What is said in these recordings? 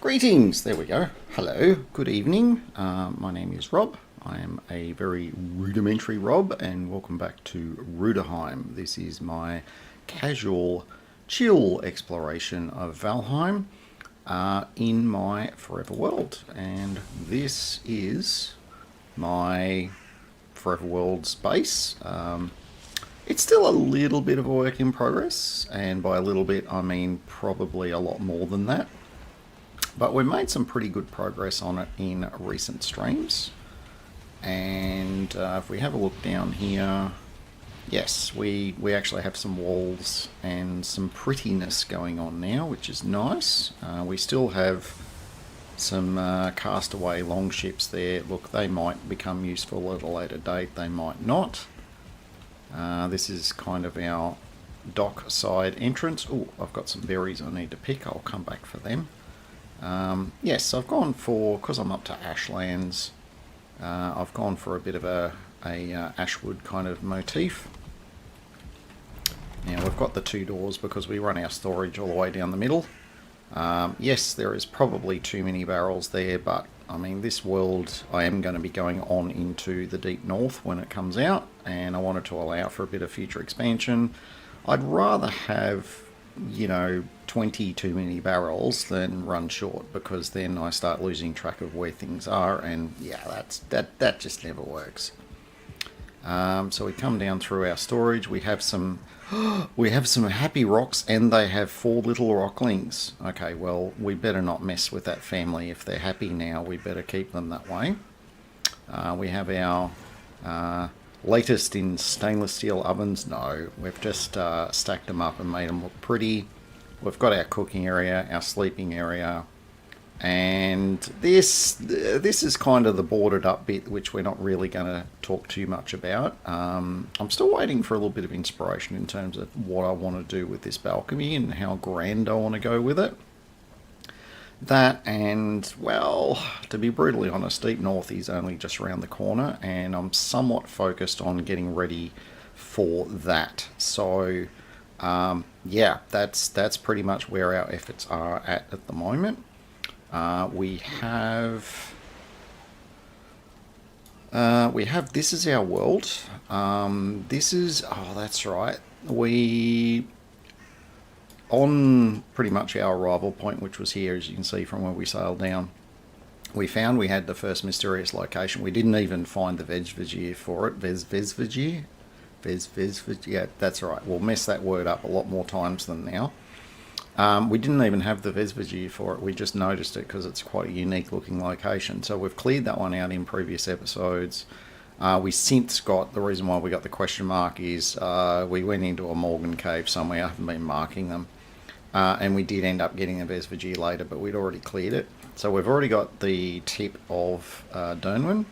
Greetings, there we go. Hello, good evening. My name is Rob. I am a very rudimentary Rob, and welcome back to Rudiheim. This is my casual, chill exploration of Valheim in my Forever World. And this is my Forever World's base. It's still a little bit of a work in progress, and by a little bit I mean probably a lot more than that. But we've made some pretty good progress on it in recent streams. And if we have a look down here, yes, we actually have some walls and some prettiness going on now, which is nice. We still have some castaway longships there. Look, they might become useful at a later date, they might not. This is kind of our dock side entrance. Oh, I've got some berries I need to pick, I'll come back for them. Yes, I've gone for, because I'm up to Ashlands, I've gone for a bit of a ashwood kind of motif. Now we've got the two doors because we run our storage all the way down the middle. Yes, there is probably too many barrels there, but I mean this world I am going to be going on into the deep north when it comes out, and I wanted to allow for a bit of future expansion. I'd rather have, you know, 20 too many barrels than run short, because then I start losing track of where things are, and yeah, that just never works. So we come down through our storage. We have some happy rocks, and they have 4 little rocklings. Okay, well, we better not mess with that family. If they're happy now, we better keep them that way. We have our latest in stainless steel ovens. No, we've just stacked them up and made them look pretty. We've got our cooking area, our sleeping area, and this is kind of the boarded up bit, which we're not really going to talk too much about. I'm still waiting for a little bit of inspiration in terms of what I want to do with this balcony and how grand I want to go with it. That, and well, to be brutally honest, Deep North is only just around the corner, and I'm somewhat focused on getting ready for that. So yeah, that's pretty much where our efforts are at the moment. We have this is our world. This is, oh, that's right, we, on pretty much our arrival point, which was here, as you can see from where we sailed down, we found we had the first mysterious location. We didn't even find the Vesvigier for it. Vesvigier? Yeah, that's right. We'll mess that word up a lot more times than now. We didn't even have the Vesvigier for it. We just noticed it because it's quite a unique looking location. So we've cleared that one out in previous episodes. We since got, the reason why we got the question mark is we went into a Morgan cave somewhere. I haven't been marking them. And we did end up getting a Vesvigier later, but we'd already cleared it. So we've already got the tip of Dernwyn.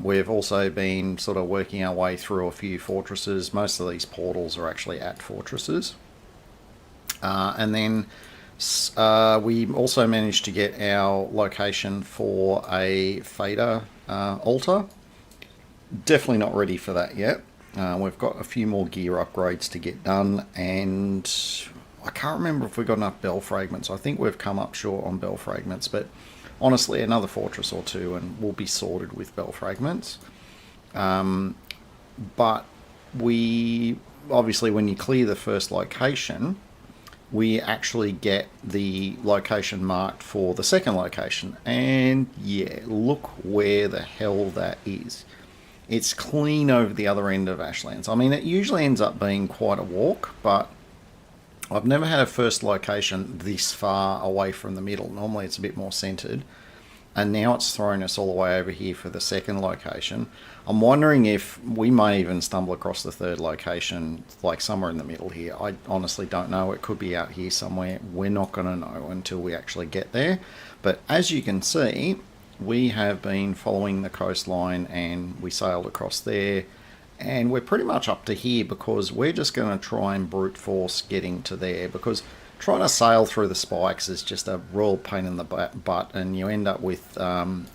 We've also been sort of working our way through a few fortresses. Most of these portals are actually at fortresses. And then we also managed to get our location for a fader altar. Definitely not ready for that yet. We've got a few more gear upgrades to get done, and I can't remember if we got enough bell fragments. I think we've come up short on bell fragments, but honestly, another fortress or two and we'll be sorted with bell fragments. But we obviously, when you clear the first location, we actually get the location marked for the second location. And yeah, look where the hell that is. It's clean over the other end of Ashlands. I mean, it usually ends up being quite a walk, but I've never had a first location this far away from the middle. Normally it's a bit more centred. And now it's thrown us all the way over here for the second location. I'm wondering if we may even stumble across the third location, like somewhere in the middle here. I honestly don't know. It could be out here somewhere. We're not going to know until we actually get there. But as you can see, we have been following the coastline and we sailed across there. And we're pretty much up to here because we're just going to try and brute force getting to there, because trying to sail through the spikes is just a real pain in the butt, and you end up with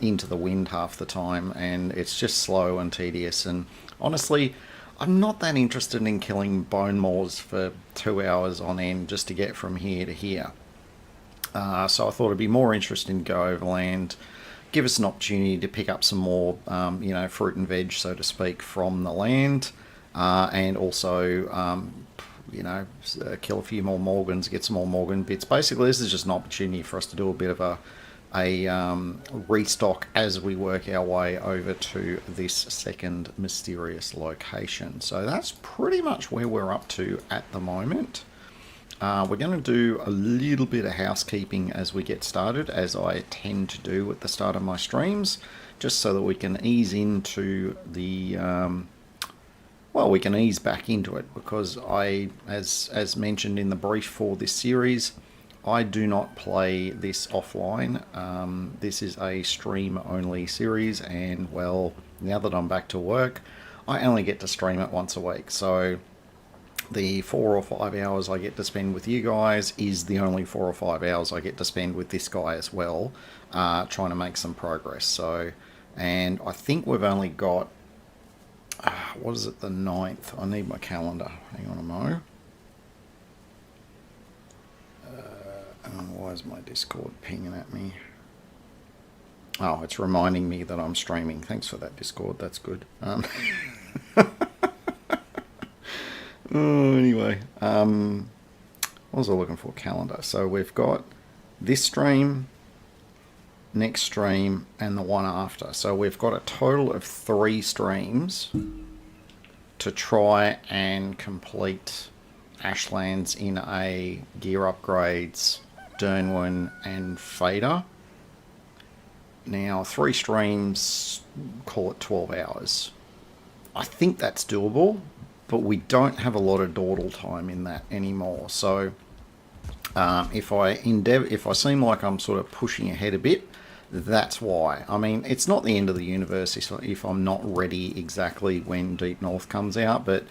into the wind half the time, and it's just slow and tedious. And honestly, I'm not that interested in killing bone maws for 2 hours on end just to get from here to here. So I thought it'd be more interesting to go overland, give us an opportunity to pick up some more, fruit and veg, so to speak, from the land, and also kill a few more Morgans, get some more Morgan bits. Basically, this is just an opportunity for us to do a bit of a restock as we work our way over to this second mysterious location. So that's pretty much where we're up to at the moment. We're going to do a little bit of housekeeping as we get started, as I tend to do at the start of my streams, just so that we can ease into the we can ease back into it, because as mentioned in the brief for this series, I do not play this offline. This is a stream-only series, and, well, now that I'm back to work, I only get to stream it once a week. So the 4 or 5 hours I get to spend with you guys is the only 4 or 5 hours I get to spend with this guy as well, trying to make some progress. So, and I think we've only got, what is it, the 9th? I need my calendar. Hang on a mo. Why is my Discord pinging at me? Oh, it's reminding me that I'm streaming. Thanks for that, Discord. That's good. Anyway, what was I looking for? Calendar. So we've got this stream, next stream, and the one after. So we've got a total of 3 streams to try and complete Ashlands in a gear upgrades, Dernwin and Fader. Now, 3 streams, call it 12 hours. I think that's doable, but we don't have a lot of dawdle time in that anymore. So if I seem like I'm sort of pushing ahead a bit, that's why. I mean, it's not the end of the universe if I'm not ready exactly when Deep North comes out, but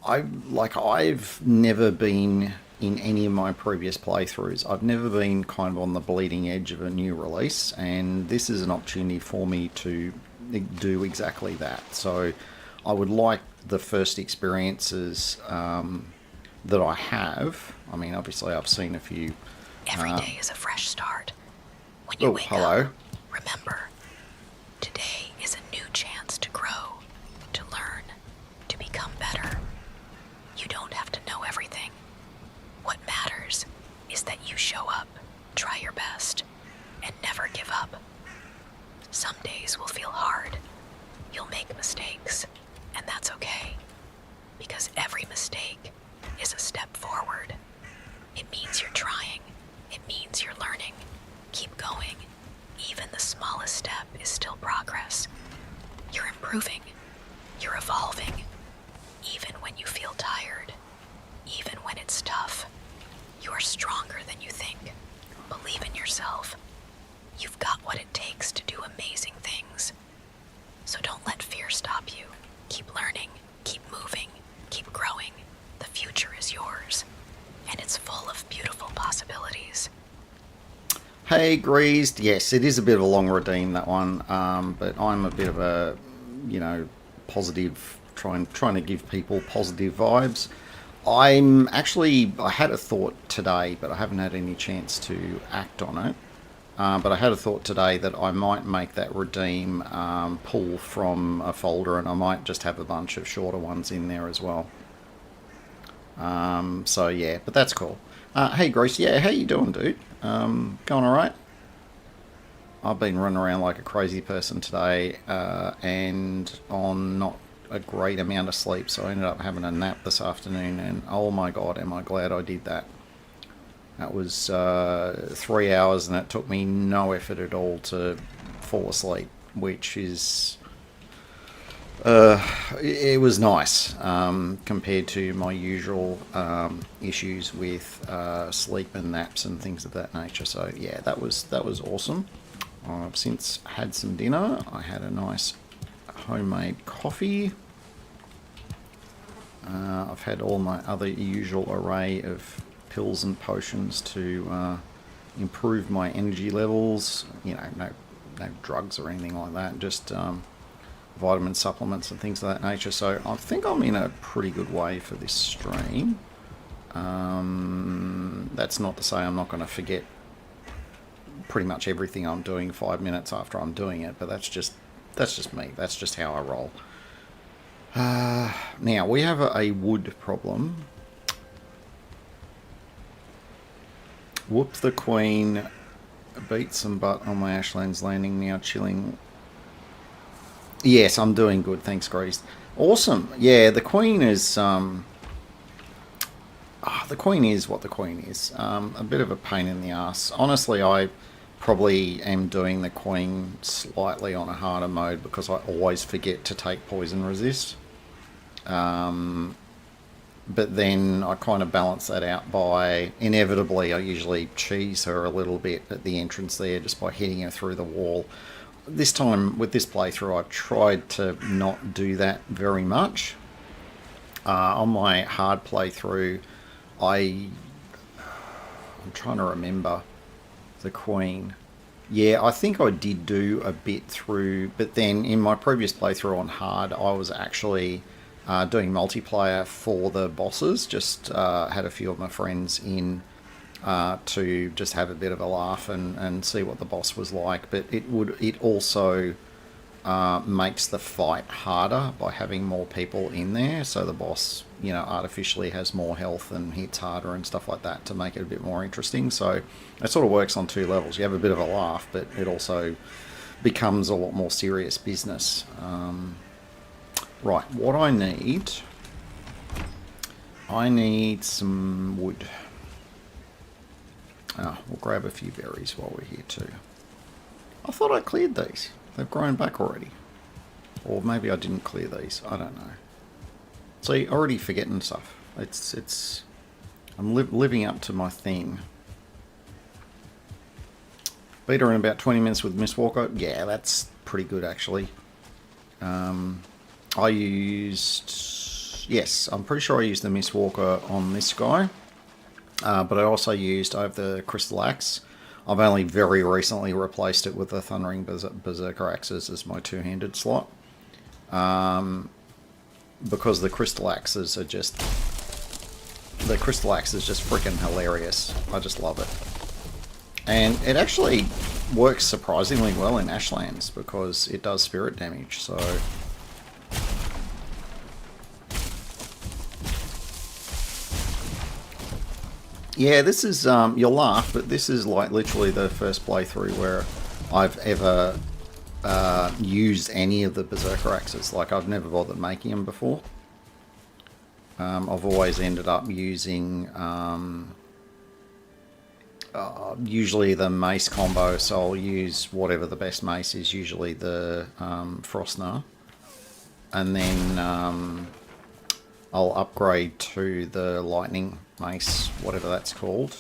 I've never been, in any of my previous playthroughs, I've never been kind of on the bleeding edge of a new release, and this is an opportunity for me to do exactly that. So I would like the first experiences that I have. I mean, obviously I've seen a few. Every day is a fresh start. When you wake up, remember, today is a new chance to grow, to learn, to become better. You don't have to know everything. What matters is that you show up, try your best, and never give up. Some days will feel hard. You'll make mistakes, and that's okay, because every mistake is a step forward. It means you're trying. It means you're learning. Keep going. Even the smallest step is still progress. You're improving. You're evolving. Even when you feel tired. Even when it's tough. You are stronger than you think. Believe in yourself. You've got what it takes to do amazing things. So don't let fear stop you. Keep learning, keep moving, keep growing. The future is yours, and it's full of beautiful possibilities. Hey, Greased. Yes, it is a bit of a long redeem, that one. But I'm a bit of a, positive, trying to give people positive vibes. I had a thought today, but I haven't had any chance to act on it. But I had a thought today that I might make that redeem pull from a folder, and I might just have a bunch of shorter ones in there as well. So yeah, but that's cool. Hey Grace, yeah, how you doing, dude? Going alright? I've been running around like a crazy person today, and on not a great amount of sleep, so I ended up having a nap this afternoon, and oh my god, am I glad I did that. That was 3 hours, and it took me no effort at all to fall asleep, which is... it was nice compared to my usual issues with sleep and naps and things of that nature. So yeah, that was awesome. I've since had some dinner. I had a nice homemade coffee. I've had all my other usual array of pills and potions to improve my energy levels. No drugs or anything like that. Just vitamin supplements and things of that nature. So I think I'm in a pretty good way for this stream. That's not to say I'm not going to forget pretty much everything I'm doing 5 minutes after I'm doing it, but that's just me. That's just how I roll. Now we have a wood problem. Whoop the Queen beat some butt on my Ashlands landing, now chilling. Yes, I'm doing good, thanks, Grease. Awesome. Yeah, the Queen is... the Queen is what the Queen is. A bit of a pain in the ass. Honestly, I probably am doing the Queen slightly on a harder mode because I always forget to take poison resist. But then I kind of balance that out by... Inevitably, I usually cheese her a little bit at the entrance there just by hitting her through the wall. This time, with this playthrough, I've tried to not do that very much. On my hard playthrough, I'm trying to remember the Queen. Yeah, I think I did do a bit through, but then in my previous playthrough on hard, I was actually doing multiplayer for the bosses. Just had a few of my friends in to just have a bit of a laugh and see what the boss was like. But it also makes the fight harder by having more people in there, so the boss artificially has more health and hits harder and stuff like that to make it a bit more interesting. So it sort of works on two levels. You have a bit of a laugh, but it also becomes a lot more serious business. Right, what I need some wood. We'll grab a few berries while we're here too. I thought I cleared these. They've grown back already. Or maybe I didn't clear these. I don't know. See, already forgetting stuff. I'm living up to my theme. Beat her in about 20 minutes with Miss Walker. Yeah, that's pretty good actually. I used... Yes, I'm pretty sure I used the Miss Walker on this guy. But I also have the Crystal Axe. I've only very recently replaced it with the Thundering Berserker Axes as my two-handed slot. Because the Crystal Axes are just... The Crystal Axe is just freaking hilarious. I just love it. And it actually works surprisingly well in Ashlands because it does spirit damage, so... Yeah, this is, you'll laugh, but this is like literally the first playthrough where I've ever used any of the Berserker Axes. Like, I've never bothered making them before. I've always ended up using usually the mace combo, so I'll use whatever the best mace is, usually the Frostnar. And then I'll upgrade to the lightning mace, whatever that's called.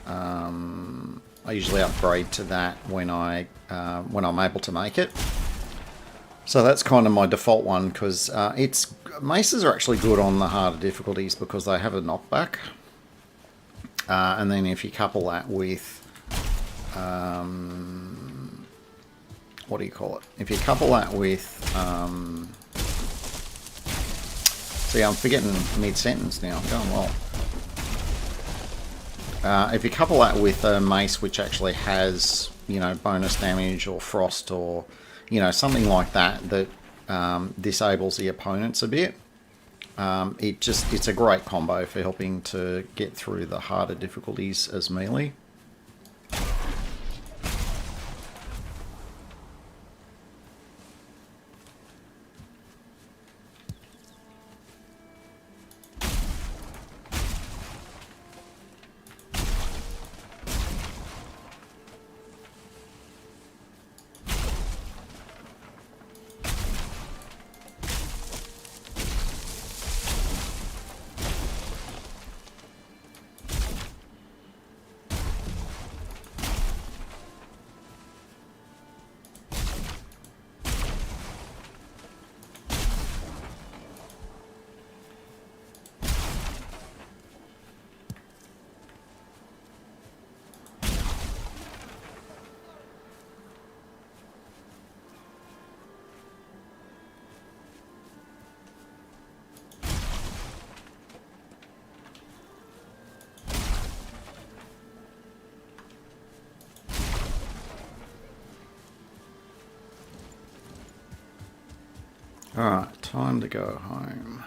I usually upgrade to that when I'm able to make it. So that's kind of my default one, because maces are actually good on the harder difficulties because they have a knockback. And then if you couple that with, what do you call it? If you couple that with, see, I'm forgetting mid-sentence now. I'm going well. If you couple that with a mace which actually has, you know, bonus damage or frost or, you know, something like that that disables the opponents a bit, it's a great combo for helping to get through the harder difficulties as melee. Alright, time to go home.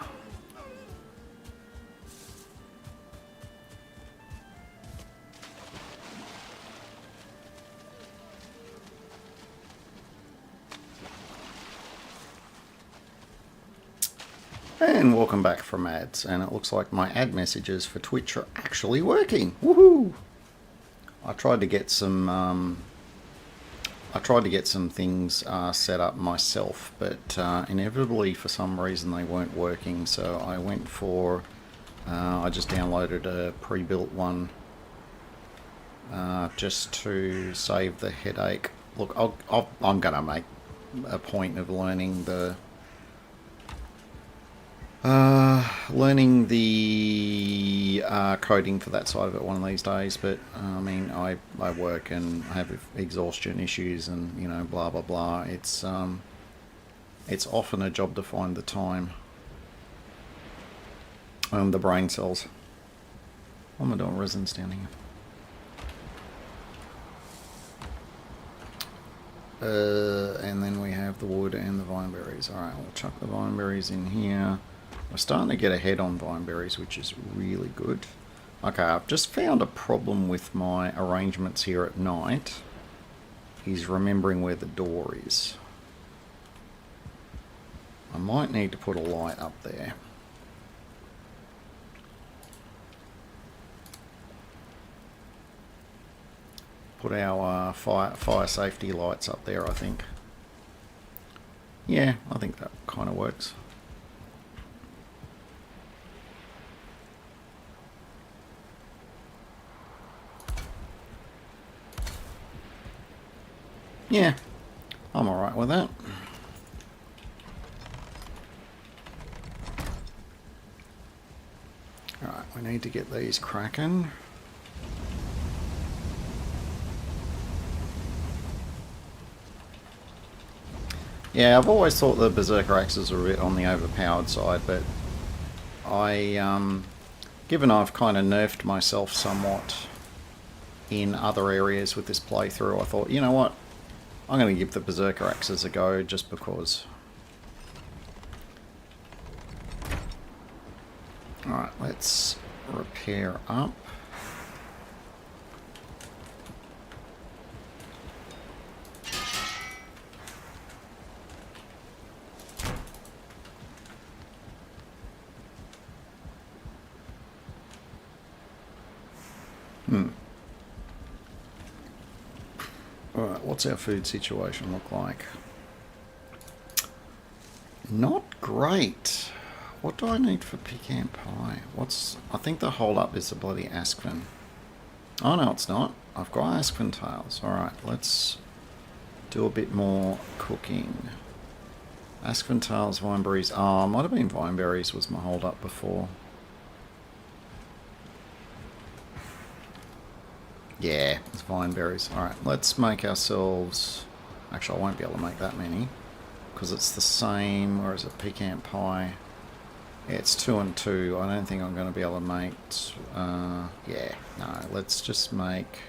And welcome back from ads, and it looks like my ad messages for Twitch are actually working. Woohoo! I tried to get some things set up myself, but inevitably for some reason they weren't working, so I went for I just downloaded a pre-built one just to save the headache. Look, I'm gonna make a point of learning the coding for that side of it one of these days, but I mean, I work and have exhaustion issues and, you know, blah blah blah. It's often a job to find the time. The brain cells. What am I doing? Resin's down here. And then we have the wood and the vine berries. Alright, we'll chuck the vine berries in here. We're starting to get ahead on vine berries, which is really good. Okay, I've just found a problem with my arrangements here at night. Is remembering where the door is. I might need to put a light up there. Put our fire safety lights up there, I think. Yeah, I think that kind of works. Yeah, I'm alright with that. Alright, we need to get these cracking. Yeah, I've always thought the Berserker axes were a bit on the overpowered side, but given I've kind of nerfed myself somewhat in other areas with this playthrough, I thought, you know what? I'm going to give the Berserker axes a go just because. Alright, let's repair up. Alright, what's our food situation look like? Not great. What do I need for pecan pie? I think the hold up is the bloody Askven. Oh no, it's not. I've got Askven tails. Alright, let's do a bit more cooking. Aspen tails, vineberries. Oh, might have been vineberries was my hold up before. Yeah, it's vineberries. Alright, let's make ourselves... Actually, I won't be able to make that many. Because it's the same, or is it pecan pie? Yeah, it's 2 and 2. I don't think I'm going to be able to make... yeah, no, let's just make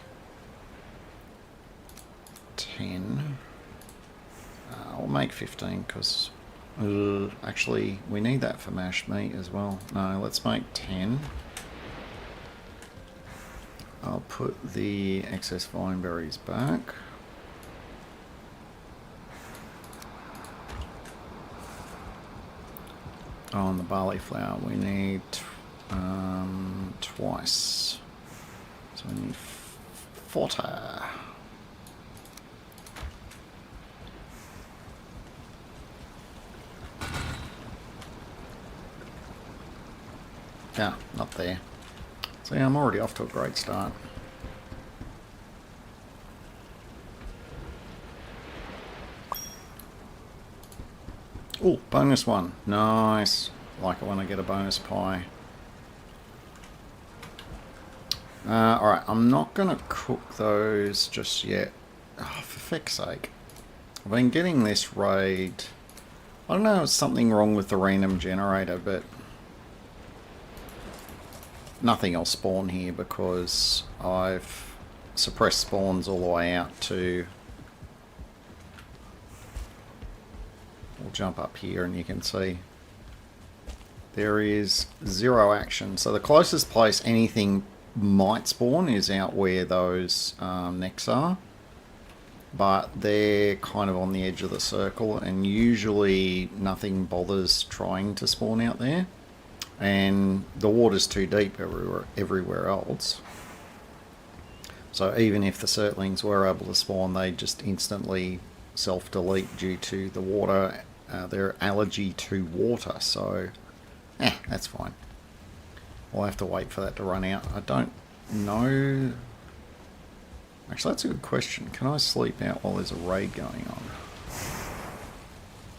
10. I'll make 15 because... actually, we need that for mashed meat as well. No, let's make 10. I'll put the excess vineberries back. Oh, and the barley flour we need twice. So we need 40. Yeah, not there. So yeah, I'm already off to a great start. Oh, bonus one. Nice. Like it when I get a bonus pie. Alright, I'm not going to cook those just yet. Oh, for feck's sake. I've been getting this raid. I don't know if there's something wrong with the random generator, but nothing will spawn here because I've suppressed spawns all the way out to... We'll jump up here and you can see there is 0 action. So the closest place anything might spawn is out where those necks are. But they're kind of on the edge of the circle and usually nothing bothers trying to spawn out there. And the water's too deep everywhere else. So even if the Surtlings were able to spawn, they just instantly self-delete due to the water, their allergy to water. So, that's fine. We'll have to wait for that to run out. I don't know. Actually, that's a good question. Can I sleep out while there's a raid going on?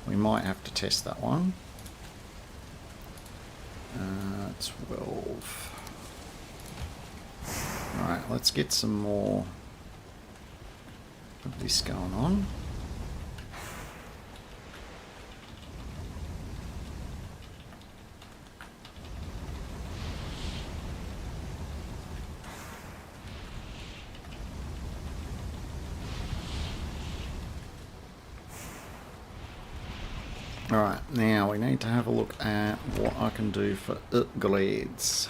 We might have to test that one. 12. Alright, let's get some more of this going on. Alright, now we need to have a look at what I can do for upgrades.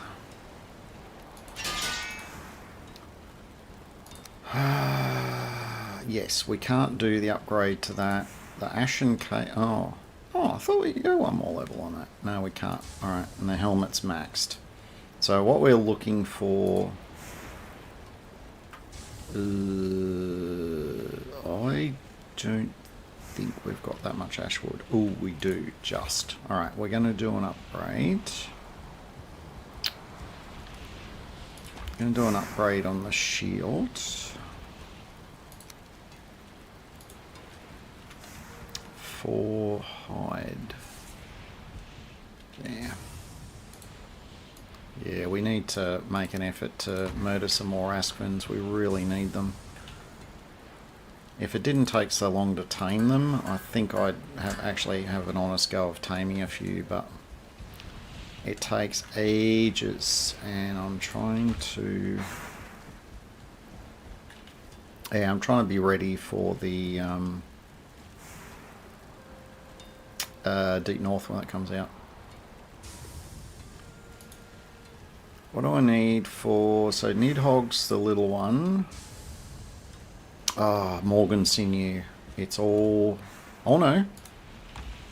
Yes, we can't do the upgrade to that. The Ashen K. Oh, I thought we could go one more level on that. No, we can't. Alright, and the helmet's maxed. So what we're looking for... I don't think we've got that much ashwood. Oh, we do, just. Alright, we're going to do an upgrade. Going to do an upgrade on the shield. For hide. Yeah. Yeah, we need to make an effort to murder some more Aspens. We really need them. If it didn't take so long to tame them, I think I'd actually have an honest go of taming a few, but it takes ages, and I'm trying to... Yeah, I'm trying to be ready for the Deep North when it comes out. What do I need for... So Nidhogg's the little one. Ah, Morgan Sinew. It's all... Oh no.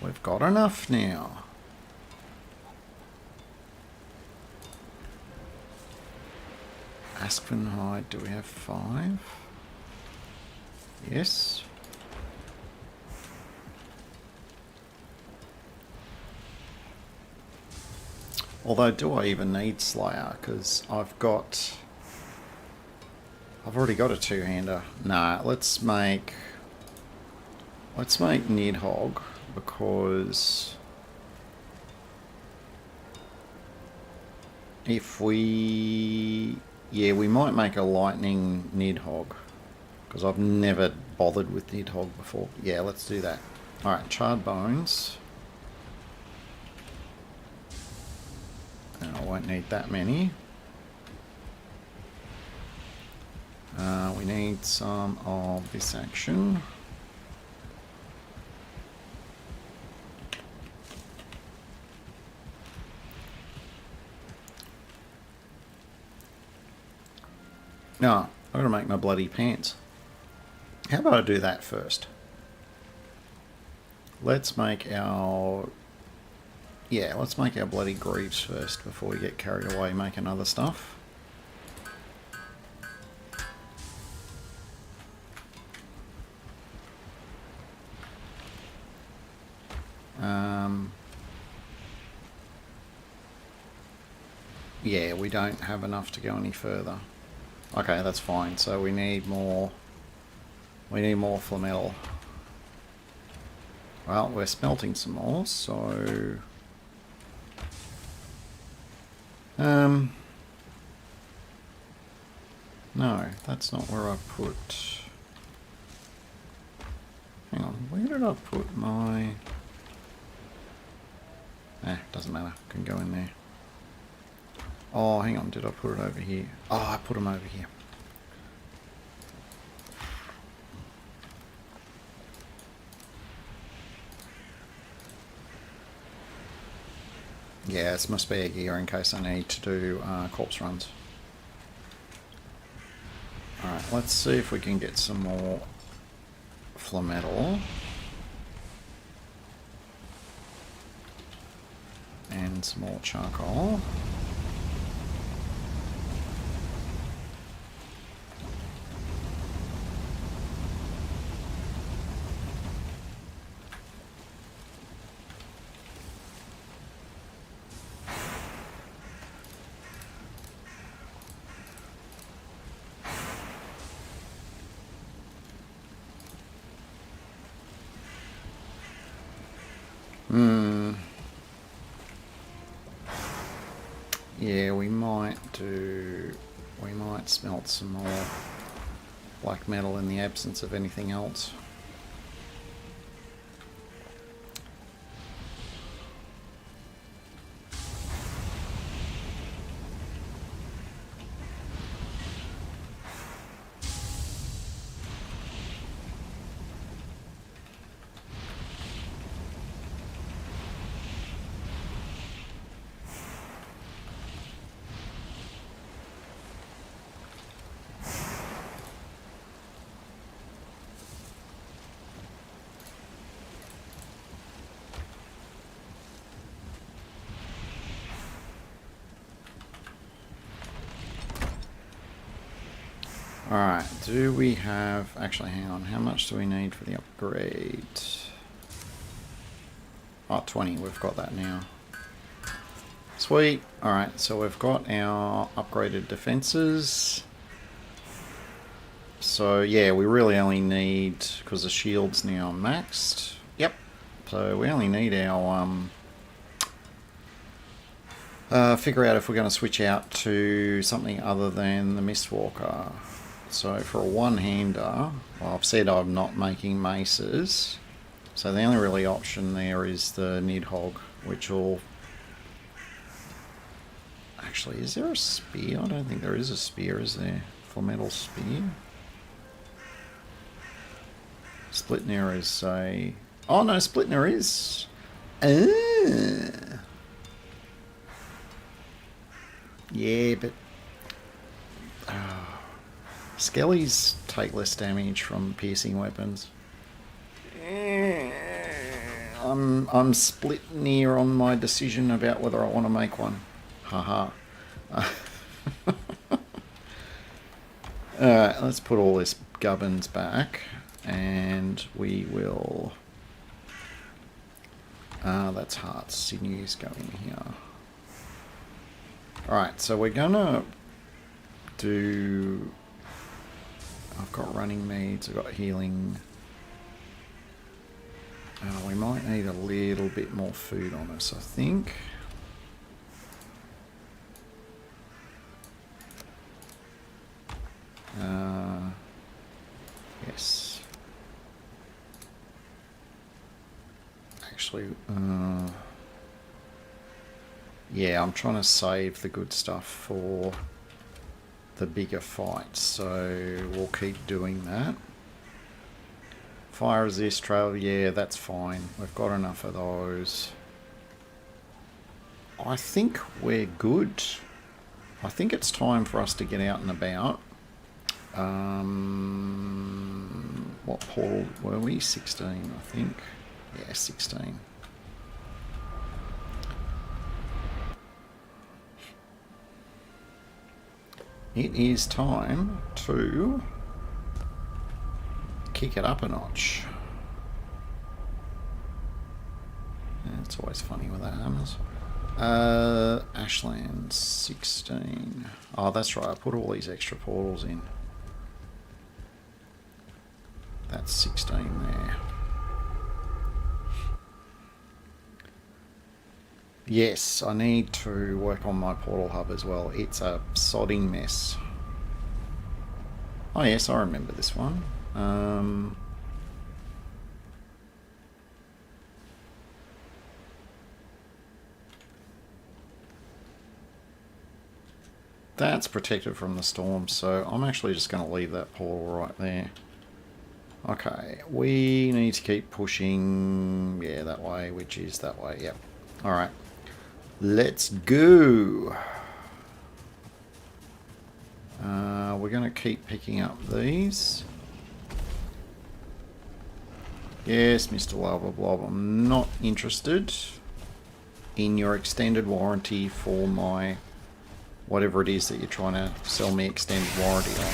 We've got enough now. Aspen hide. Do we have 5? Yes. Although, do I even need Slayer? Because I've already got a two-hander. Nah, let's make Nidhogg because if we... Yeah, we might make a lightning Nidhogg, because I've never bothered with Nidhogg before. Yeah, let's do that. Alright, charred bones. And I won't need that many. We need some of this action. No, I've got to make my bloody pants. How about I do that first? Let's make our... Yeah, let's make our bloody greaves first before we get carried away making other stuff. Yeah, we don't have enough to go any further. Okay, that's fine. So we need more... We need more flametal. Well, we're smelting some more, so... No, that's not where I put... Hang on, where did I put my... Doesn't matter, can go in there. Oh, hang on, did I put it over here? Oh, I put them over here. Yeah, it's my spare gear in case I need to do corpse runs. Alright, let's see if we can get some more flametal. And some more charcoal. Yeah, we might smelt some more black metal in the absence of anything else. Alright, do we have... Actually, hang on. How much do we need for the upgrade? Oh, 20. We've got that now. Sweet. Alright, so we've got our upgraded defences. So, yeah, we really only need... Because the shield's now maxed. Yep. So we only need our... figure out if we're going to switch out to something other than the Mistwalker. So for a one-hander, well, I've said I'm not making maces, so the only really option there is the Nidhogg, which will... Actually, is there a spear? I don't think there is a spear, is there? Flametal spear? Splitner is a... Oh no, Splitner is... Yeah, but... Skellies take less damage from piercing weapons. I'm split near on my decision about whether I want to make one. Haha. Alright, let's put all this gubbins back and we will... that's hearts, sinews going here. Alright, so we're gonna do... I've got running needs, I've got healing. We might need a little bit more food on us, I think. Yes. Actually, yeah, I'm trying to save the good stuff for the bigger fights, so we'll keep doing that. Fire resist, trail, yeah, that's fine. We've got enough of those. I think we're good. I think it's time for us to get out and about. What portal were we? 16, I think. Yeah, 16. It is time to kick it up a notch. Yeah, it's always funny with that hammers. Ashlands 16. Oh, that's right. I put all these extra portals in. That's 16 there. Yes, I need to work on my portal hub as well. It's a sodding mess. Oh yes, I remember this one. That's protected from the storm, so I'm actually just going to leave that portal right there. Okay, we need to keep pushing, yeah, that way, which is that way, yep. Alright, let's go. We're going to keep picking up these. Yes, Mr. Lava Blob, I'm not interested in your extended warranty for my whatever it is that you're trying to sell me extended warranty on.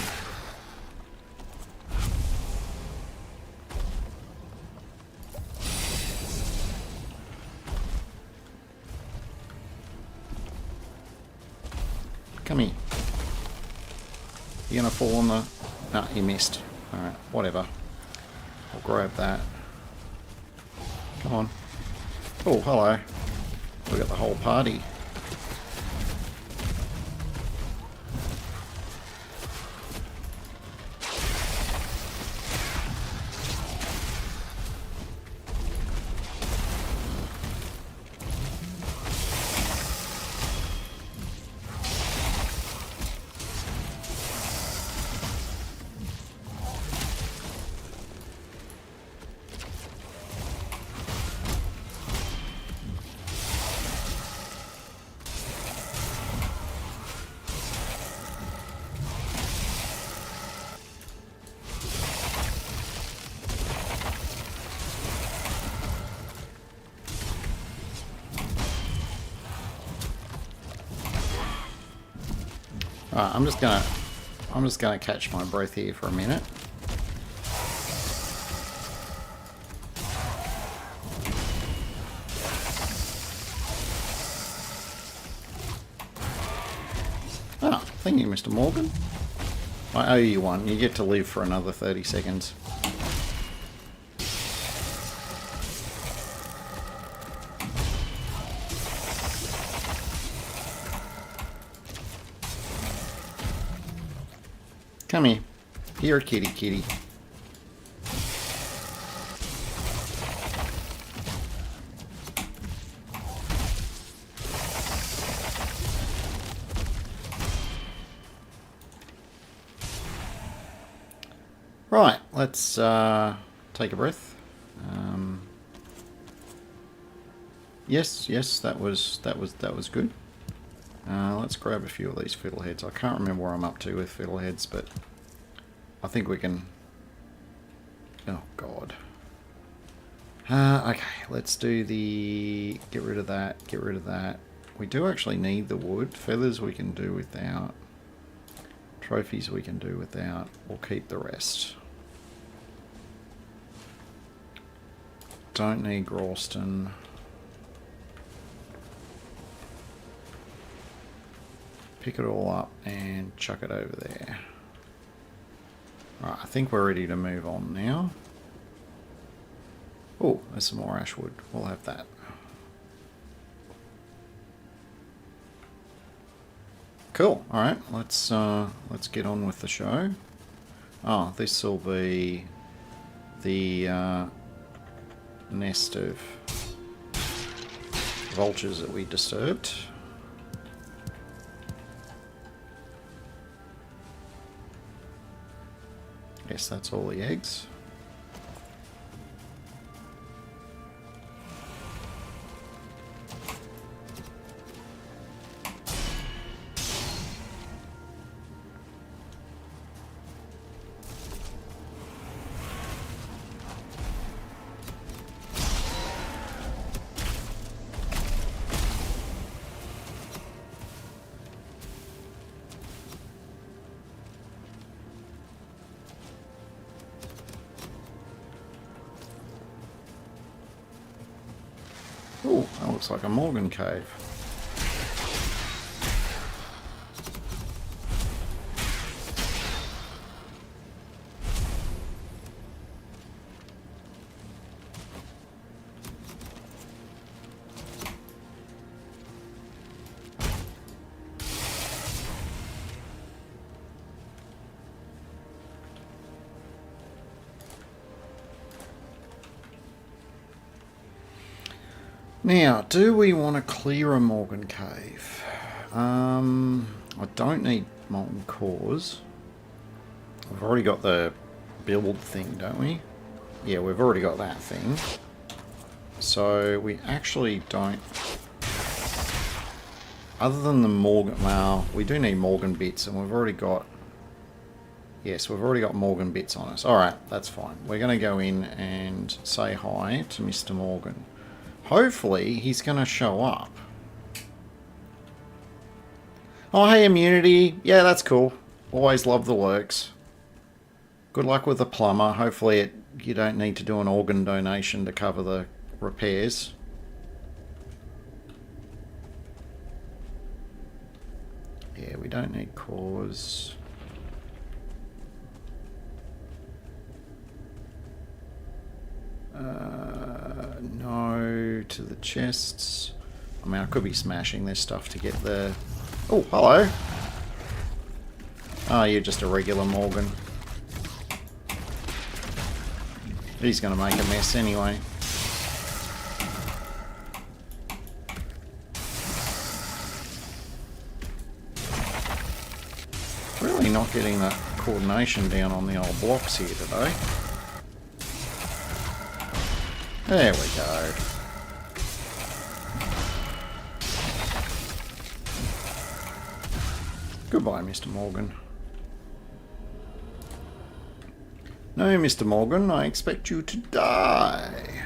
Come here. You're gonna fall on the... No, you missed. Alright, whatever. I'll grab that. Come on. Oh, hello. We got the whole party. Alright, I'm just gonna catch my breath here for a minute. Ah, thank you, Mr. Morgan. I owe you one. You get to live for another 30 seconds. Come here. Here, kitty kitty. Right, let's take a breath. Yes, that was good. Let's grab a few of these fiddleheads. I can't remember where I'm up to with fiddleheads, but I think we can... Oh, God. Okay, let's do the... Get rid of that, get rid of that. We do actually need the wood. Feathers we can do without. Trophies we can do without. We'll keep the rest. Don't need Grawston. Pick it all up and chuck it over there. Right, I think we're ready to move on now. Oh, there's some more ash wood. We'll have that. Cool. All right, let's get on with the show. Oh, this will be the nest of vultures that we disturbed. Yes, that's all the eggs. Oh, that looks like a Morgan cave. Now, do we want to clear a Morgan cave? I don't need molten cores. We've already got the build thing, don't we? Yeah, we've already got that thing. So we actually don't... Other than the Morgan... Well, we do need Morgan bits, and we've already got... Yes, we've already got Morgan bits on us. Alright, that's fine. We're going to go in and say hi to Mr. Morgan. Hopefully, he's going to show up. Oh, hey, immunity. Yeah, that's cool. Always love the works. Good luck with the plumber. Hopefully, you don't need to do an organ donation to cover the repairs. Yeah, we don't need cores. No to the chests. I mean, I could be smashing this stuff to get the... Oh, hello. Oh, you're just a regular Morgan. He's going to make a mess anyway. Really not getting the coordination down on the old blocks here today. There we go. Goodbye, Mr. Morgan. No, Mr. Morgan, I expect you to die.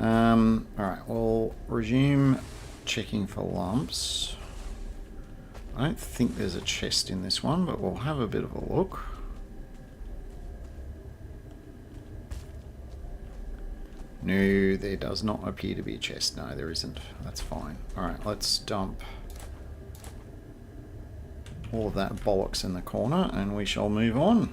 Alright, we'll resume checking for lumps. I don't think there's a chest in this one, but we'll have a bit of a look. No, there does not appear to be a chest. No, there isn't. That's fine. Alright, let's dump all of that bollocks in the corner and we shall move on.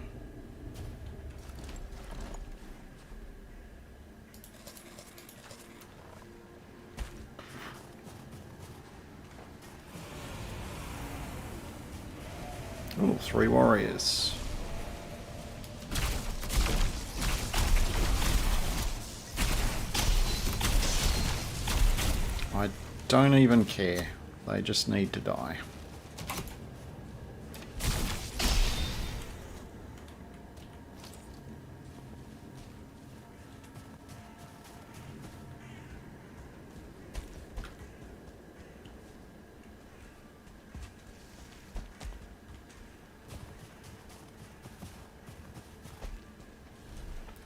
Oh, 3 warriors. I don't even care. They just need to die.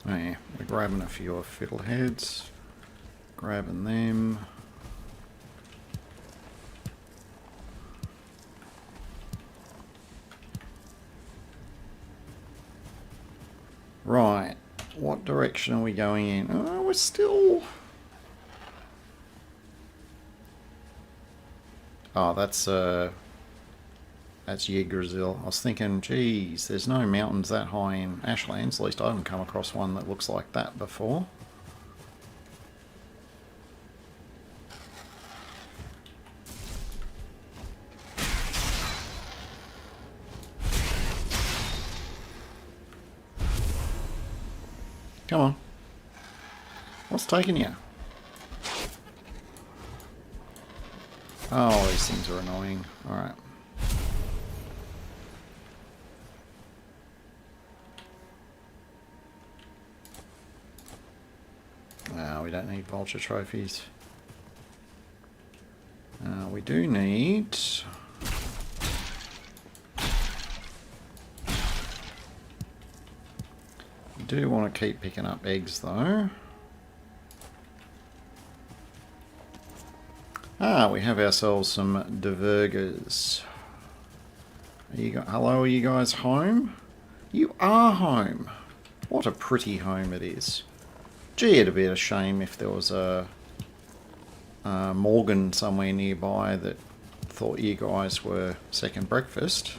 Oh yeah, we're grabbing a few of fiddleheads. Grabbing them. Right, what direction are we going in? Oh, we're still... Oh, that's That's Yggdrasil. I was thinking, geez, there's no mountains that high in Ashlands. At least I haven't come across one that looks like that before. Come on. What's taking you? Oh, these things are annoying. Alright. No, we don't need vulture trophies. We do need... We do want to keep picking up eggs though. We have ourselves some divergers. Hello, are you guys home? You are home. What a pretty home it is. Gee, it'd be a shame if there was a Morgan somewhere nearby that thought you guys were second breakfast.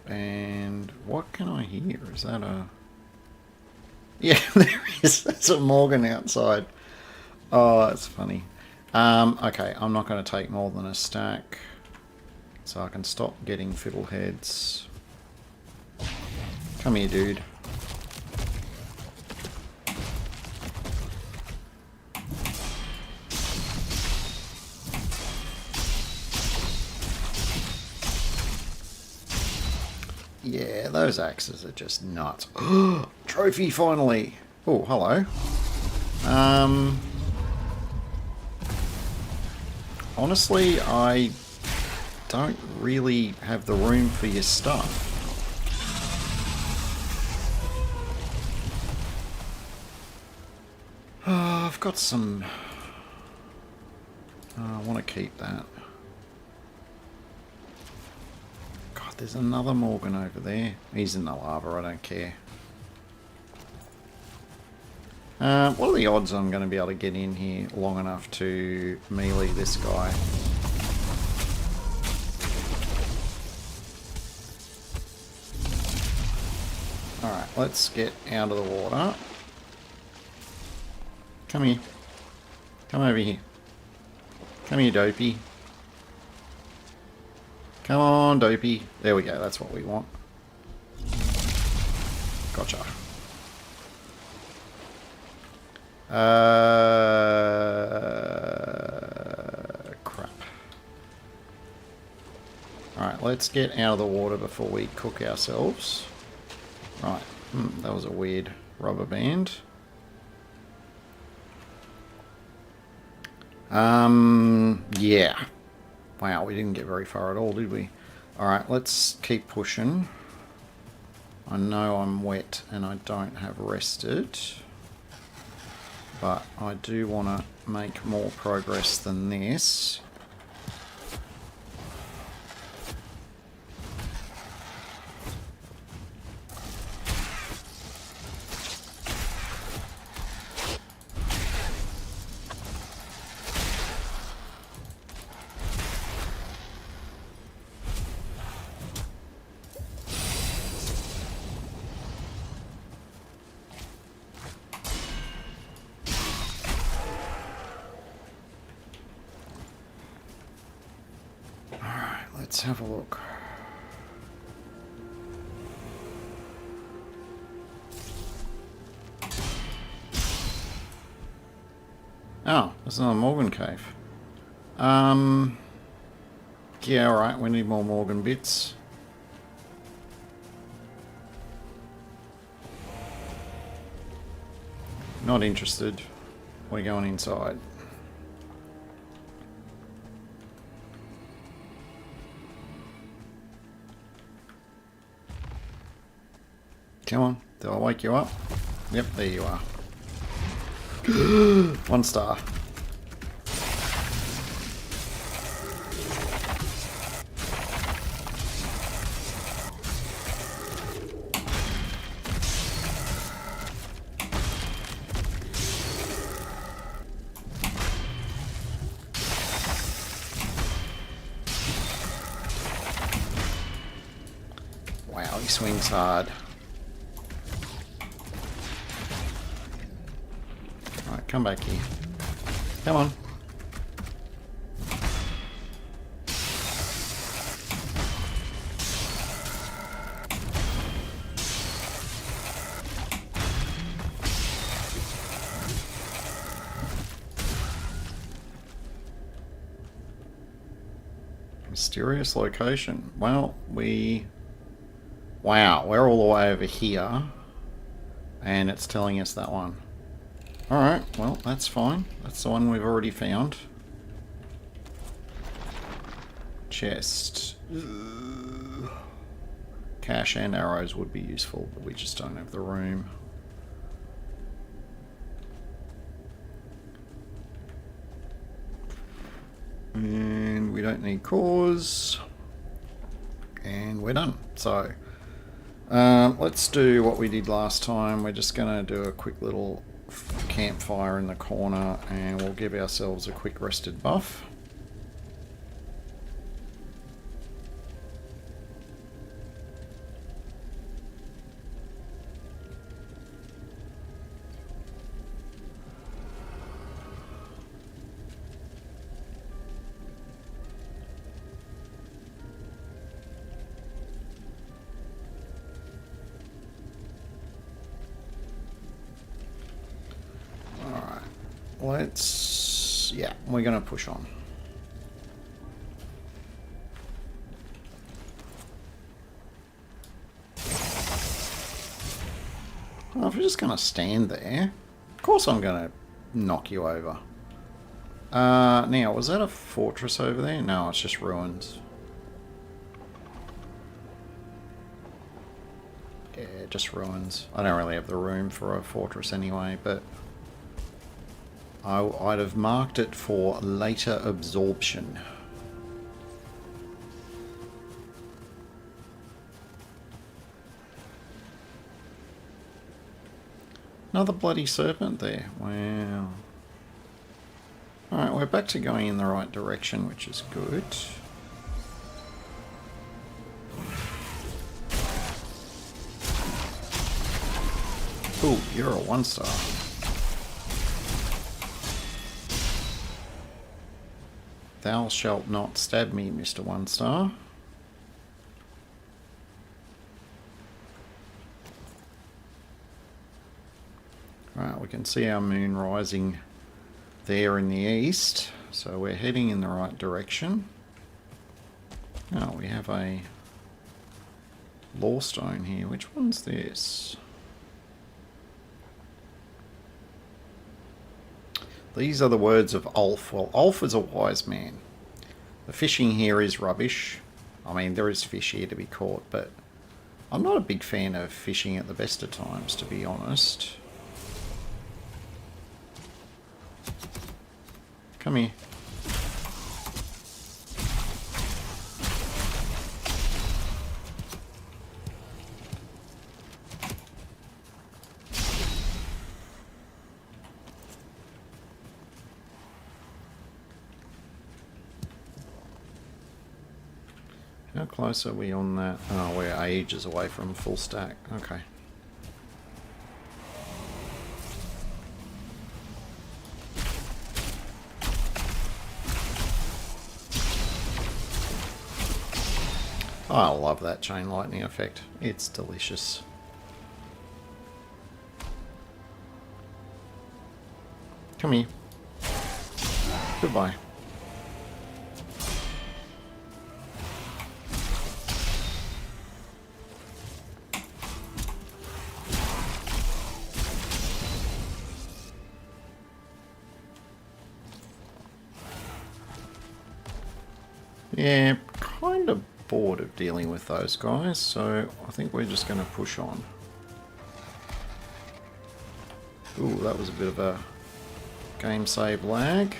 And what can I hear? Is that a... Yeah, there is. There's a Morgan outside. Oh, that's funny. Okay, I'm not going to take more than a stack, so I can stop getting fiddleheads. Come here, dude. Yeah, those axes are just nuts. Trophy finally. Oh, hello. Honestly, I don't really have the room for your stuff. I've got some... I want to keep that. God, there's another Morgan over there. He's in the lava, I don't care. What are the odds I'm going to be able to get in here long enough to melee this guy? Alright, let's get out of the water. Come here. Come over here. Come here, Dopey. Come on, Dopey. There we go, that's what we want. Gotcha. Crap. Alright, let's get out of the water before we cook ourselves. Right, that was a weird rubber band. Yeah. Wow, we didn't get very far at all, did we? Alright, let's keep pushing. I know I'm wet and I don't have rested. But I do want to make more progress than this. Let's have a look. Oh, there's another Morgan cave. Yeah, alright, we need more Morgan bits. Not interested. We're going inside. Come on, did I wake you up? Yep, there you are. 1 star. he swings hard. Alright, come back here. Come on. Mysterious location. Well, wow, we're all the way over here. And it's telling us that one. Alright, well, that's fine. That's the one we've already found. Chest. Cash and arrows would be useful, but we just don't have the room. And we don't need cores. And we're done. So, let's do what we did last time. We're just going to do a quick little campfire in the corner and we'll give ourselves a quick rested buff. Yeah, we're going to push on. Well, if you're just going to stand there, of course I'm going to knock you over. Now, was that a fortress over there? No, it's just ruins. Yeah, just ruins. I don't really have the room for a fortress anyway, but I'd have marked it for later absorption. Another bloody serpent there. Wow. Alright, we're back to going in the right direction, which is good. Ooh, you're a 1-star. Thou shalt not stab me, Mr. 1-star. Right, we can see our moon rising there in the east, so we're heading in the right direction. Now we have a lore stone here. Which one's this? These are the words of Ulf. Well, Ulf is a wise man. The fishing here is rubbish. I mean, there is fish here to be caught, but I'm not a big fan of fishing at the best of times, to be honest. Come here. How close are we on that? Oh, we're ages away from full stack. Okay. Oh, I love that chain lightning effect. It's delicious. Come here. Goodbye. Yeah, kind of bored of dealing with those guys, so I think we're just going to push on. Ooh, that was a bit of a game save lag.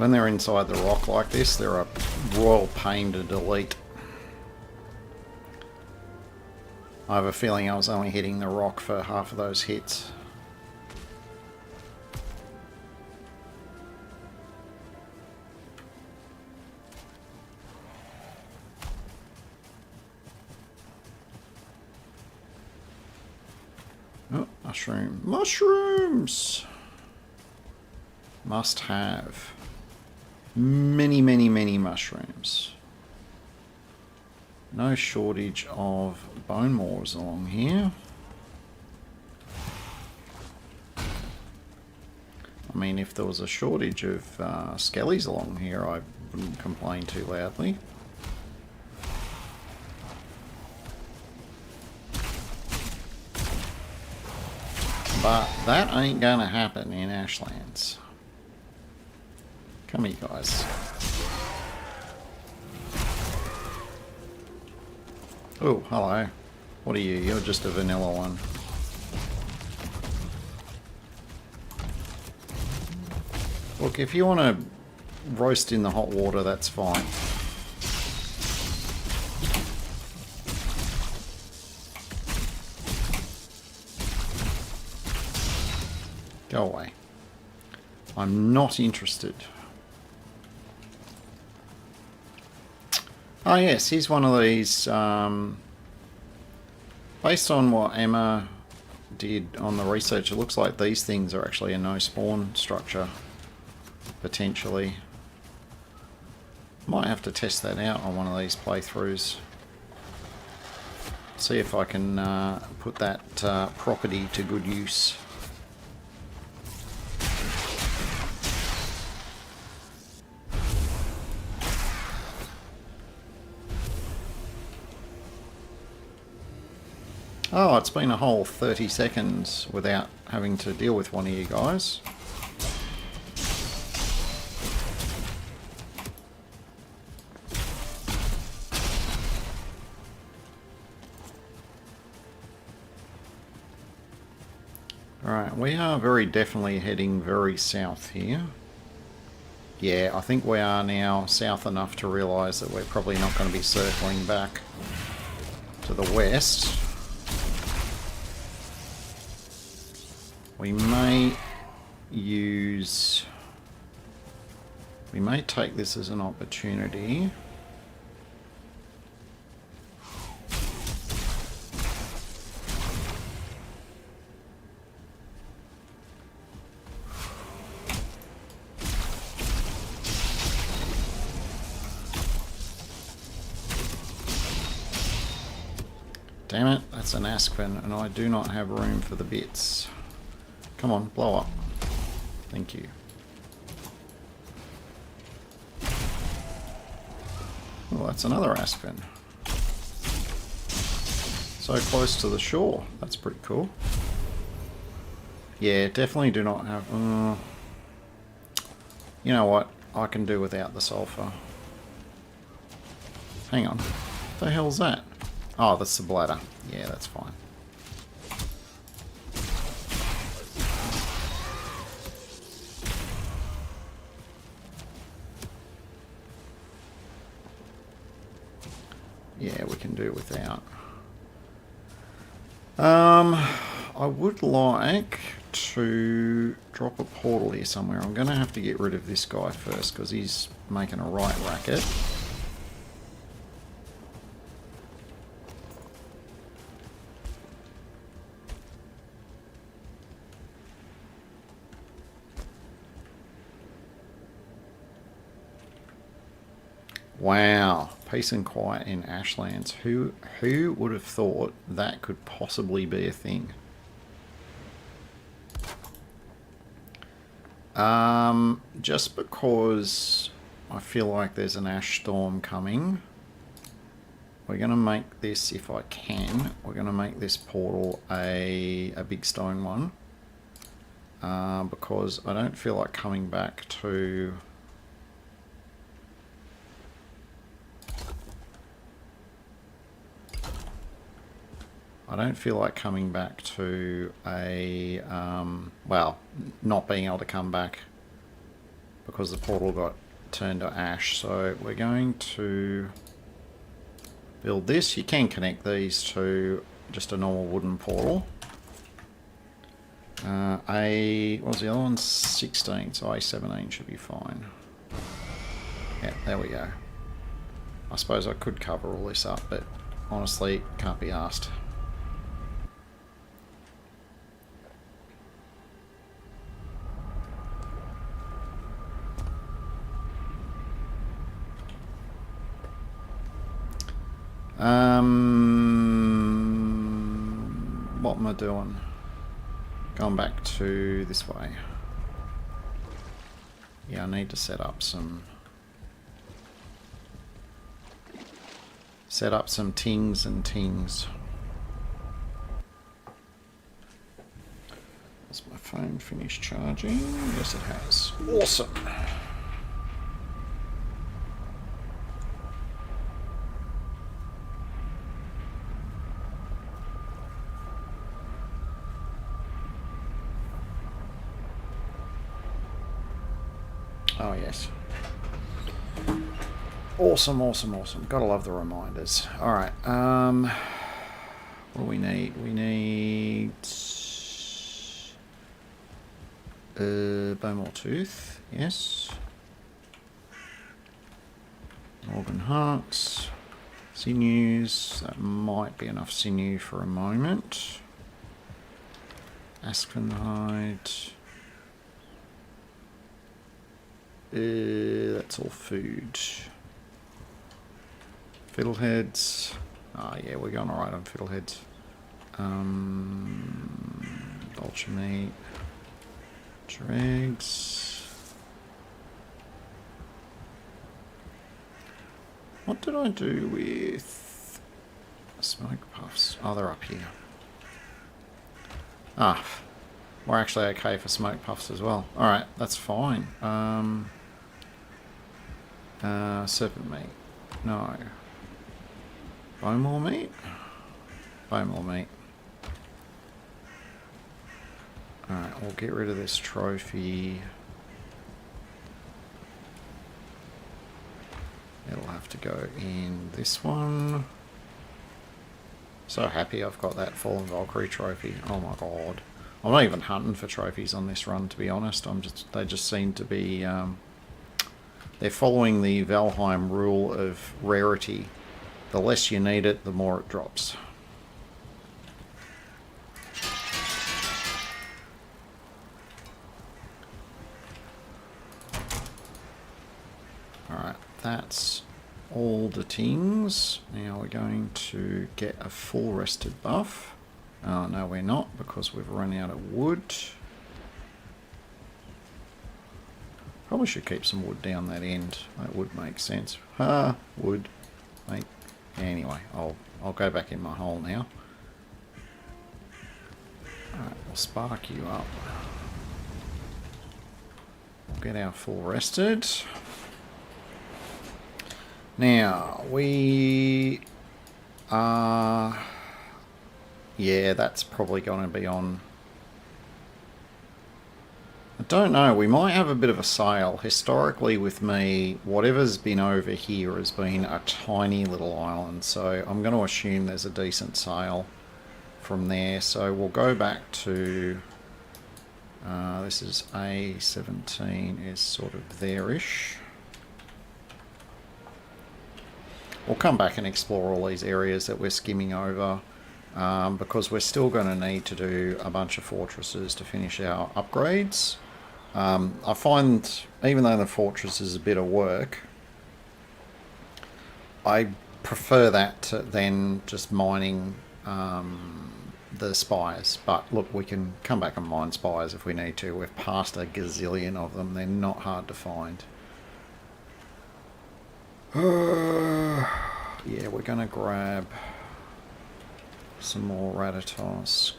When they're inside the rock like this, they're a royal pain to delete. I have a feeling I was only hitting the rock for half of those hits. Oh, mushroom. Mushrooms! Must have. Many, many, many mushrooms. No shortage of bone mores along here. I mean, if there was a shortage of skellies along here, I wouldn't complain too loudly. But that ain't gonna happen in Ashlands. Come here, guys. Oh, hello. What are you? You're just a vanilla one. Look, if you want to roast in the hot water, that's fine. Go away. I'm not interested. Oh yes, here's one of these, based on what Emma did on the research, it looks like these things are actually a no spawn structure, potentially. Might have to test that out on one of these playthroughs. See if I can put that property to good use. Oh, it's been a whole 30 seconds without having to deal with one of you guys. Alright, we are very definitely heading very south here. Yeah, I think we are now south enough to realise that we're probably not going to be circling back to the west. We may take this as an opportunity. Damn it, that's an aspen, and I do not have room for the bits. Come on, blow up. Thank you. Oh, that's another aspen. So close to the shore. That's pretty cool. Yeah, definitely do not have... you know what? I can do without the sulfur. Hang on. What the hell's that? Oh, that's the bladder. Yeah, that's fine. Yeah, we can do without. I would like to drop a portal here somewhere. I'm going to have to get rid of this guy first because he's making a right racket. Wow, peace and quiet in Ashlands. Who would have thought that could possibly be a thing? Just because I feel like there's an ash storm coming, we're going to make this, if I can, we're going to make this portal a big stone one. Because I don't feel like coming back to... I don't feel like coming back to a, well, not being able to come back because the portal got turned to ash. So we're going to build this. You can connect these to just a normal wooden portal. What was the other one? 16, so A17 should be fine. Yeah, there we go. I suppose I could cover all this up, but honestly, can't be asked. What am I doing? Going back to this way. Yeah, I need to set up some tings and tings. Has my phone finished charging? Yes, it has. Awesome. Oh, yes. Awesome, awesome, awesome. Gotta love the reminders. Alright, what do we need? We need... bone or tooth, yes. Organ hearts. Sinews. That might be enough sinew for a moment. Aspen hide. That's all food. Fiddleheads. Ah, yeah, we're going alright on fiddleheads. Vulture meat. Dregs. What did I do with smoke puffs? Oh, they're up here. Ah, we're actually okay for smoke puffs as well. Alright, that's fine. Serpent meat. No. Bone more meat? Bone more meat. Alright, we'll get rid of this trophy. It'll have to go in this one. So happy I've got that Fallen Valkyrie trophy. Oh my god. I'm not even hunting for trophies on this run, to be honest. They just seem to be... they're following the Valheim rule of rarity. The less you need it, the more it drops. Alright, that's all the things. Now we're going to get a full rested buff. Oh, no, we're not, because we've run out of wood. Probably should keep some wood down that end. That would make sense. Wood. Mate. Anyway, I'll go back in my hole now. Alright, we'll spark you up. We'll get our full rested. Now, we are... Yeah, that's probably going to be on... I don't know, we might have a bit of a sail. Historically with me, whatever's been over here has been a tiny little island, so I'm going to assume there's a decent sail from there. So we'll go back to... this is A17, is sort of there-ish. We'll come back and explore all these areas that we're skimming over, because we're still going to need to do a bunch of fortresses to finish our upgrades. I find, even though the fortress is a bit of work, I prefer that to then just mining the spires. But look, we can come back and mine spires if we need to. We've passed a gazillion of them. They're not hard to find. Yeah, we're going to grab some more Ratatosk.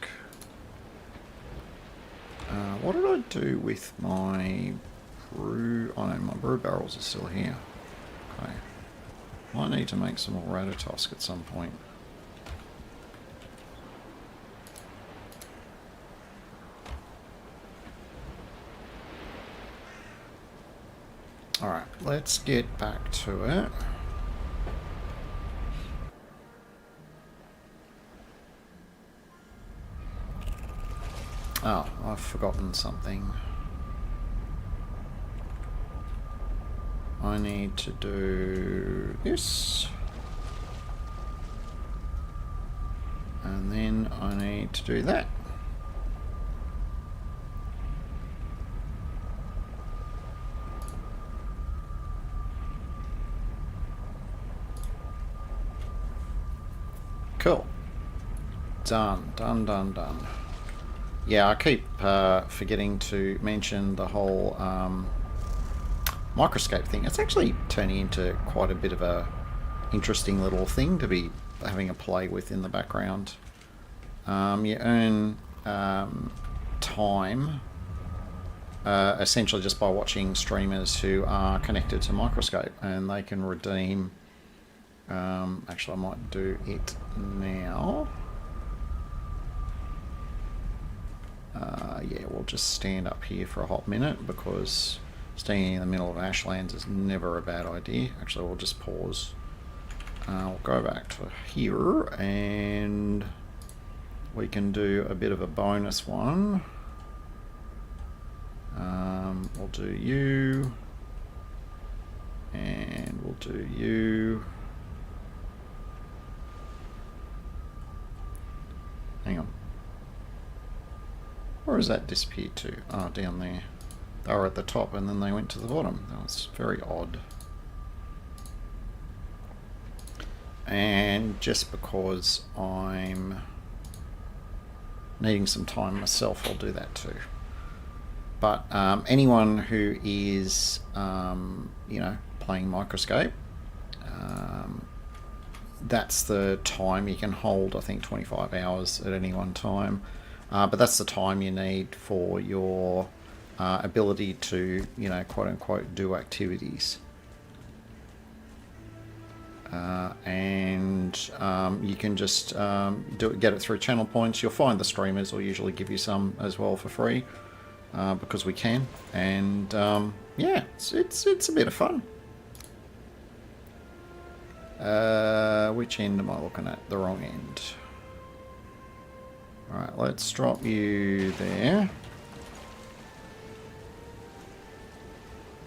What did I do with my brew? Oh no, my brew barrels are still here. Okay. Might need to make some more Ratatosk at some point. let's get back to it. Oh, I've forgotten something. I need to do this. And then I need to do that. Cool. Done, done, done, done. Yeah, I keep forgetting to mention the whole microscope thing. It's actually turning into quite a bit of a interesting little thing to be having a play with in the background. You earn time essentially just by watching streamers who are connected to microscope, and they can redeem. Actually, I might do it now. Yeah, we'll just stand up here for a hot minute, because standing in the middle of Ashlands is never a bad idea. Actually, we'll just pause. We'll go back to here, and we can do a bit of a bonus one. We'll do you, and we'll do you. Hang on. Where has that disappeared to? Oh, down there. They were at the top and then they went to the bottom. That was very odd. And just because I'm needing some time myself, I'll do that too. But anyone who is, playing Microscope, that's the time you can hold. I think 25 hours at any one time. But that's the time you need for your ability to, quote unquote, do activities. And you can just get it through channel points. You'll find the streamers will usually give you some as well for free, because we can. And yeah, it's a bit of fun. Which end am I looking at? The wrong end. Alright, let's drop you there.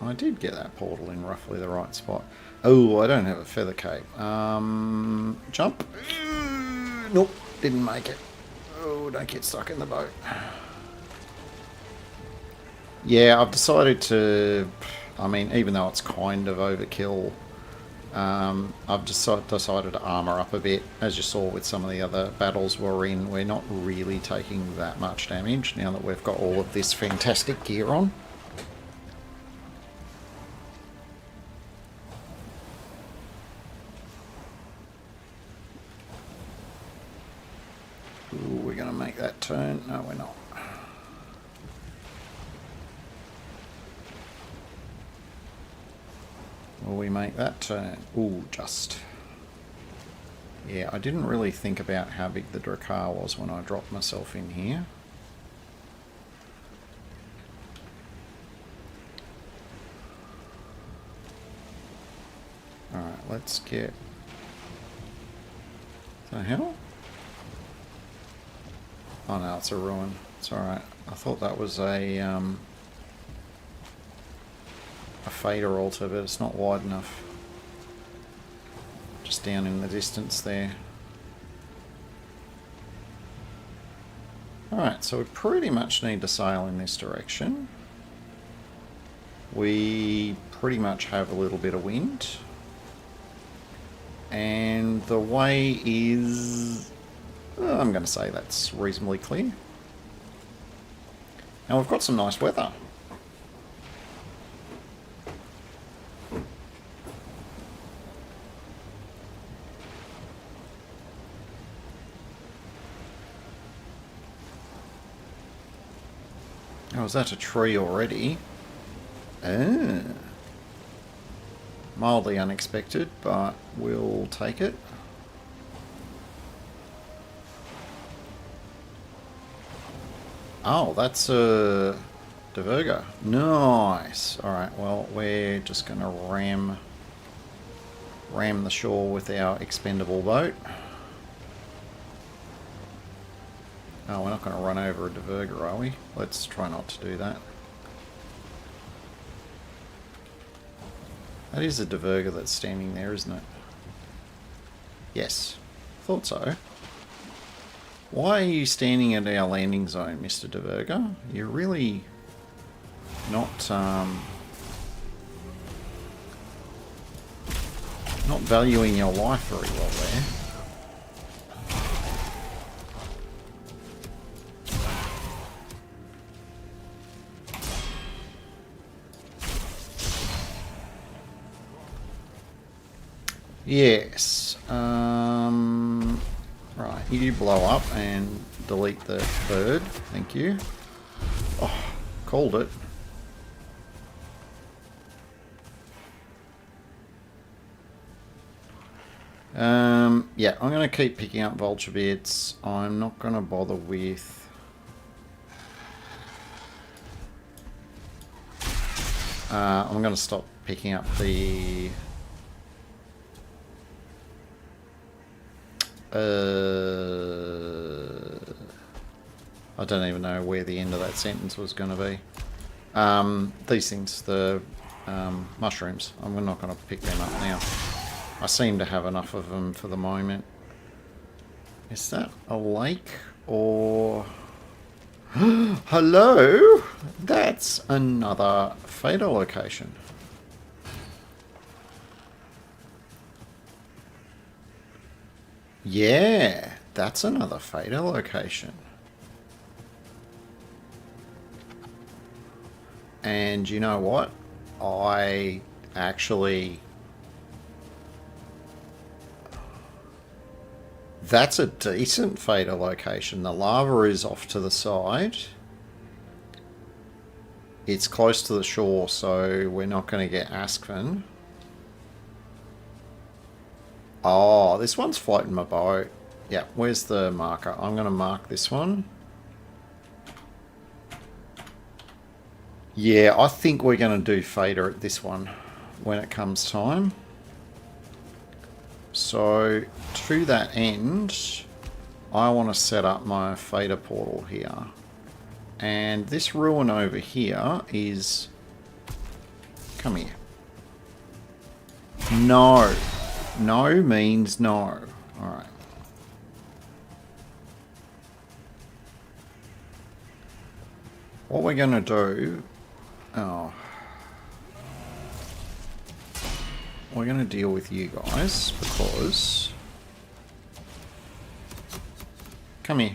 I did get that portal in roughly the right spot. Oh, I don't have a feather cape. Jump. Nope, didn't make it. Oh, don't get stuck in the boat. Yeah, I've decided to... even though it's kind of overkill, I've just decided to armour up a bit. As you saw with some of the other battles we're in, we're not really taking that much damage now that we've got all of this fantastic gear on. Ooh, we're going to make that turn. No, we're not. Will we make that turn? Ooh, just. Yeah, I didn't really think about how big the Drakkar was when I dropped myself in here. Alright, let's get... The hell? Oh no, it's a ruin. It's alright. I thought that was a fader altar, but it's not wide enough. Just down in the distance there. Alright, so we pretty much need to sail in this direction. We pretty much have a little bit of wind. And the way is... I'm going to say that's reasonably clear. Now we've got some nice weather. Oh, is that a tree already? Ah. Mildly unexpected, but we'll take it. Oh, that's a... Diverger. Nice. Alright, well, we're just going to ram the shore with our expendable boat. Oh, we're not going to run over a diverger, are we? Let's try not to do that. That is a diverger that's standing there, isn't it? Yes. Thought so. Why are you standing at our landing zone, Mr. Diverger? You're really not valuing your life very well there. Yes. Right, you blow up and delete the bird. Thank you. Oh, called it. Yeah, I'm going to keep picking up vulture bits. I'm not going to bother with... I'm going to stop picking up the... I don't even know where the end of that sentence was going to be. These things, the mushrooms, I'm not going to pick them up now. I seem to have enough of them for the moment. Is that a lake or... Hello? That's another fatal location. Yeah, that's another fatal location. And you know what? I actually... That's a decent fatal location. The lava is off to the side. It's close to the shore, so we're not going to get Askven. Oh, this one's floating my boat. Yeah, where's the marker? I'm going to mark this one. Yeah, I think we're going to do fader at this one when it comes time. So, to that end, I want to set up my fader portal here. And this ruin over here is... Come here. No. No means no. Alright. What we're going to do... Oh... We're going to deal with you guys because... Come here.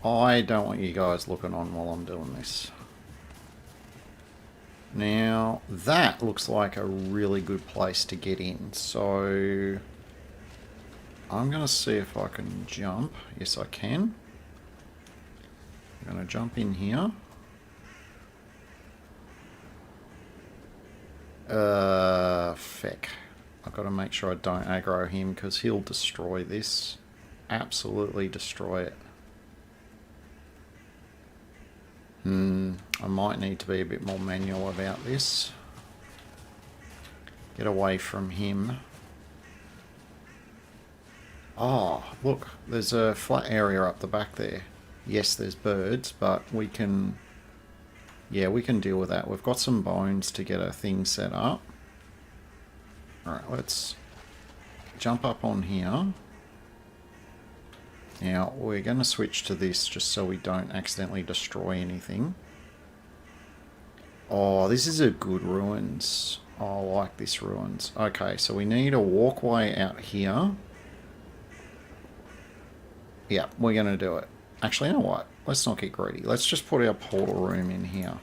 I don't want you guys looking on while I'm doing this. Now, that looks like a really good place to get in. So, I'm going to see if I can jump. Yes, I can. I'm going to jump in here. Feck. I've got to make sure I don't aggro him because he'll destroy this. Absolutely destroy it. I might need to be a bit more manual about this. Get away from him. Oh, look, there's a flat area up the back there. Yes, there's birds, but we can... Yeah, we can deal with that. We've got some bones to get a thing set up. Alright, let's jump up on here. Now, we're going to switch to this just so we don't accidentally destroy anything. Oh, this is a good ruins. Oh, I like this ruins. Okay, so we need a walkway out here. Yeah, we're going to do it. Actually, you know what? Let's not get greedy. Let's just put our portal room in here.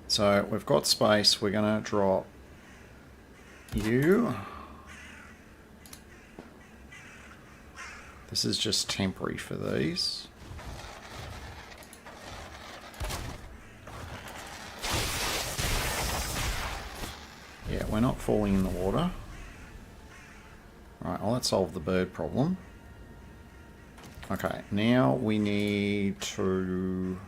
So, we've got space. We're going to drop you. This is just temporary for these. we're not falling in the water. Right, well, that solved the bird problem. Okay, now we need to...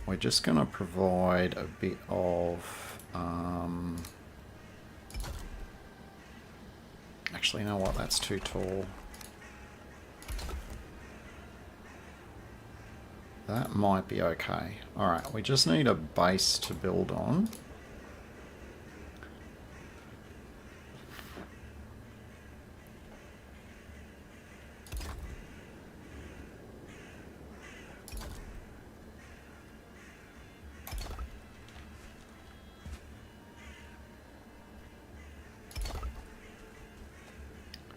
We're just going to provide a bit of... Actually, you know what? That's too tall. That might be okay. Alright, we just need a base to build on.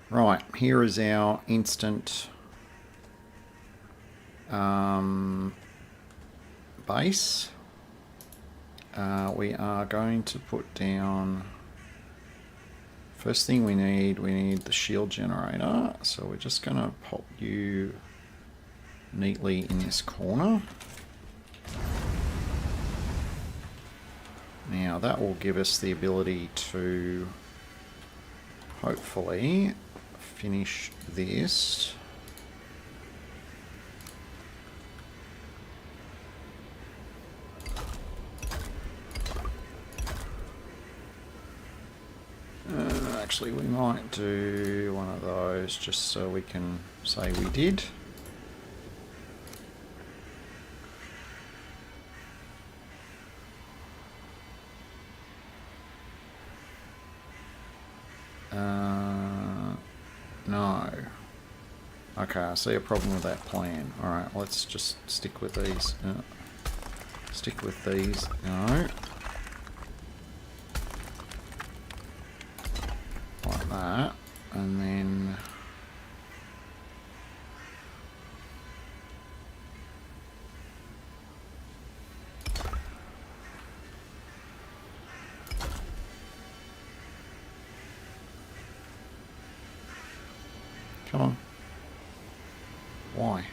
Right, here is our instant base. We are going to put down... First thing we need the shield generator. So we're just going to pop you neatly in this corner. Now that will give us the ability to hopefully finish this. Actually, we might do one of those just so we can say we did. No. Okay, I see a problem with that plan. Alright, let's just stick with these. Stick with these. No. Like that. And then... Come on. Why?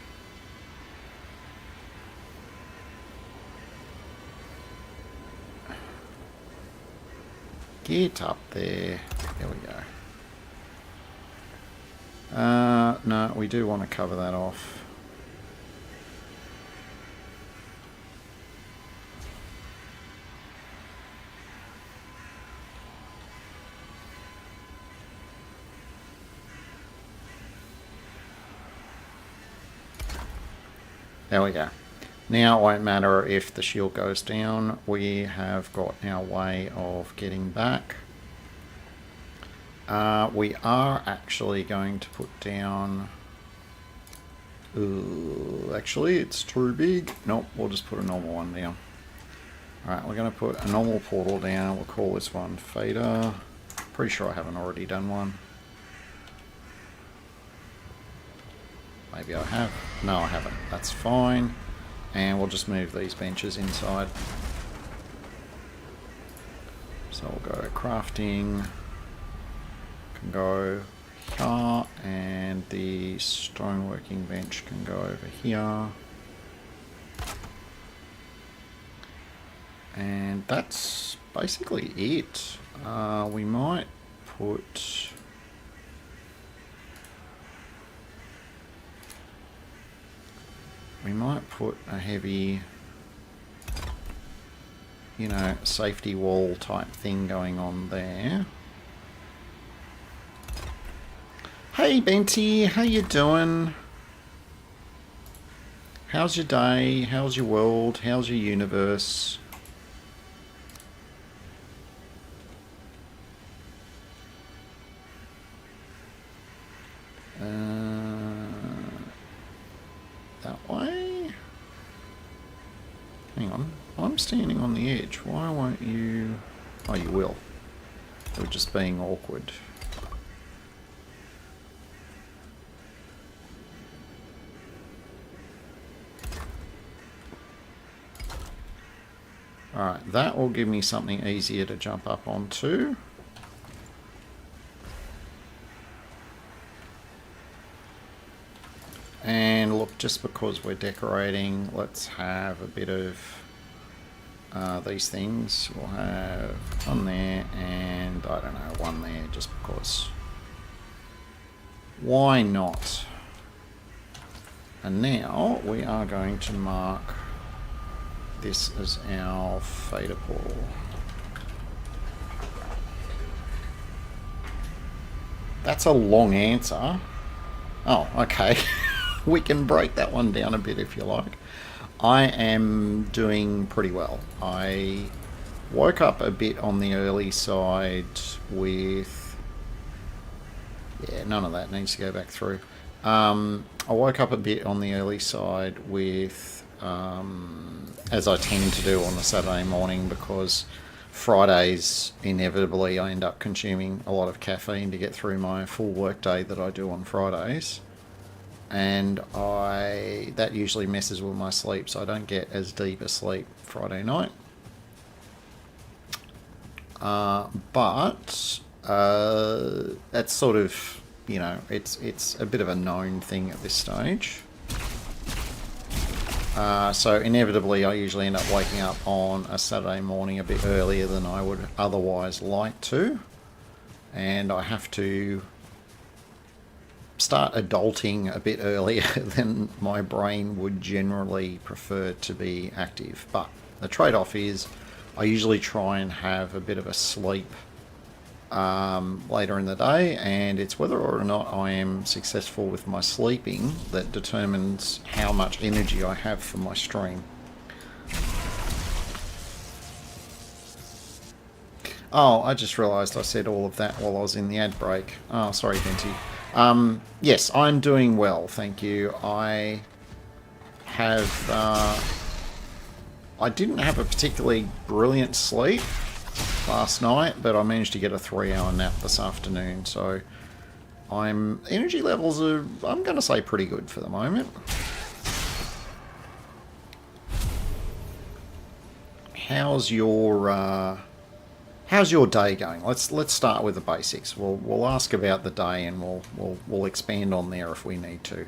Get up there. There we go. No, we do want to cover that off. There we go. Now it won't matter if the shield goes down. We have got our way of getting back. We are actually going to put down... actually, it's too big. Nope, we'll just put a normal one down. Alright, we're going to put a normal portal down. We'll call this one Fader. Pretty sure I haven't already done one. Maybe I have. No, I haven't. That's fine. And we'll just move these benches inside. So we'll go to crafting. Can go here. And the stoneworking bench can go over here. And that's basically it. We might put... We might put a heavy, you know, safety wall type thing going on there. Hey Benty, how you doing? How's your day? How's your world? How's your universe? That way? Hang on. I'm standing on the edge. Why won't you... Oh, you will. You're just being awkward. Alright, that will give me something easier to jump up onto. And look, just because we're decorating, let's have a bit of these things. We'll have one there and, I don't know, one there, just because. Why not? And now we are going to mark this as our fader pool. That's a long answer. Oh, okay. We can break that one down a bit if you like. I am doing pretty well. I woke up a bit on the early side with... Yeah, none of that needs to go back through. I woke up a bit on the early side with, as I tend to do on a Saturday morning, because Fridays, inevitably, I end up consuming a lot of caffeine to get through my full workday that I do on Fridays. And that usually messes with my sleep, so I don't get as deep a sleep Friday night. But that's sort of, you know, it's a bit of a known thing at this stage. So inevitably I usually end up waking up on a Saturday morning a bit earlier than I would otherwise like to. And I have to start adulting a bit earlier than my brain would generally prefer to be active. But the trade-off is I usually try and have a bit of a sleep later in the day, and it's whether or not I am successful with my sleeping that determines how much energy I have for my stream. Oh, I just realised I said all of that while I was in the ad break. Oh, sorry, Venti. Yes, I'm doing well, thank you. I didn't have a particularly brilliant sleep last night, but I managed to get a 3-hour nap this afternoon, so energy levels are, I'm going to say, pretty good for the moment. How's your day going? Let's start with the basics. We'll ask about the day, and we'll expand on there if we need to.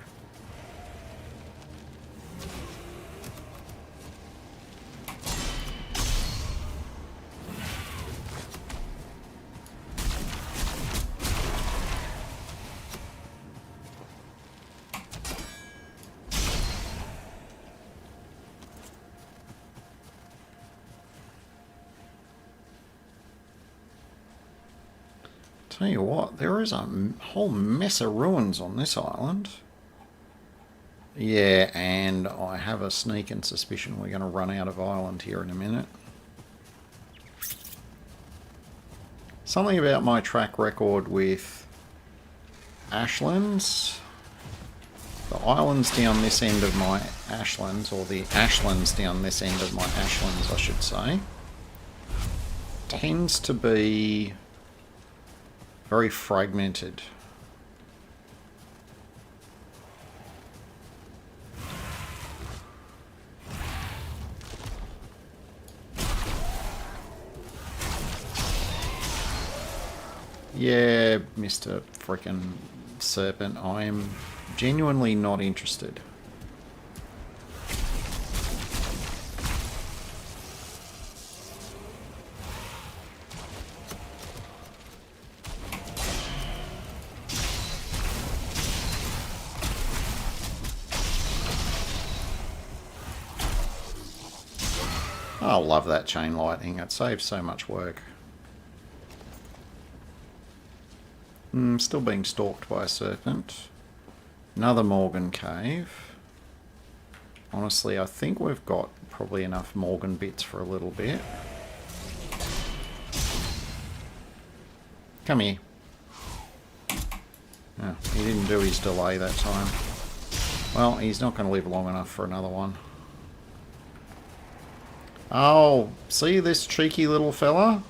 Tell you what, there is a whole mess of ruins on this island. Yeah, and I have a sneaking suspicion we're going to run out of island here in a minute. Something about my track record with Ashlands. The islands down this end of my Ashlands, or the Ashlands down this end of my Ashlands, I should say, tends to be very fragmented. Yeah, Mr. Frickin' Serpent, I am genuinely not interested. I love that chain lightning. It saves so much work. Still being stalked by a serpent. Another Morgan cave. Honestly, I think we've got probably enough Morgan bits for a little bit. Come here. Oh, he didn't do his delay that time. Well, he's not going to live long enough for another one. Oh, see this cheeky little fella?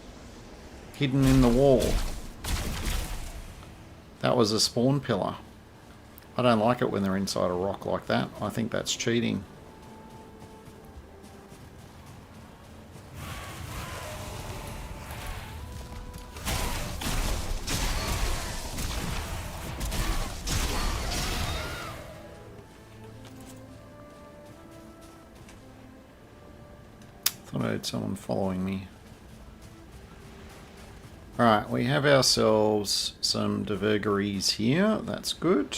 Hidden in the wall. That was a spawn pillar. I don't like it when they're inside a rock like that. I think that's cheating. thought I had someone following me. Alright, we have ourselves some divergaries here. That's good.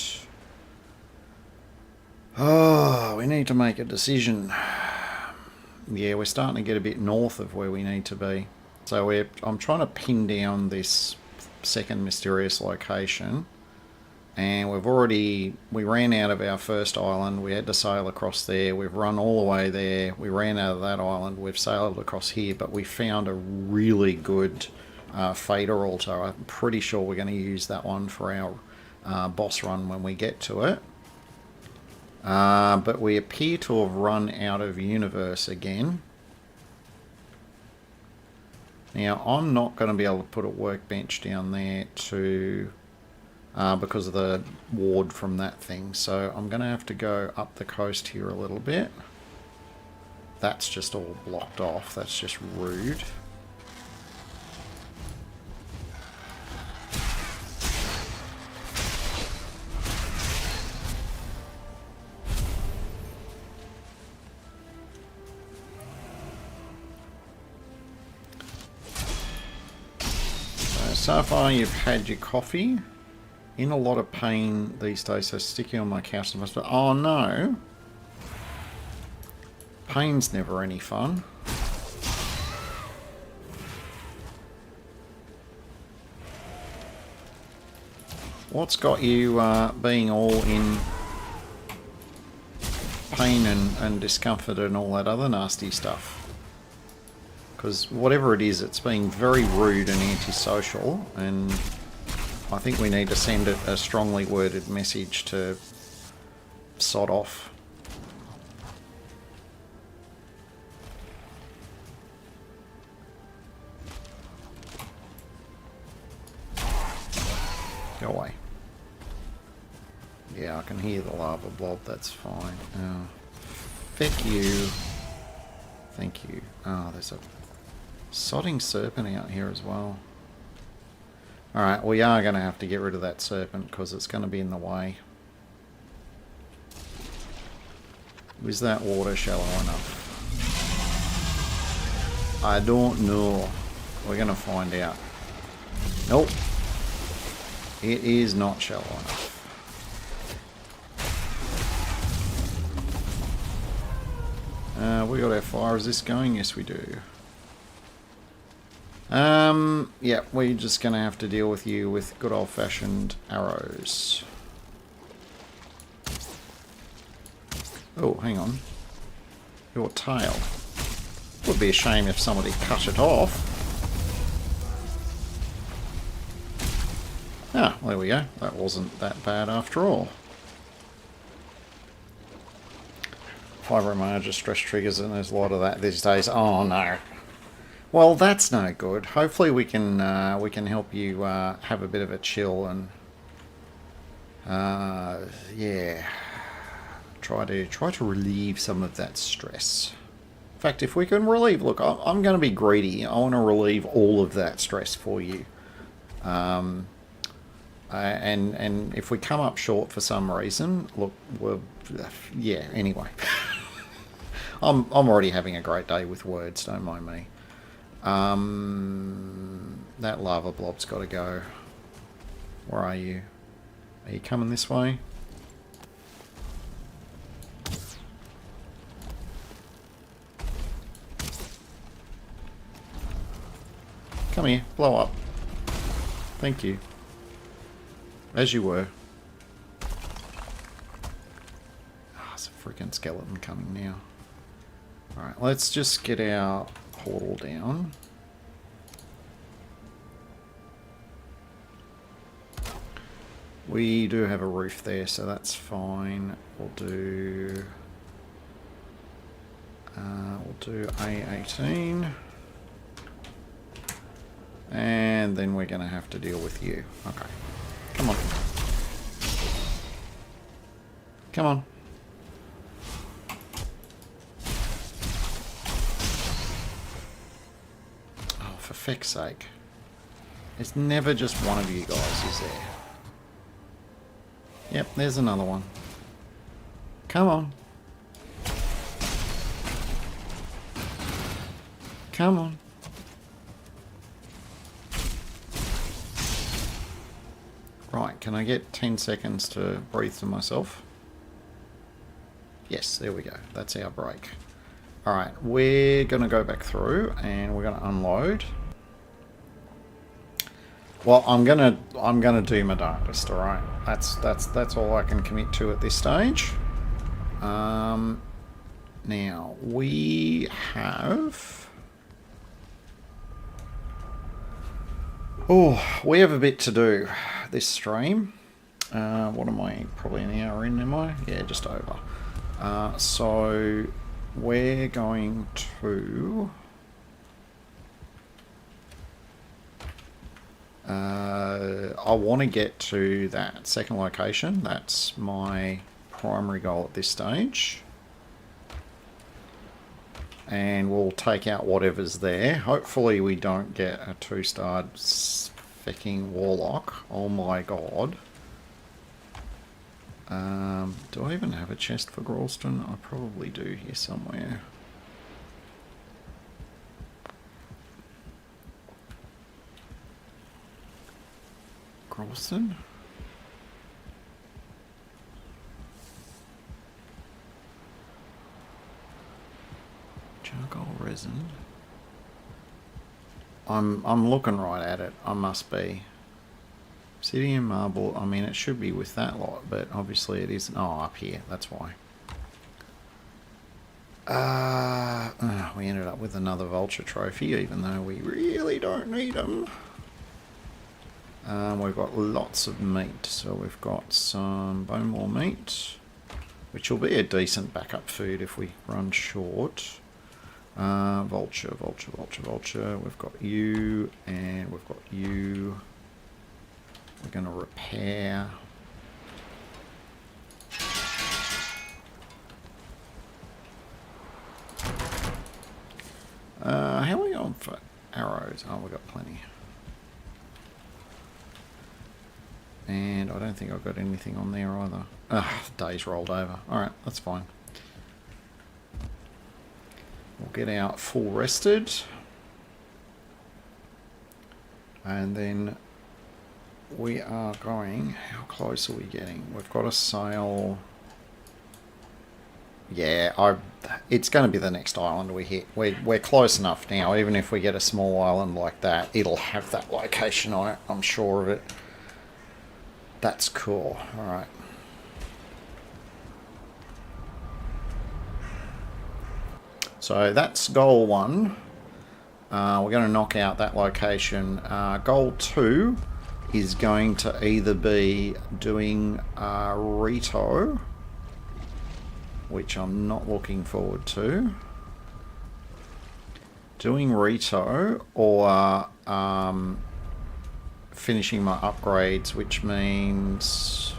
Oh, we need to make a decision. Yeah, we're starting to get a bit north of where we need to be. So I'm trying to pin down this second mysterious location. And we ran out of our first island. We had to sail across there. We've run all the way there. We ran out of that island. We've sailed across here. But we found a really good fader altar. I'm pretty sure we're going to use that one for our boss run when we get to it. But we appear to have run out of universe again. Now, I'm not going to be able to put a workbench down there to... because of the ward from that thing. So I'm going to have to go up the coast here a little bit. That's just all blocked off. That's just rude. So far you've had your coffee. In a lot of pain these days, so sticky on my couch. But oh no! Pain's never any fun. What's got you being all in pain and discomfort and all that other nasty stuff? Because whatever it is, it's being very rude and antisocial, and I think we need to send it a strongly worded message to sod off. Go away. Yeah, I can hear the lava blob, that's fine. Oh, feck you. Thank you. Oh, there's a sodding serpent out here as well. Alright, we are going to have to get rid of that serpent because it's going to be in the way. Is that water shallow enough? I don't know. We're going to find out. Nope. It is not shallow enough. We got our fire resist going? Yes, we do. Yeah, we're just going to have to deal with you with good old-fashioned arrows. Oh, hang on. Your tail. Would be a shame if somebody cut it off. Ah, there we go. That wasn't that bad after all. Fibromyalgia, stress triggers, and there's a lot of that these days. Oh no. Well, that's no good. Hopefully we can help you have a bit of a chill and yeah, try to relieve some of that stress. In fact, if we can relieve, look, I'm going to be greedy. I want to relieve all of that stress for you. And if we come up short for some reason, look, yeah. Anyway, I'm already having a great day with words. Don't mind me. That lava blob's got to go. Where are you? Are you coming this way? Come here, blow up. Thank you. As you were. Ah, it's a freaking skeleton coming now. Alright, let's just get our portal down. We do have a roof there, so that's fine. We'll do A18. And then we're going to have to deal with you. Okay. Come on. Come on. Oh, for feck's sake. It's never just one of you guys, is there? Yep, there's another one. Come on. Come on. Right, can I get 10 seconds to breathe to myself? Yes, there we go. That's our break. Alright, we're going to go back through and we're going to unload. Well, I'm gonna do my darkest, alright? That's all I can commit to at this stage. Now, we have... Oh, we have a bit to do this stream. What am I? Probably an hour in, am I? Yeah, just over. So we're going to... I want to get to that second location. That's my primary goal at this stage. And we'll take out whatever's there. Hopefully we don't get a 2-star fecking warlock. Oh my god. Do I even have a chest for Gralston? I probably do here somewhere. Gralston? Charcoal resin. I'm looking right at it. I must be. Obsidian marble. I mean, it should be with that lot, but obviously it isn't. Oh, up here. That's why. We ended up with another vulture trophy, even though we really don't need them. We've got lots of meat, so we've got some bone maw meat, which will be a decent backup food if we run short. Vulture, vulture, vulture, vulture. We've got you, and we've got you. We're going to repair. How are we on for arrows? Oh, we've got plenty. And I don't think I've got anything on there either. Days rolled over. Alright, that's fine. We'll get out full rested. And then we are going... How close are we getting? We've got a sail... Yeah, it's going to be the next island we hit. We're close enough now. Even if we get a small island like that, it'll have that location on it. I'm sure of it. That's cool. Alright. So that's goal 1. We're going to knock out that location. Goal 2 is going to either be doing Rito, which I'm not looking forward to. Doing Rito or finishing my upgrades, which means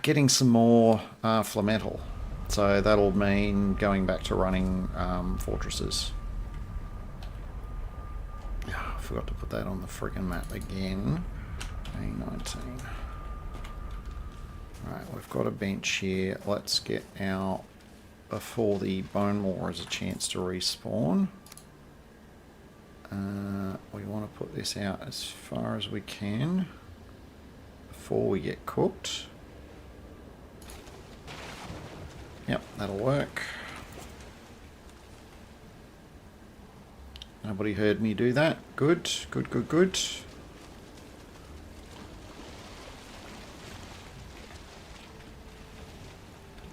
getting some more Flametal. So that'll mean going back to running fortresses. I forgot to put that on the friggin' map again. A19. Alright, we've got a bench here. Let's get out before the bone maw has a chance to respawn. We want to put this out as far as we can before we get cooked. Yep, that'll work. Nobody heard me do that. Good, good, good, good.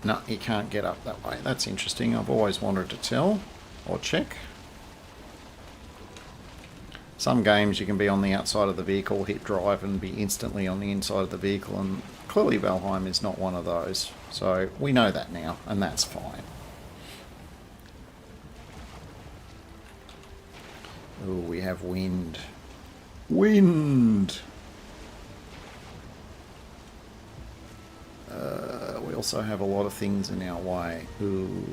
No, you can't get up that way. That's interesting. I've always wanted to tell or check. Some games you can be on the outside of the vehicle, hit drive and be instantly on the inside of the vehicle, and clearly Valheim is not one of those. So we know that now, and that's fine. Oh, we have wind. Wind! We also have a lot of things in our way. Ooh.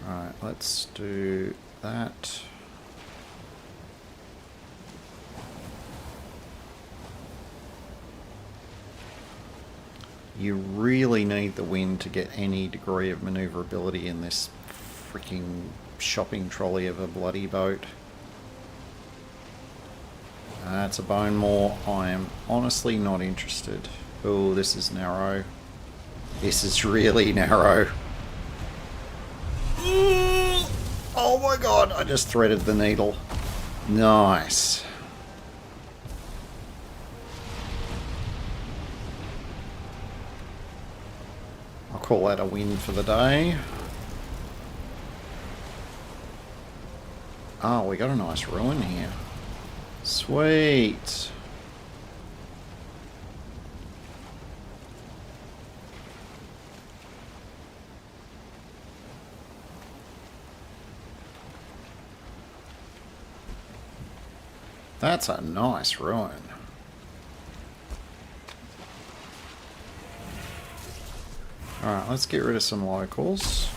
Alright, let's do that. You really need the wind to get any degree of manoeuvrability in this freaking shopping trolley of a bloody boat. It's a bone moor. I am honestly not interested. Oh, this is narrow. This is really narrow. Oh my god, I just threaded the needle. Nice. I'll call that a win for the day. Oh, we got a nice ruin here. Sweet. That's a nice ruin. Alright, let's get rid of some locals.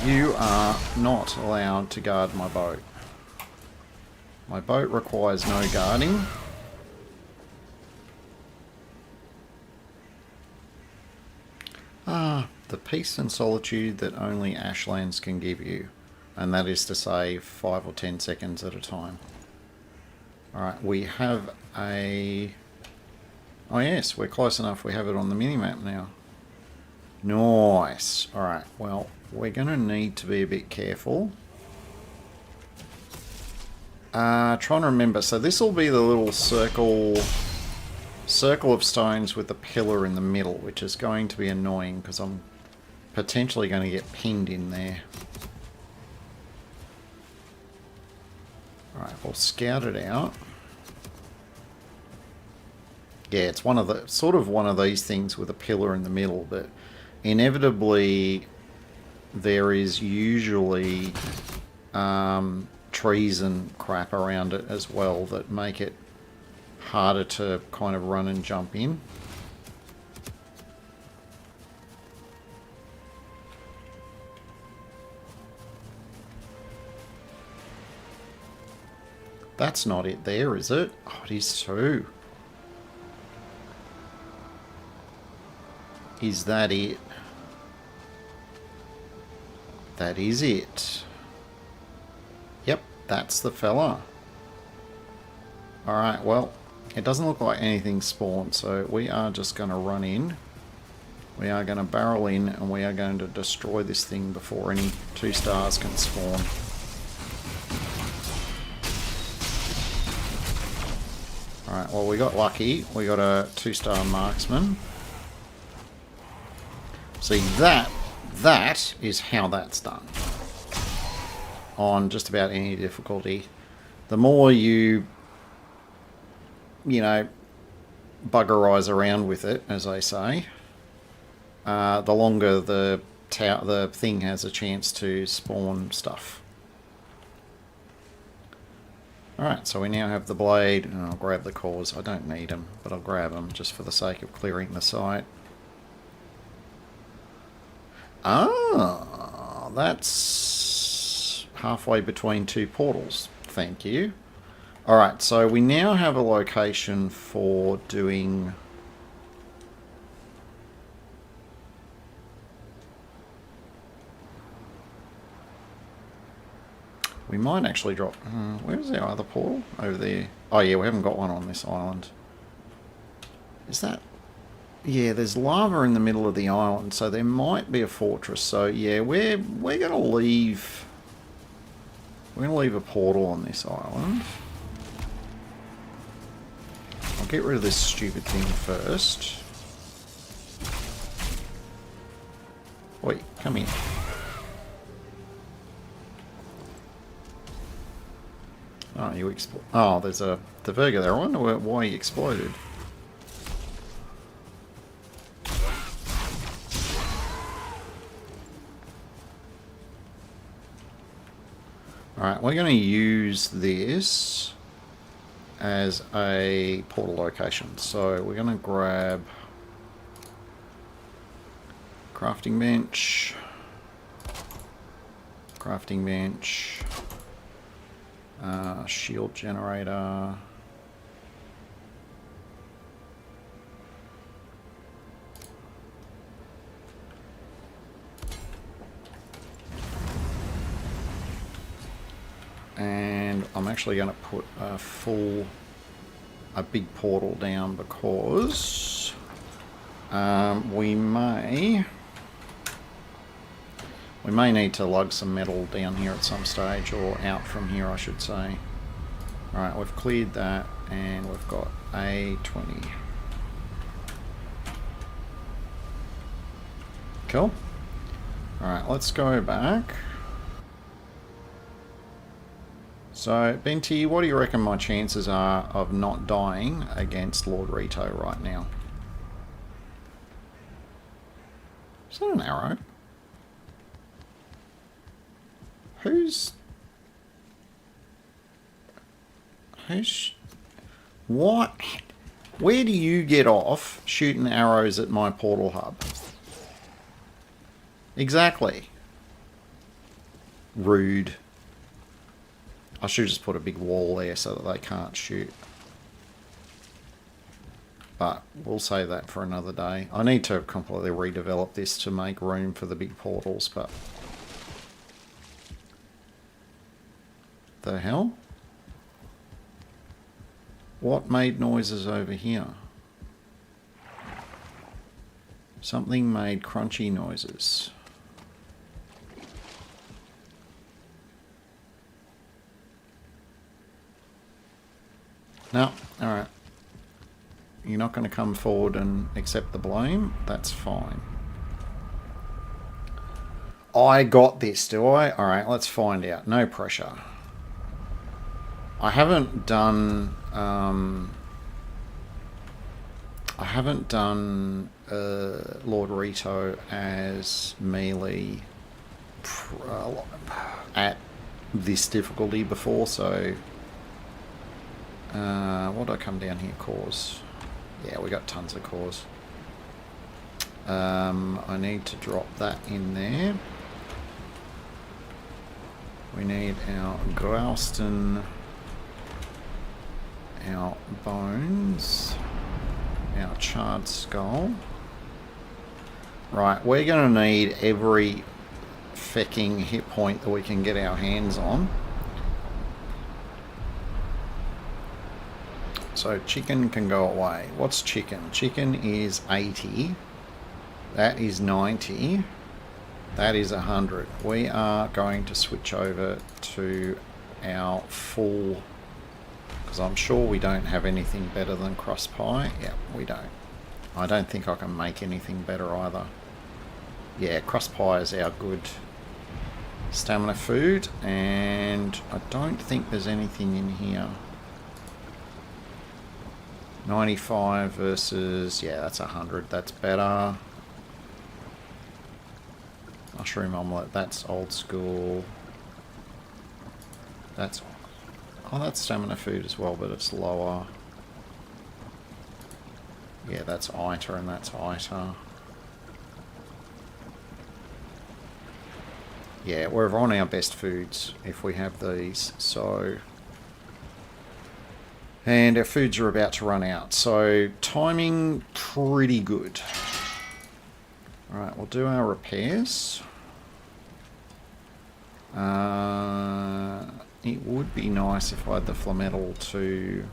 You are not allowed to guard my boat. My boat requires no guarding. The peace and solitude that only Ashlands can give you. And that is to say 5 or 10 seconds at a time. Alright, we have a... Oh yes, we're close enough. We have it on the minimap now. Nice. Alright, well, we're going to need to be a bit careful. Trying to remember. So this will be the little circle of stones with the pillar in the middle, which is going to be annoying because I'm potentially going to get pinned in there. Alright, we'll scout it out. Yeah, it's one of the sort of one of these things with a pillar in the middle, but inevitably there is usually trees and crap around it as well that make it harder to kind of run and jump in. That's not it there, is it? Oh, it is too. Is that it? That is it. Yep, that's the fella. Alright, well, it doesn't look like anything spawned, so we are just going to run in. We are going to barrel in, and we are going to destroy this thing before any 2 stars can spawn. Alright, well, we got lucky. We got a 2-star marksman. See, that is how that's done. On just about any difficulty. The more you know, buggerize around with it, as I say, the longer the thing has a chance to spawn stuff. Alright, so we now have the blade, and I'll grab the cores. I don't need them, but I'll grab them just for the sake of clearing the site. Ah, that's halfway between 2 portals. Thank you. Alright, so we now have a location for doing... We might actually drop... where's our other portal? Over there. Oh yeah, we haven't got one on this island. Is that... Yeah, there's lava in the middle of the island, so there might be a fortress. So yeah, we're going to leave... We're going to leave a portal on this island. I'll get rid of this stupid thing first. Wait, come here. Oh, you explode. Oh, there's a Diverger there. I wonder why he exploded. Alright, we're going to use this as a portal location. So we're going to grab crafting bench, shield generator, actually going to put a big portal down because we may need to lug some metal down here at some stage, or out from here I should say. Alright, we've cleared that and we've got A20. Cool. Alright, let's go back. So, Benti, what do you reckon my chances are of not dying against Lord Rito right now? Is that an arrow? What? Where do you get off shooting arrows at my portal hub? Exactly. Rude. I should just put a big wall there so that they can't shoot. But we'll save that for another day. I need to completely redevelop this to make room for the big portals, but... The hell? What made noises over here? Something made crunchy noises. No, alright. You're not going to come forward and accept the blame? That's fine. I got this, do I? Alright, let's find out. No pressure. I haven't done Lord Rito as melee at this difficulty before, so what do I come down here? Cores. Yeah, we got tons of cores. I need to drop that in there. We need our Grouston, our bones, our charred skull. Right, we're going to need every fecking hit point that we can get our hands on. So chicken can go away. What's chicken? Chicken is 80. That is 90. That is 100. We are going to switch over to our full... Because I'm sure we don't have anything better than crust pie. Yeah, we don't. I don't think I can make anything better either. Yeah, crust pie is our good stamina food. And I don't think there's anything in here. 95 versus... Yeah, that's 100. That's better. Mushroom omelette. That's old school. That's... Oh, that's stamina food as well, but it's lower. Yeah, that's ITA and that's ITA. Yeah, we're on our best foods if we have these, so... And our foods are about to run out, so timing pretty good. Alright, we'll do our repairs. It would be nice if I had the Flametal to...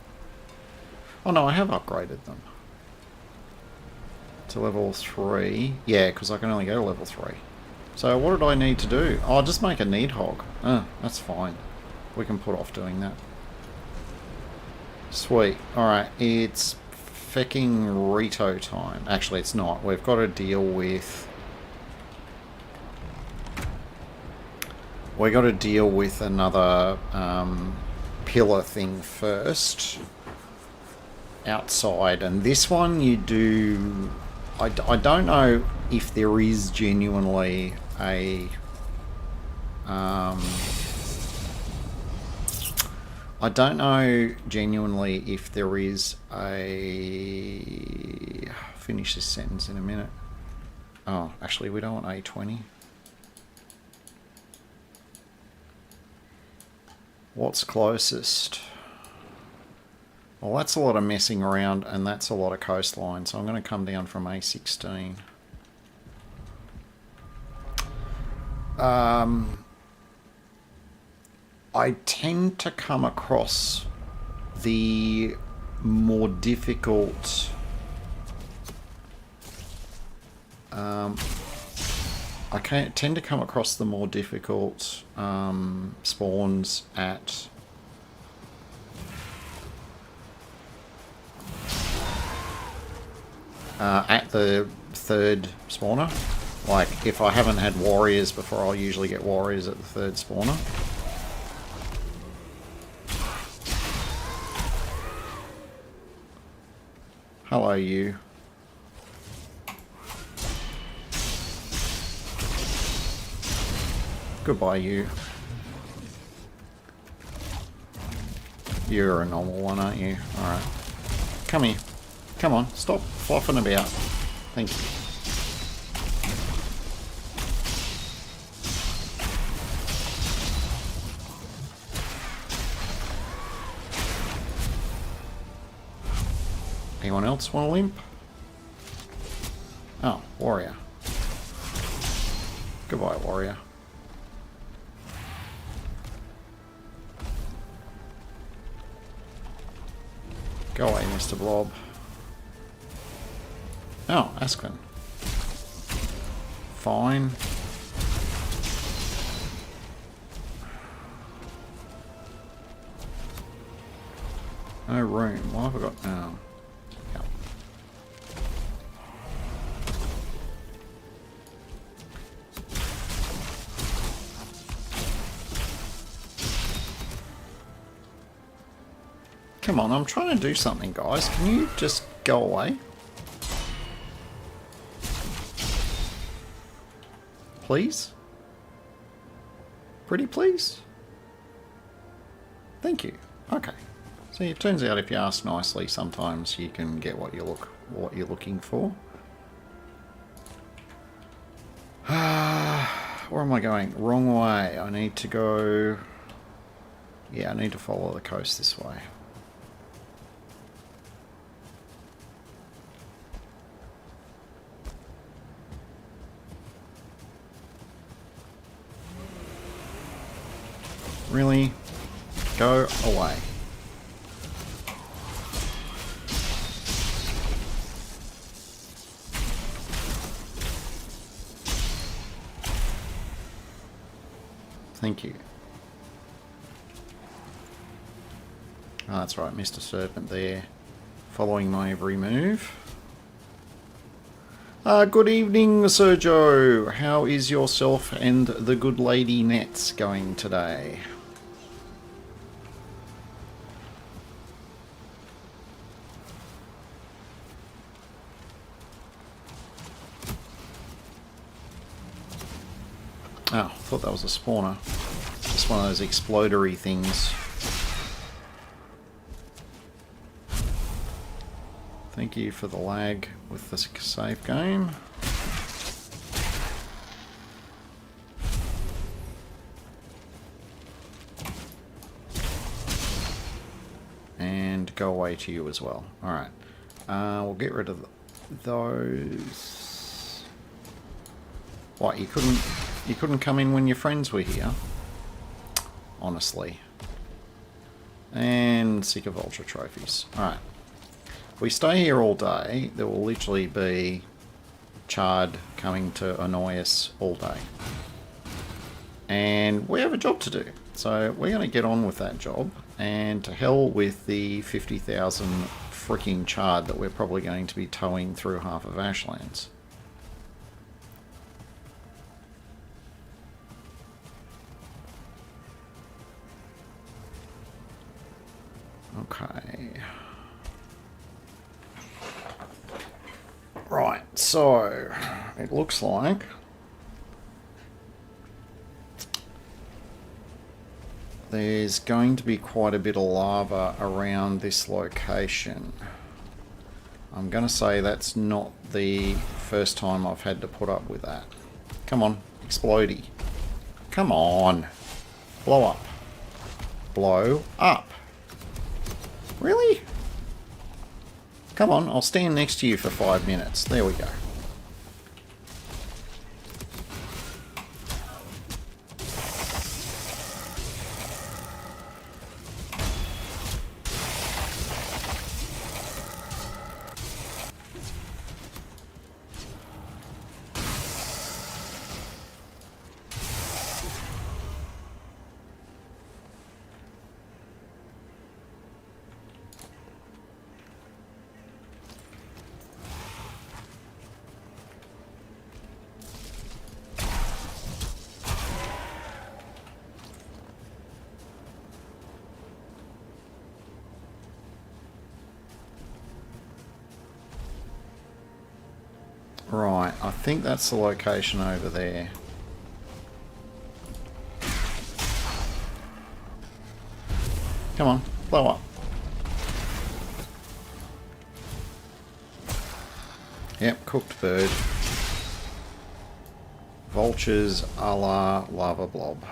Oh no, I have upgraded them. To level 3. Yeah, because I can only go to level 3. So what did I need to do? Oh, I'll just make a Needhog. That's fine. We can put off doing that. Sweet. Alright, it's fecking Rito time. Actually, it's not. We've got to deal with... We got to deal with another pillar thing first. Outside. And this one you do... I don't know if there is genuinely a... I don't know genuinely if there is a... Finish this sentence in a minute. Oh, actually we don't want A20. What's closest? Well, that's a lot of messing around and that's a lot of coastline, so I'm going to come down from A16. I tend to come across the more difficult I tend to come across the more difficult spawns at the third spawner. Like, if I haven't had warriors before, I'll usually get warriors at the third spawner. Hello, you. Goodbye, you. You're a normal one, aren't you? Alright. Come here. Come on, stop fluffing about. Thank you. Anyone else want to limp? Oh, warrior. Goodbye, warrior. Go away, Mr. Blob. Oh, Ashlands. Fine. No room. Why have I got... Oh. Yep. Come on, I'm trying to do something, guys. Can you just go away? Please? Pretty please? Thank you. Okay. See, it turns out if you ask nicely, sometimes you can get what you're looking for. Where am I going? Wrong way. I need to go... Yeah, I need to follow the coast this way. Really? Go away. Thank you. Oh, that's right, Mr. Serpent there, following my every move. Good evening, Sergio. How is yourself and the good lady Nets going today? Oh, I thought that was a spawner. Just one of those explodery things. Thank you for the lag with the save game. And go away to you as well. Alright. We'll get rid of those. What, you couldn't come in when your friends were here? Honestly. And sick of ultra trophies. Alright. If we stay here all day, there will literally be Chard coming to annoy us all day. And we have a job to do. So we're going to get on with that job. And to hell with the 50,000 freaking Chard that we're probably going to be towing through half of Ashlands. Okay. Right, so it looks like there's going to be quite a bit of lava around this location. I'm going to say that's not the first time I've had to put up with that. Come on, explodey. Come on. Blow up. Blow up. Really? Come on, I'll stand next to you for 5 minutes. There we go. Right, I think that's the location over there. Come on, blow up. Yep, cooked bird. Vultures a la lava blob.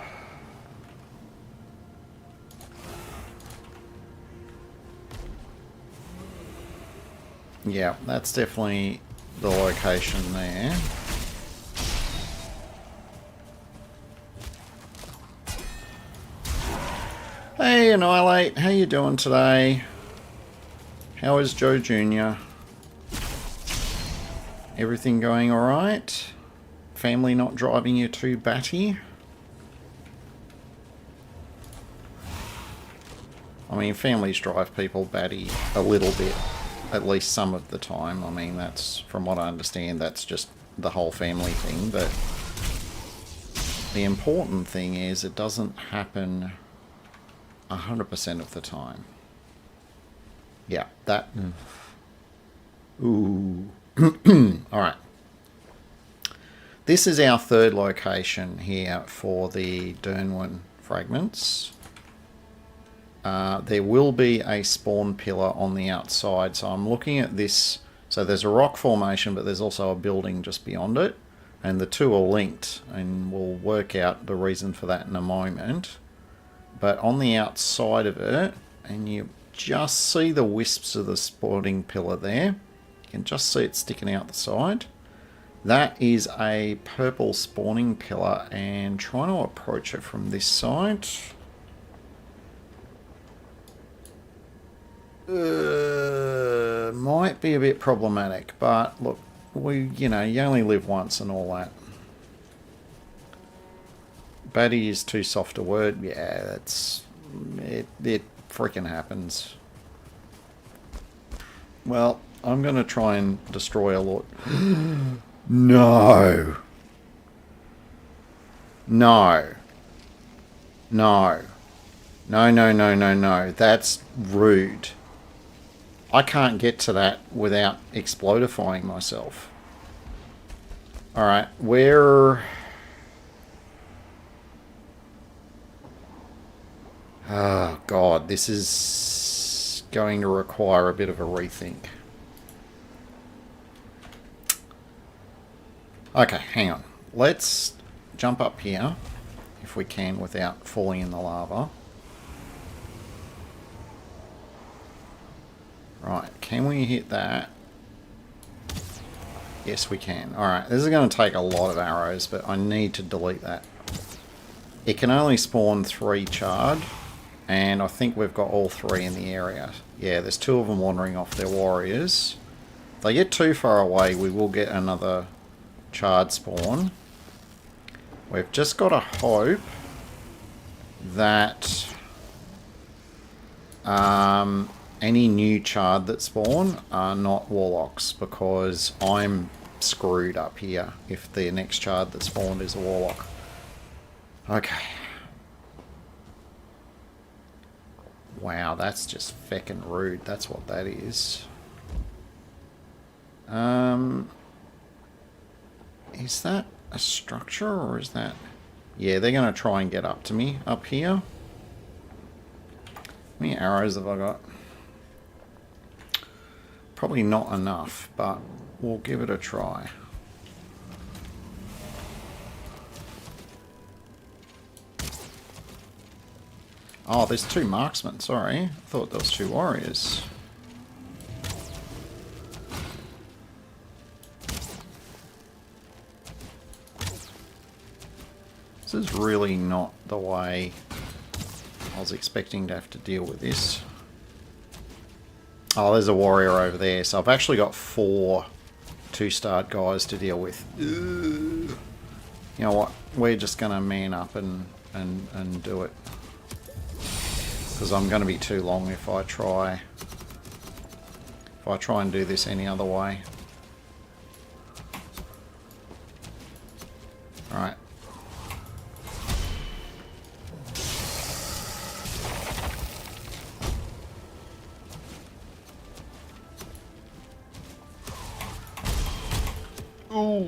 Yeah, that's definitely the location there. Hey Annihilate, how you doing today? How is Joe Jr.? Everything going alright? Family not driving you too batty? I mean, families drive people batty a little bit, at least some of the time. I mean, that's, from what I understand, that's just the whole family thing, but the important thing is it doesn't happen 100% of the time. Yeah, that... Ooh. Alright. This is our third location here for the Dernwin fragments. There will be a spawn pillar on the outside, so I'm looking at this. So there's a rock formation, but there's also a building just beyond it, and the two are linked, and we'll work out the reason for that in a moment. But on the outside of it, and you just see the wisps of the spawning pillar there, you can just see it sticking out the side. That is a purple spawning pillar, and trying to approach it from this side. Might be a bit problematic, but look, you only live once and all that. Batty is too soft a word. Yeah, that's it freaking happens. Well, I'm gonna try and destroy a lot. No. No. No. No, no, no, no, no. That's rude. I can't get to that without explodifying myself. Alright, where... Oh, God, this is going to require a bit of a rethink. Okay, hang on. Let's jump up here, if we can, without falling in the lava. Right, can we hit that? Yes, we can. Alright, this is going to take a lot of arrows, but I need to delete that. It can only spawn 3 charred, and I think we've got all 3 in the area. Yeah, there's 2 of them wandering off their warriors. If they get too far away, we will get another charred spawn. We've just got to hope that any new charred that spawn are not warlocks, because I'm screwed up here if the next charred that spawned is a warlock. Okay. Wow, that's just feckin' rude. That's what that is. Is that a structure, or is that... Yeah, they're going to try and get up to me up here. How many arrows have I got? Probably not enough, but we'll give it a try. Oh, there's 2 marksmen, sorry. I thought there was 2 warriors. This is really not the way I was expecting to have to deal with this. Oh, there's a warrior over there. So I've actually got 4 2-starred guys to deal with. You know what? We're just going to man up and do it. Because I'm going to be too long if I try and do this any other way. Alright. Ooh.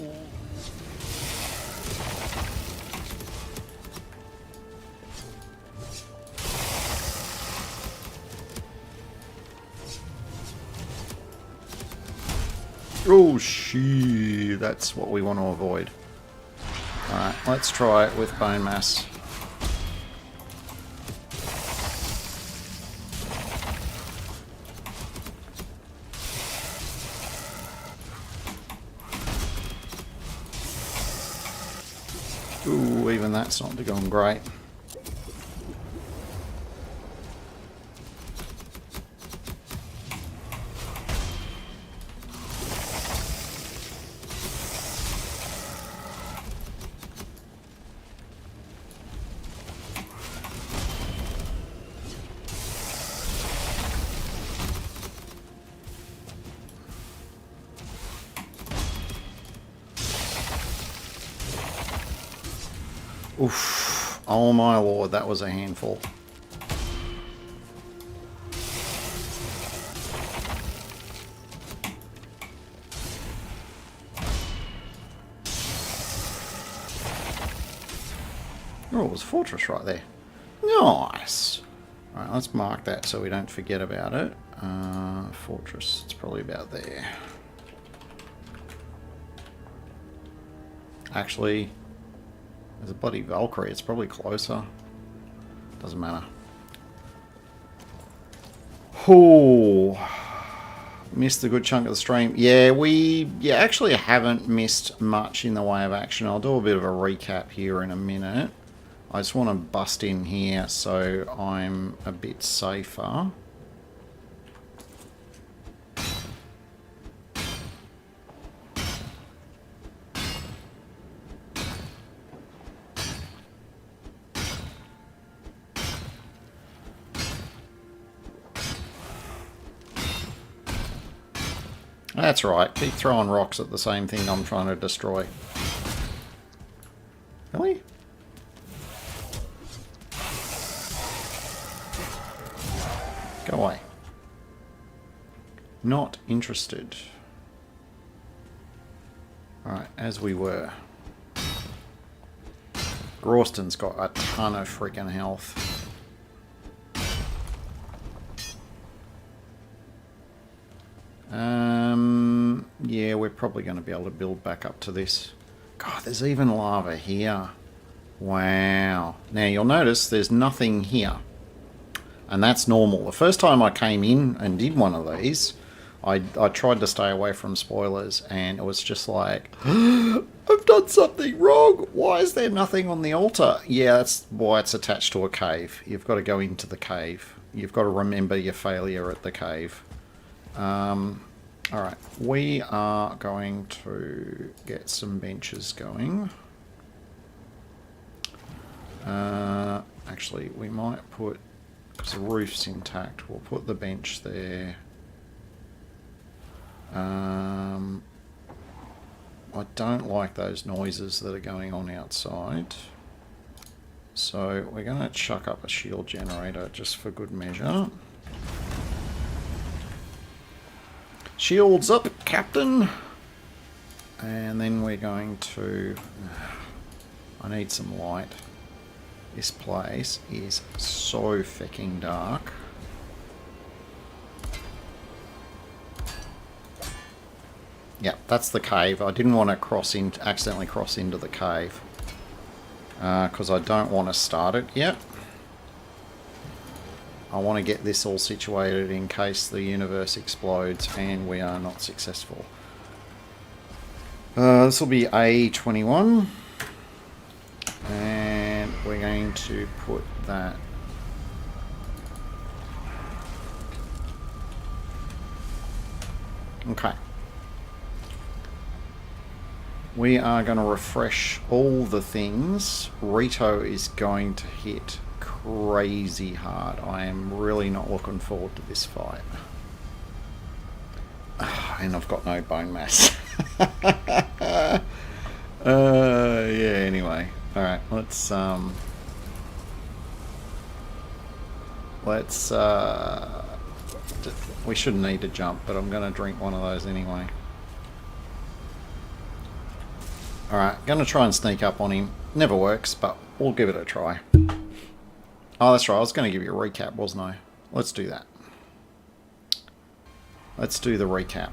Oh, shit. That's what we want to avoid. Alright, let's try it with bone mass. Ooh, even that's not going great. Oof. Oh my lord, that was a handful. Oh, there's a fortress right there. Nice. Alright, let's mark that so we don't forget about it. Fortress, it's probably about there. Actually, there's a bloody Valkyrie. It's probably closer. Doesn't matter. Oh, missed a good chunk of the stream. Yeah, we actually haven't missed much in the way of action. I'll do a bit of a recap here in a minute. I just want to bust in here so I'm a bit safer. That's right, keep throwing rocks at the same thing I'm trying to destroy. Really? Go away. Not interested. Alright, as we were. Rawston's got a ton of freaking health. Yeah, we're probably going to be able to build back up to this. God, there's even lava here. Wow. Now, you'll notice there's nothing here. And that's normal. The first time I came in and did one of these, I tried to stay away from spoilers, and it was just like, I've done something wrong. Why is there nothing on the altar? Yeah, that's why it's attached to a cave. You've got to go into the cave. You've got to remember your failure at the cave. Alright, we are going to get some benches going. Actually, we might put, because the roof's intact, we'll put the bench there. I don't like those noises that are going on outside. So we're going to chuck up a shield generator just for good measure. Shields up, Captain! And then we're going to... I need some light. This place is so fucking dark. Yeah, that's the cave. I didn't want to accidentally cross into the cave. Because I don't want to start it yet. I want to get this all situated in case the universe explodes and we are not successful. This will be A21. And we're going to put that... Okay. We are going to refresh all the things. Rito is going to hit crazy hard. I am really not looking forward to this fight. And I've got no bone mass. Yeah, anyway. Alright, we shouldn't need to jump, but I'm going to drink one of those anyway. Alright, going to try and sneak up on him. Never works, but we'll give it a try. Oh, that's right. I was going to give you a recap, wasn't I? Let's do that. Let's do the recap.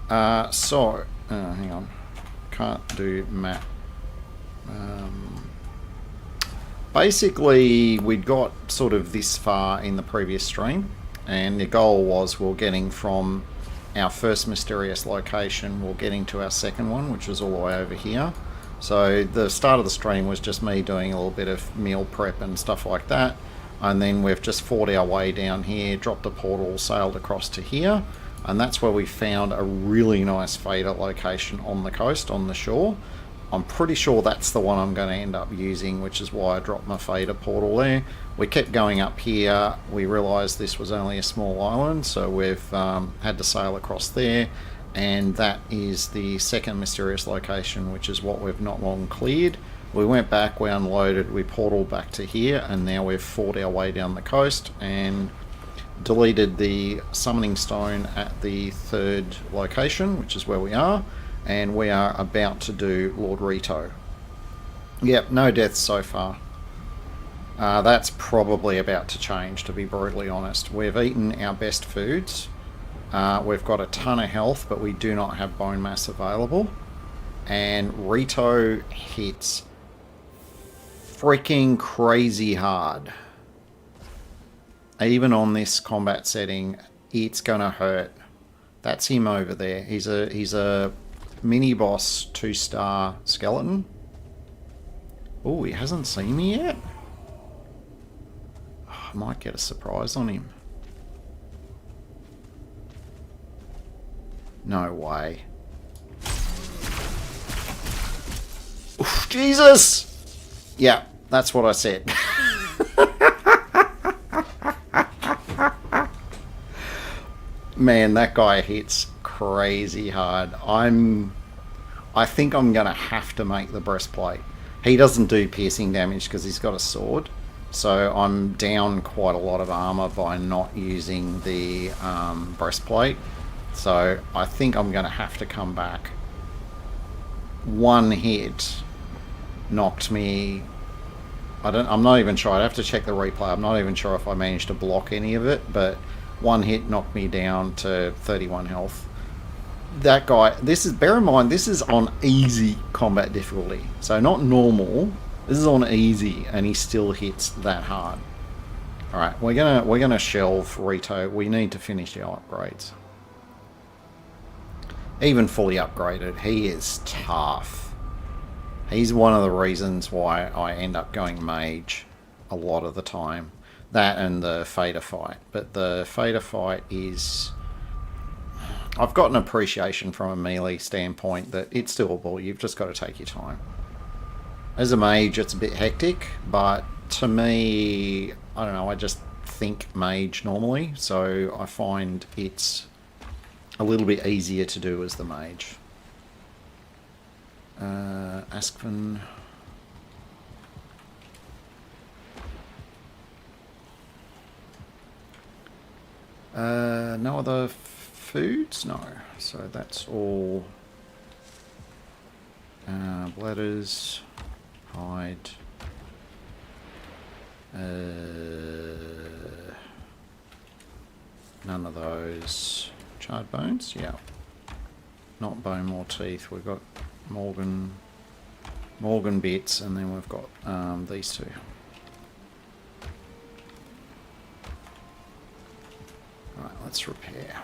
Hang on. Can't do map. Basically, we'd got sort of this far in the previous stream, and the goal was we're getting from our first mysterious location, we're getting to our second one, which is all the way over here. So the start of the stream was just me doing a little bit of meal prep and stuff like that, and then we've just fought our way down here, dropped a portal, sailed across to here, and that's where we found a really nice fader location on the coast, on the shore. I'm pretty sure that's the one I'm going to end up using, which is why I dropped my fader portal there. We kept going up here. We realised this was only a small island, so we've had to sail across there, and that is the second mysterious location, which is what we've not long cleared. We went back, we unloaded, we portaled back to here, and now we've fought our way down the coast and deleted the summoning stone at the third location, which is where we are, and we are about to do Lord Rito. Yep, no deaths so far. That's probably about to change, to be brutally honest. We've eaten our best foods. We've got a ton of health, but we do not have bone mass available. And Rito hits freaking crazy hard. Even on this combat setting, it's gonna hurt. That's him over there. He's a mini boss 2-star skeleton. Oh, he hasn't seen me yet. Oh, I might get a surprise on him. No way. Oof, Jesus! Yeah, that's what I said. Man, that guy hits crazy hard. I think I'm gonna have to make the breastplate. He doesn't do piercing damage because he's got a sword, so I'm down quite a lot of armor by not using the breastplate. So I think I'm gonna have to come back. One hit knocked me. I'm not even sure. I'd have to check the replay. I'm not even sure if I managed to block any of it, but one hit knocked me down to 31 health. That guy, bear in mind, this is on easy combat difficulty. So not normal, this is on easy, and he still hits that hard. Alright, we're gonna shelve Rito. We need to finish our upgrades. Even fully upgraded, he is tough. He's one of the reasons why I end up going mage a lot of the time. That and the fader fight. But the fader fight is... I've got an appreciation from a melee standpoint that it's doable. You've just got to take your time. As a mage, it's a bit hectic, but to me, I don't know, I just think mage normally, so I find it's a little bit easier to do as the mage. Askven... no other foods? No. So that's all. Bladders, hide. None of those. Charred bones? Yeah. Not bone or teeth. We've got Morgan bits, and then we've got these two. Right, let's repair.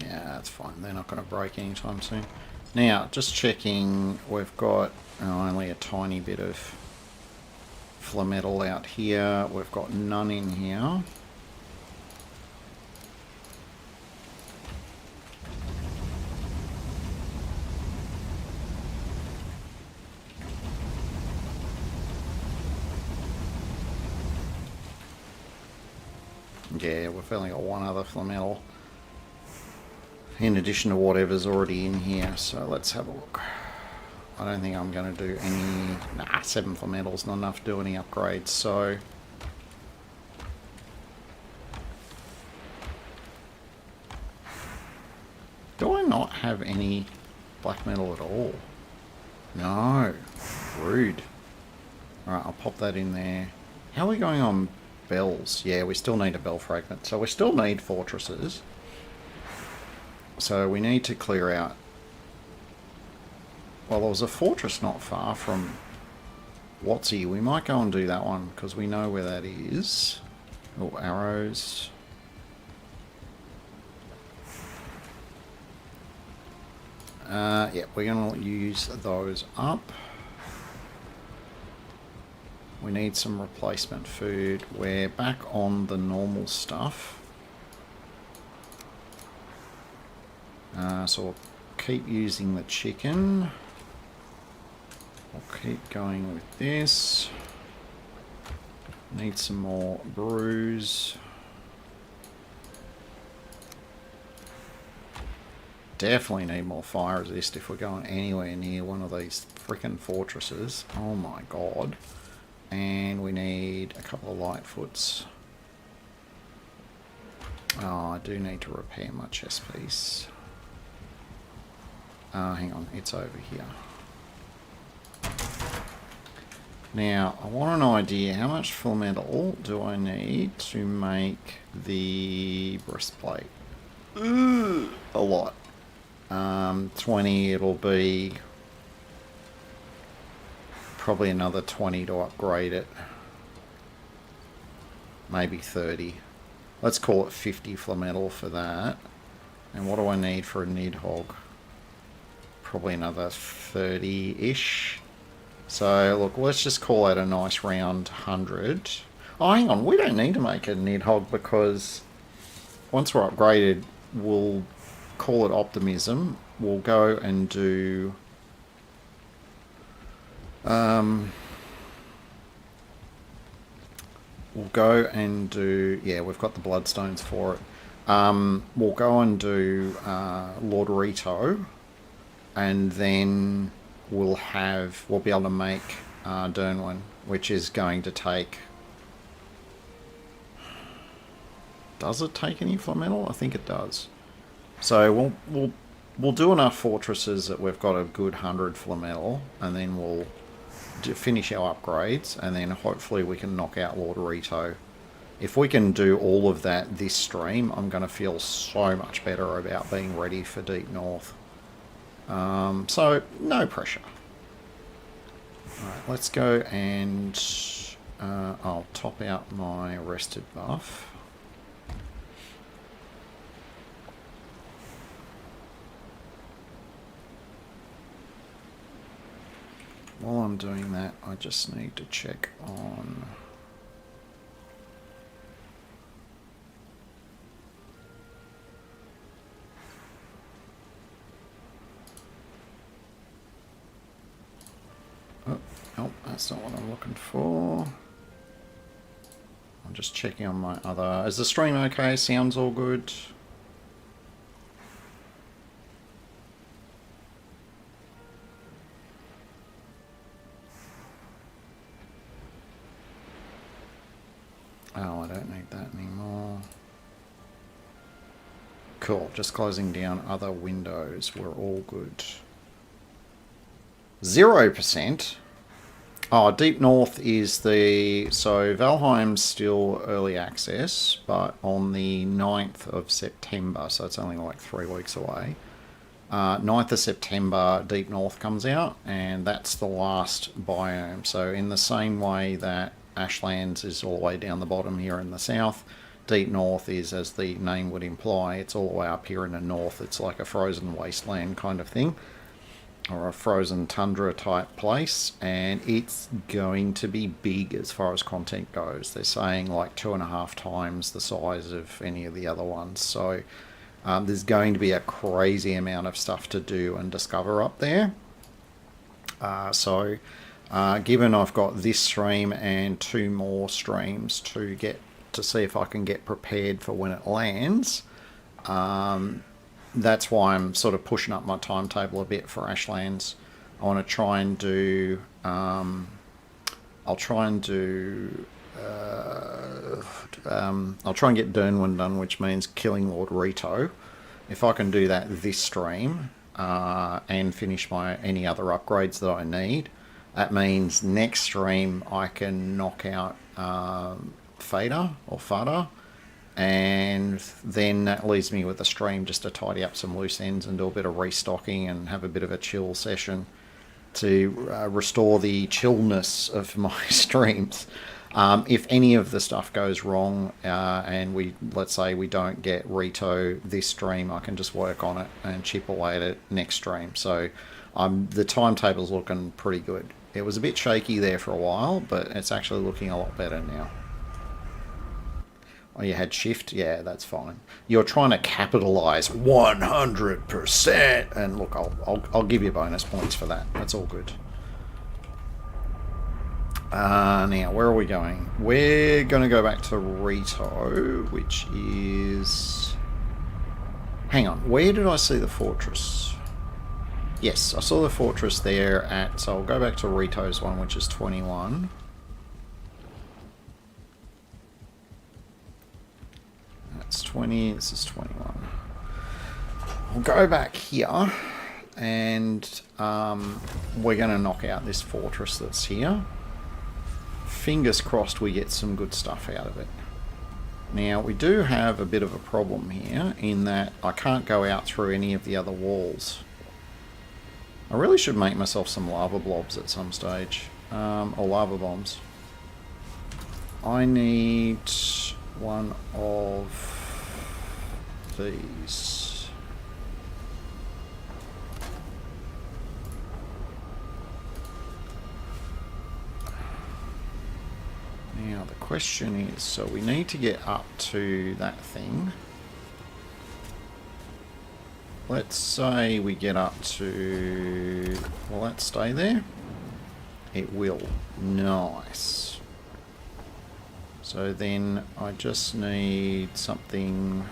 Yeah, that's fine. They're not going to break anytime soon. Now, just checking, we've got only a tiny bit of flametal out here. We've got none in here. Yeah, we've only got one other flametal in addition to whatever's already in here, so let's have a look. I don't think I'm going to do any... Nah, 7 for metal's not enough to do any upgrades, so... Do I not have any black metal at all? No. Rude. Alright, I'll pop that in there. How are we going on bells? Yeah, we still need a bell fragment. So we still need fortresses. So we need to clear out... Well, there was a fortress not far from Watsy. We might go and do that one, because we know where that is. Oh, arrows. Yeah, we're going to use those up. We need some replacement food. We're back on the normal stuff. So we'll keep using the chicken. We'll keep going with this. Need some more brews. Definitely need more fire resist if we're going anywhere near one of these freaking fortresses. Oh my god. And we need a couple of lightfoots. Oh, I do need to repair my chest piece. Hang on, it's over here. Now, I want an idea, how much full metal do I need to make the breastplate? A lot. 20, it'll be probably another 20 to upgrade it. Maybe 30. Let's call it 50 for metal for that. And what do I need for a Nidhogg? Probably another 30-ish. So, look, let's just call it a nice round 100. Oh, hang on, we don't need to make a Nidhogg because once we're upgraded, we'll call it Optimism. We'll go and do... we'll go and do... Yeah, we've got the Bloodstones for it. We'll go and do Lord Rito, and then we'll be able to make Dernwyn, which is going to take... Does it take any for metal? I think it does. So we'll do enough fortresses that we've got a good 100 for metal, and then we'll finish our upgrades, and then hopefully we can knock out Lord Rito. If we can do all of that this stream, I'm going to feel so much better about being ready for Deep North. So, no pressure. Alright, let's go and I'll top out my rested buff. While I'm doing that, I just need to check on... Oh, nope, that's not what I'm looking for. I'm just checking on my other... Is the stream okay? Sounds all good? Oh, I don't need that anymore. Cool, just closing down other windows. We're all good. 0%. Oh, Deep North is the... So, Valheim's still early access, but on the 9th of September, so it's only like 3 weeks away. 9th of September, Deep North comes out, and that's the last biome. So, in the same way that Ashlands is all the way down the bottom here in the south, Deep North is, as the name would imply, it's all the way up here in the north. It's like a frozen wasteland kind of thing, or a frozen tundra type place, and it's going to be big as far as content goes. They're saying like 2.5 times the size of any of the other ones. So there's going to be a crazy amount of stuff to do and discover up there. Given I've got this stream and 2 more streams to see if I can get prepared for when it lands, that's why I'm sort of pushing up my timetable a bit for Ashlands. I want to try and do... I'll try and get Dernwyn done, which means killing Lord Rito. If I can do that this stream and finish any other upgrades that I need, that means next stream I can knock out Fada, and then that leaves me with a stream just to tidy up some loose ends and do a bit of restocking and have a bit of a chill session to restore the chillness of my streams. If any of the stuff goes wrong and let's say we don't get Rito this stream, I can just work on it and chip away at it next stream. So the timetable's looking pretty good. It was a bit shaky there for a while, but it's actually looking a lot better now. Oh, you had shift? Yeah, that's fine. You're trying to capitalise 100%. And look, I'll give you bonus points for that. That's all good. Now, where are we going? We're going to go back to Rito, which is... Hang on, where did I see the fortress? Yes, I saw the fortress there at... So I'll go back to Rito's one, which is 21. That's 20, this is 21. I'll go back here, and we're going to knock out this fortress that's here. Fingers crossed we get some good stuff out of it. Now, we do have a bit of a problem here, in that I can't go out through any of the other walls. I really should make myself some lava blobs at some stage, or lava bombs. I need one of these. Now the question is, so we need to get up to that thing. Let's say we get up to... Will that stay there? It will. Nice. So then I just need something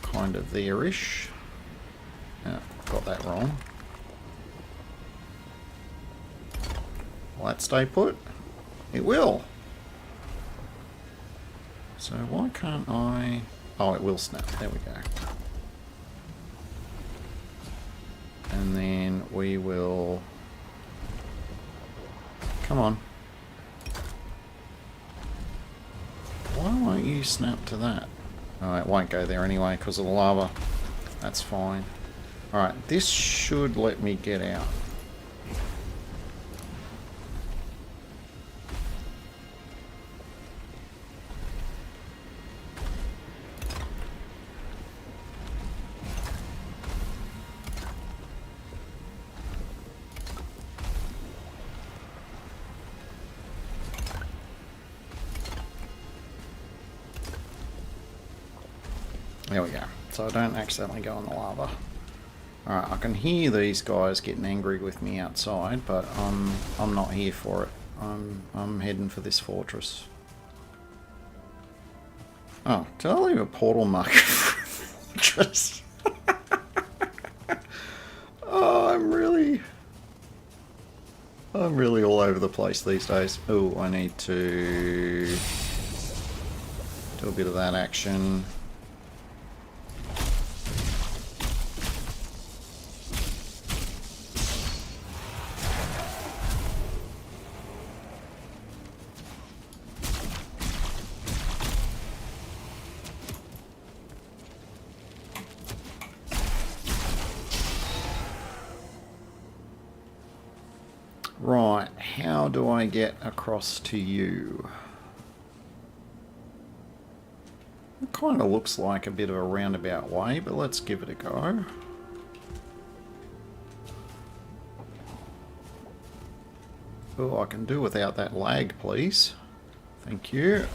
kind of there-ish. Oh, got that wrong. Will that stay put? It will. So why can't I... Oh, it will snap. There we go. And then we will... Come on. Why won't you snap to that? Oh, it won't go there anyway because of the lava. That's fine. Alright, this should let me get out. There we go. So I don't accidentally go in the lava. Alright, I can hear these guys getting angry with me outside, but I'm not here for it. I'm heading for this fortress. Oh, did I leave a portal mark for a fortress? Oh, I'm really all over the place these days. Oh, I need to do a bit of that action. Right, how do I get across to you? It kind of looks like a bit of a roundabout way, but let's give it a go. Oh, I can do without that lag, please. Thank you.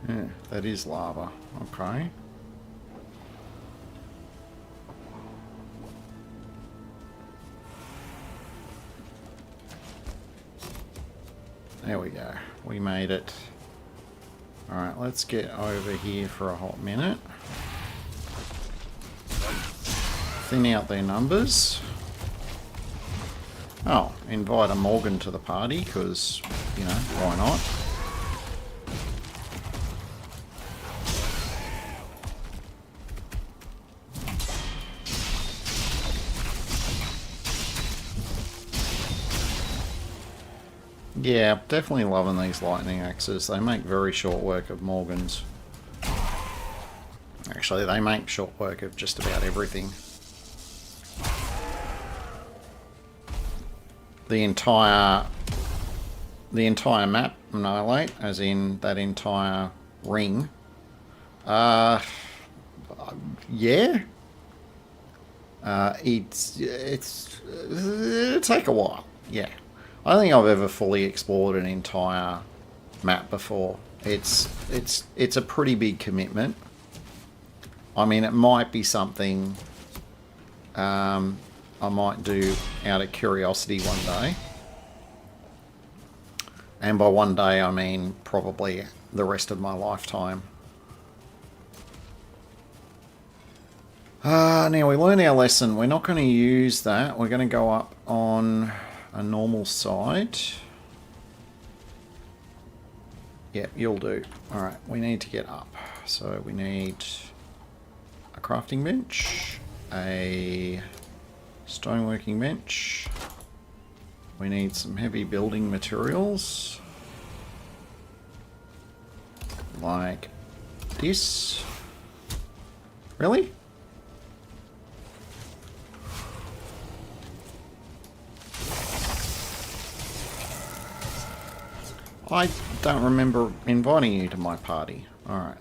Yeah, that is lava. Okay. There we go. We made it. Alright, let's get over here for a hot minute. Thin out their numbers. Oh, invite a Morgan to the party, because, you know, why not? Yeah, definitely loving these lightning axes. They make very short work of Morgans. Actually, they make short work of just about everything. The entire map annihilate, as in that entire ring. Yeah. It'll take a while. Yeah. I don't think I've ever fully explored an entire map before. It's a pretty big commitment. I mean, it might be something I might do out of curiosity one day. And by one day, I mean probably the rest of my lifetime. Now, we learned our lesson. We're not going to use that. We're going to go up on a normal side. Yeah, you'll do. Alright, we need to get up. So we need a crafting bench, a stoneworking bench. We need some heavy building materials. Like this. Really? I don't remember inviting you to my party. Alright,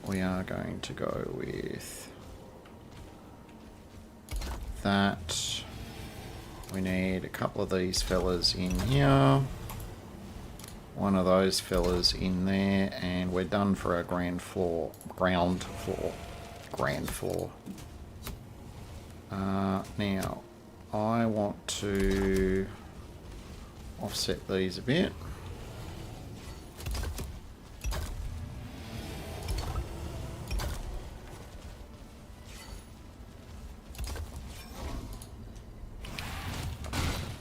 we are going to go with that. We need a couple of these fellas in here. One of those fellas in there, and we're done for our ground floor. Now, I want to offset these a bit.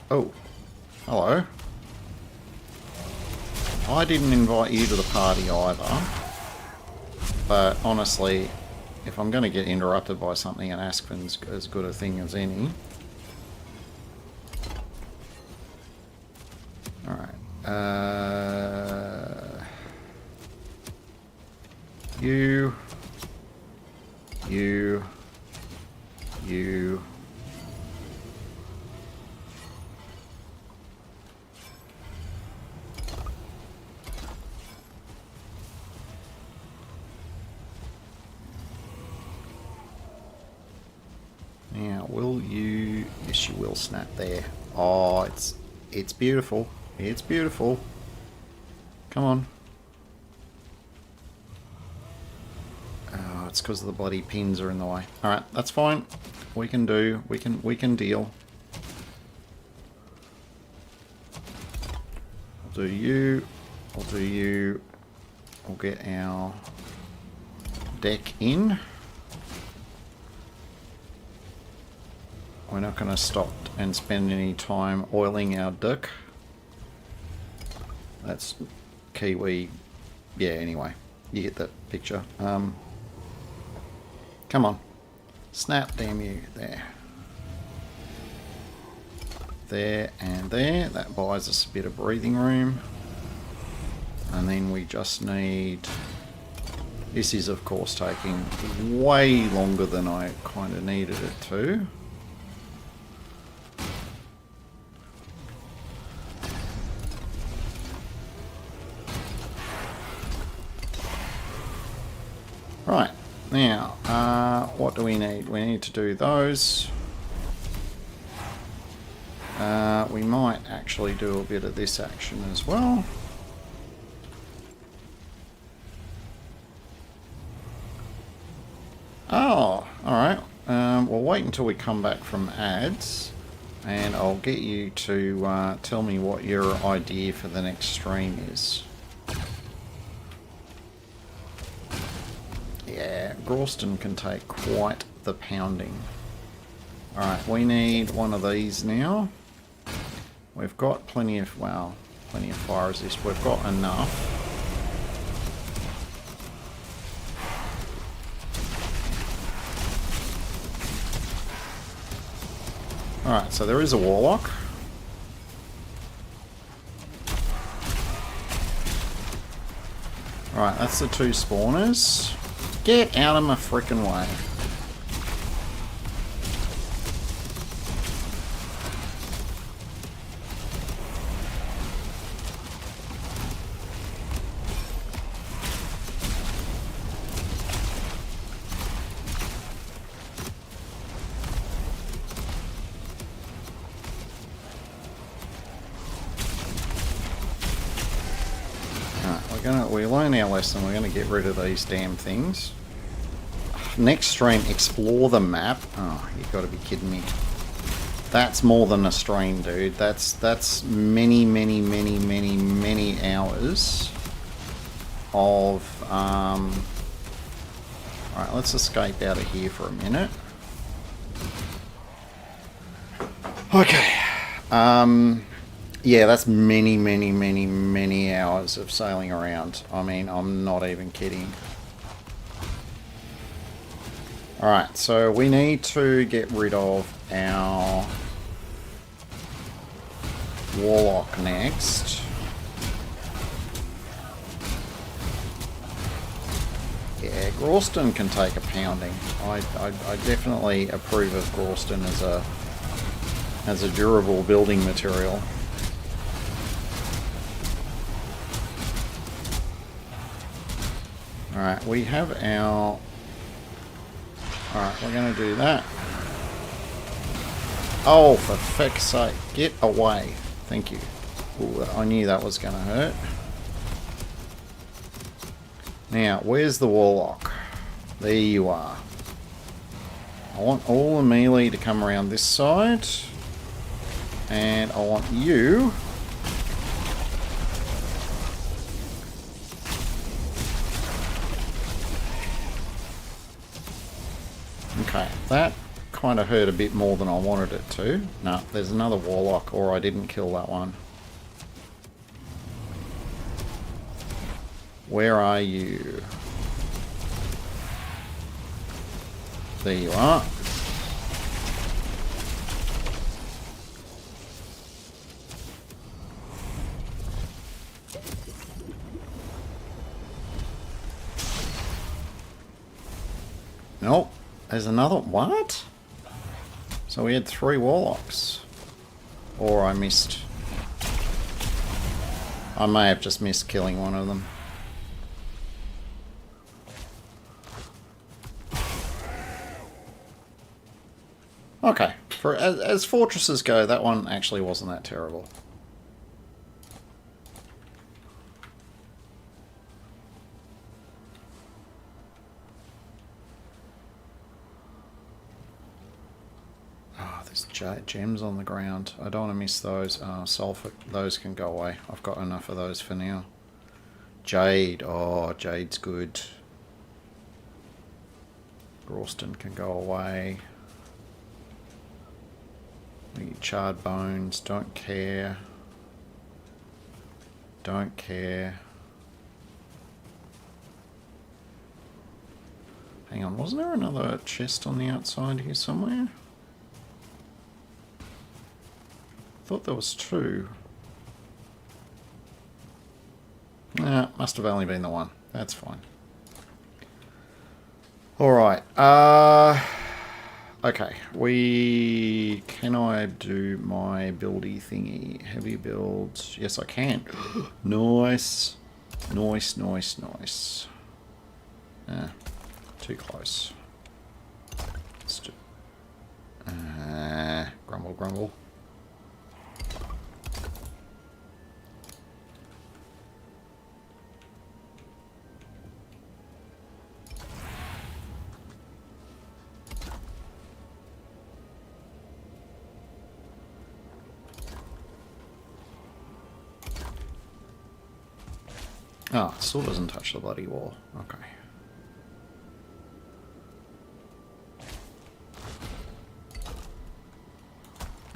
Oh, hello. I didn't invite you to the party either, but honestly, if I'm going to get interrupted by something, and Aspen's as good a thing as any. Alright. You. Now, will you... Yes, you will snap there. Oh, it's beautiful. It's beautiful. Come on. Oh, it's because the bloody pins are in the way. Alright, that's fine. We can deal. I'll do you. I'll do you. We'll get our deck in. We're not going to stop and spend any time oiling our deck. That's Kiwi. Yeah, anyway. You get the picture. Come on. Snap, damn you. There. There and there. That buys us a bit of breathing room. And then we just need... This is, of course, taking way longer than I kind of needed it to. Right, now, what do we need? We need to do those. We might actually do a bit of this action as well. Oh, alright. We'll wait until we come back from ads. And I'll get you to tell me what your idea for the next stream is. Yeah, Gorston can take quite the pounding. Alright, we need one of these now. We've got plenty of, well, plenty of fire resist. We've got enough. Alright, so there is a warlock. Alright, that's the 2 spawners. Get out of my frickin' way. We learn our lesson. We're going to get rid of these damn things. Next stream, explore the map. Oh, you've got to be kidding me. That's more than a stream, dude. That's many, many, many, many, many hours of... Alright, let's escape out of here for a minute. Okay. Yeah, that's many, many, many, many hours of sailing around. I mean, I'm not even kidding. Alright, so we need to get rid of our warlock next. Yeah, Gorston can take a pounding. I definitely approve of Gorston as a durable building material. Alright, we have our... Alright, we're going to do that. Oh, for feck's sake. Get away. Thank you. Ooh, I knew that was going to hurt. Now, where's the warlock? There you are. I want all the melee to come around this side. And I want you... Okay, that kind of hurt a bit more than I wanted it to. No, there's another warlock, or I didn't kill that one. Where are you? There you are. Nope. There's another... What? So we had 3 warlocks. Or I missed... I may have just missed killing one of them. Okay. As fortresses go, that one actually wasn't that terrible. Gems on the ground. I don't want to miss those. Sulfur, those can go away. I've got enough of those for now. Jade. Oh, jade's good. Gorston can go away. Charred bones. Don't care. Don't care. Hang on, wasn't there another chest on the outside here somewhere? I thought there was 2. Nah, must have only been the one. That's fine. Alright, okay, can I do my buildy thingy? Heavy builds, yes I can. Nice. Nice, nice, nice. Too close. Let's do... grumble, grumble. Oh, it still doesn't touch the bloody wall. Okay.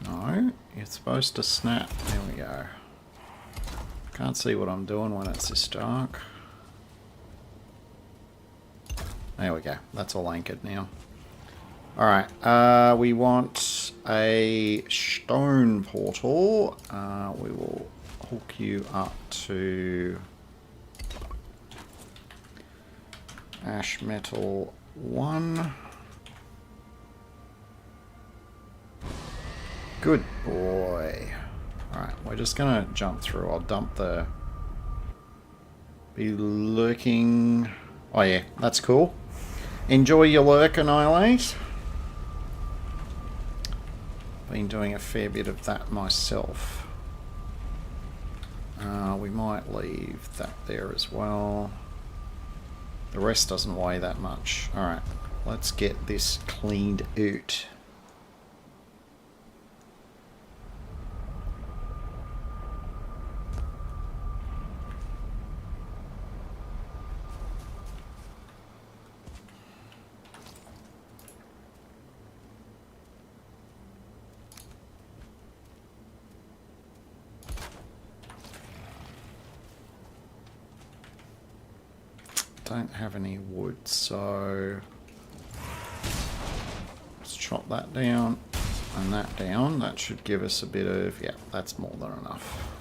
No, you're supposed to snap. There we go. Can't see what I'm doing when it's this dark. There we go. That's all anchored now. Alright, we want a stone portal. We will hook you up to ash metal 1. Good boy. Alright, we're just going to jump through. I'll dump the... Be lurking... Oh yeah, that's cool. Enjoy your lurk, Annihilate. Been doing a fair bit of that myself. We might leave that there as well. The rest doesn't weigh that much. Alright, let's get this cleaned out. Don't have any wood, so let's chop that down and that down. That should give us a bit of, yeah, that's more than enough.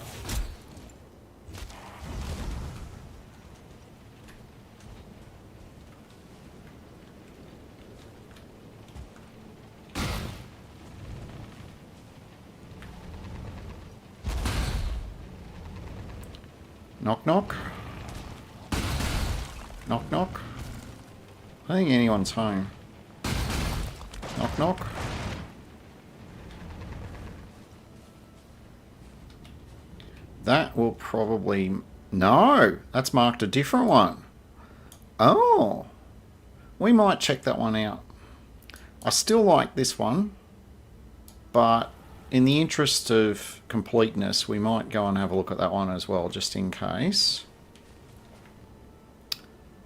Knock knock. Knock knock. I don't think anyone's home. Knock knock. That will probably... No! That's marked a different one. Oh! We might check that one out. I still like this one, but in the interest of completeness, we might go and have a look at that one as well, just in case.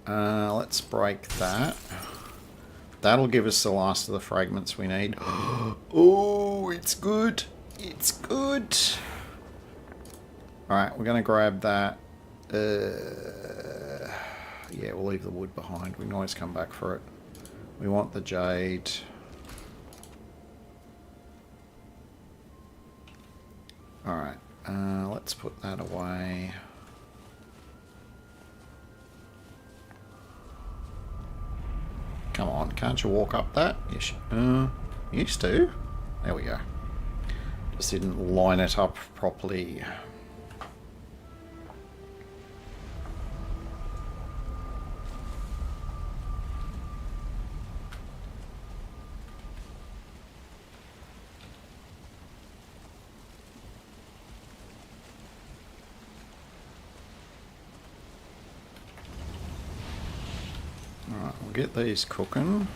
Let's break that. That'll give us the last of the fragments we need. Oh, it's good. It's good. Alright, we're going to grab that. Yeah, we'll leave the wood behind. We can always come back for it. We want the jade. Alright, let's put that away. Come on, can't you walk up that? Yes, used to. There we go. Just didn't line it up properly. Alright, we'll get these cooking.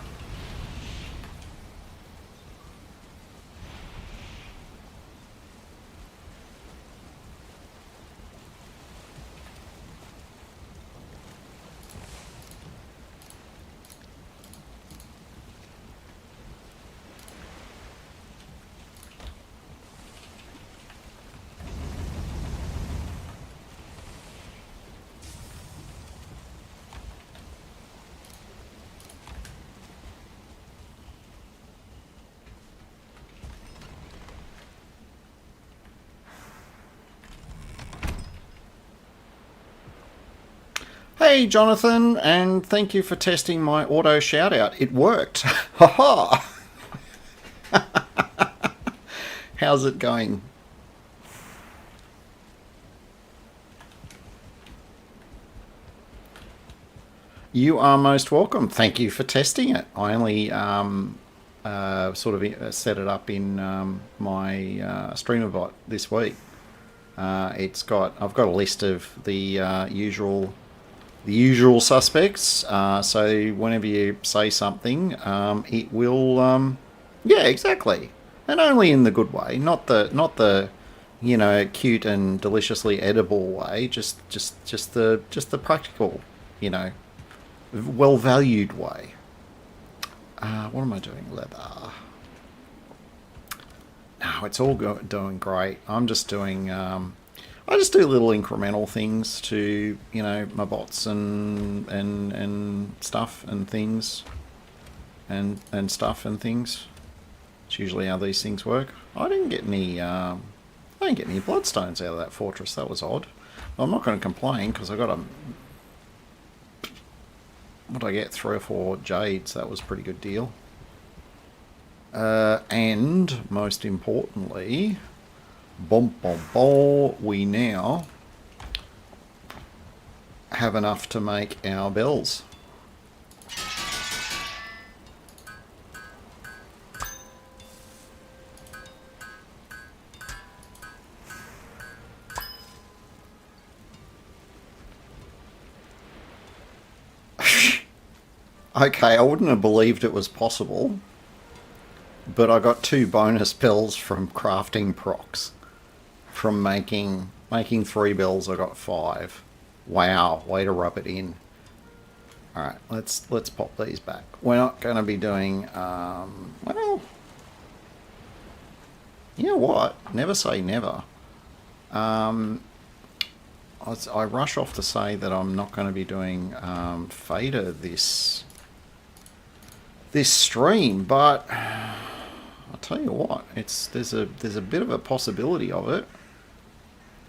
Hey Jonathan, and thank you for testing my auto shout out. It worked. Haha. How's it going? You are most welcome. Thank you for testing it. I only sort of set it up in my streamer bot this week. I've got a list of the usual suspects, so whenever you say something, it will, yeah, exactly, and only in the good way, not the you know, cute and deliciously edible way. Just the practical, you know, well valued way. What am I doing? Leather. No, it's all doing great. I'm just doing. I just do little incremental things to, you know, my bots and stuff and things, and stuff and things. It's usually how these things work. I didn't get any. I didn't get any bloodstones out of that fortress. That was odd. I'm not going to complain because I got a. What did I get? 3 or 4 jades. That was a pretty good deal. And most importantly, we now have enough to make our bells. Okay, I wouldn't have believed it was possible, but I got 2 bonus bells from crafting procs. From making 3 bells, I got 5. Wow, way to rub it in. Alright, let's pop these back. We're not going to be doing, well, you know what? Never say never. I rush off to say that I'm not going to be doing Fader this stream, but I'll tell you what, there's a bit of a possibility of it.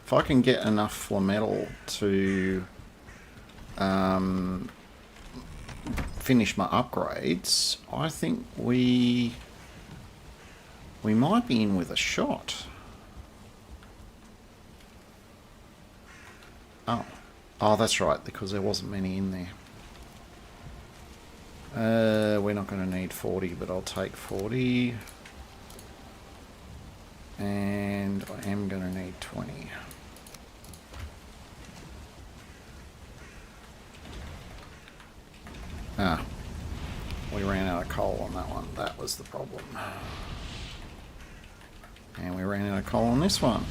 If I can get enough flametal to finish my upgrades, I think we might be in with a shot. Oh, that's right, because there wasn't many in there. We're not going to need 40, but I'll take 40. And I am going to need 20. We ran out of coal on that one. That was the problem. And we ran out of coal on this one.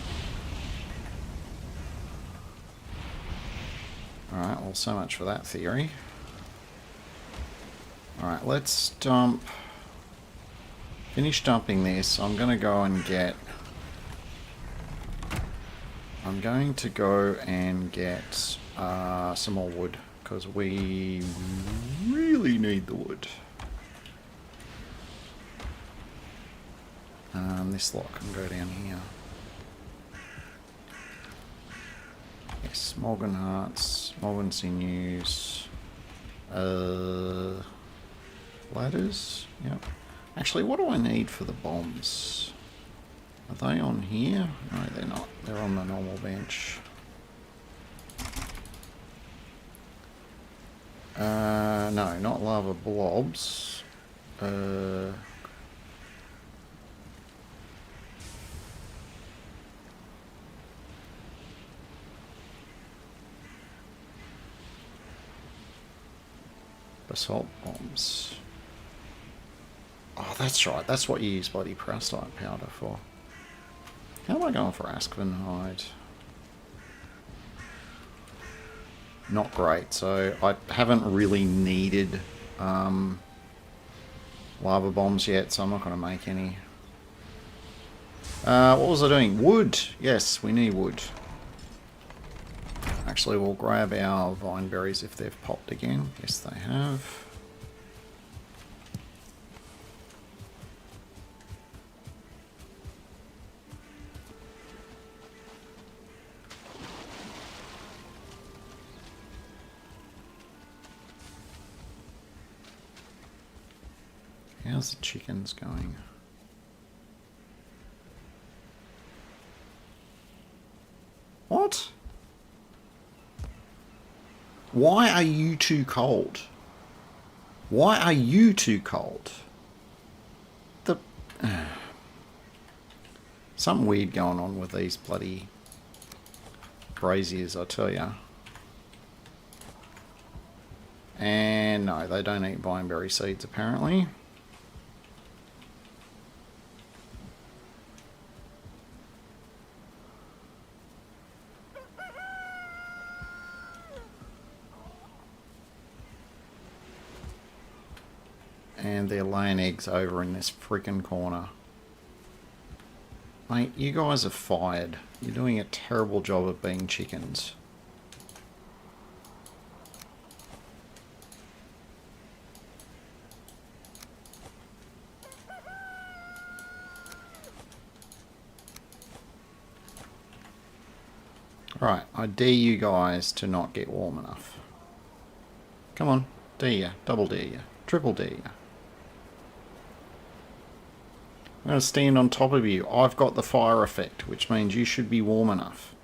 Alright, well, so much for that theory. Alright, let's dump... Finish dumping this. I'm going to go and get... I'm going to go and get some more wood, because we really need the wood. This lot can go down here. Yes, Morgan Hearts, Morgan Sinews, ladders, yep. Actually, what do I need for the bombs? Are they on here? No, they're not. They're on the normal bench. No, not lava blobs. Basalt bombs. Oh, that's right. That's what you use bloody perovskite powder for. How am I going for Aspenhide? Not great. So I haven't really needed lava bombs yet, so I'm not going to make any. What was I doing? Wood. Yes, we need wood. Actually, we'll grab our vine berries if they've popped again. Yes, they have. How's the chickens going? What? Why are you too cold? Why are you too cold? Something weird going on with these bloody braziers, I tell ya. And no, they don't eat vineberry seeds apparently. And they're laying eggs over in this freaking corner. Mate, you guys are fired. You're doing a terrible job of being chickens. Right, I dare you guys to not get warm enough. Come on, dare you, double dare you, triple dare you. I'm going to stand on top of you. I've got the fire effect, which means you should be warm enough.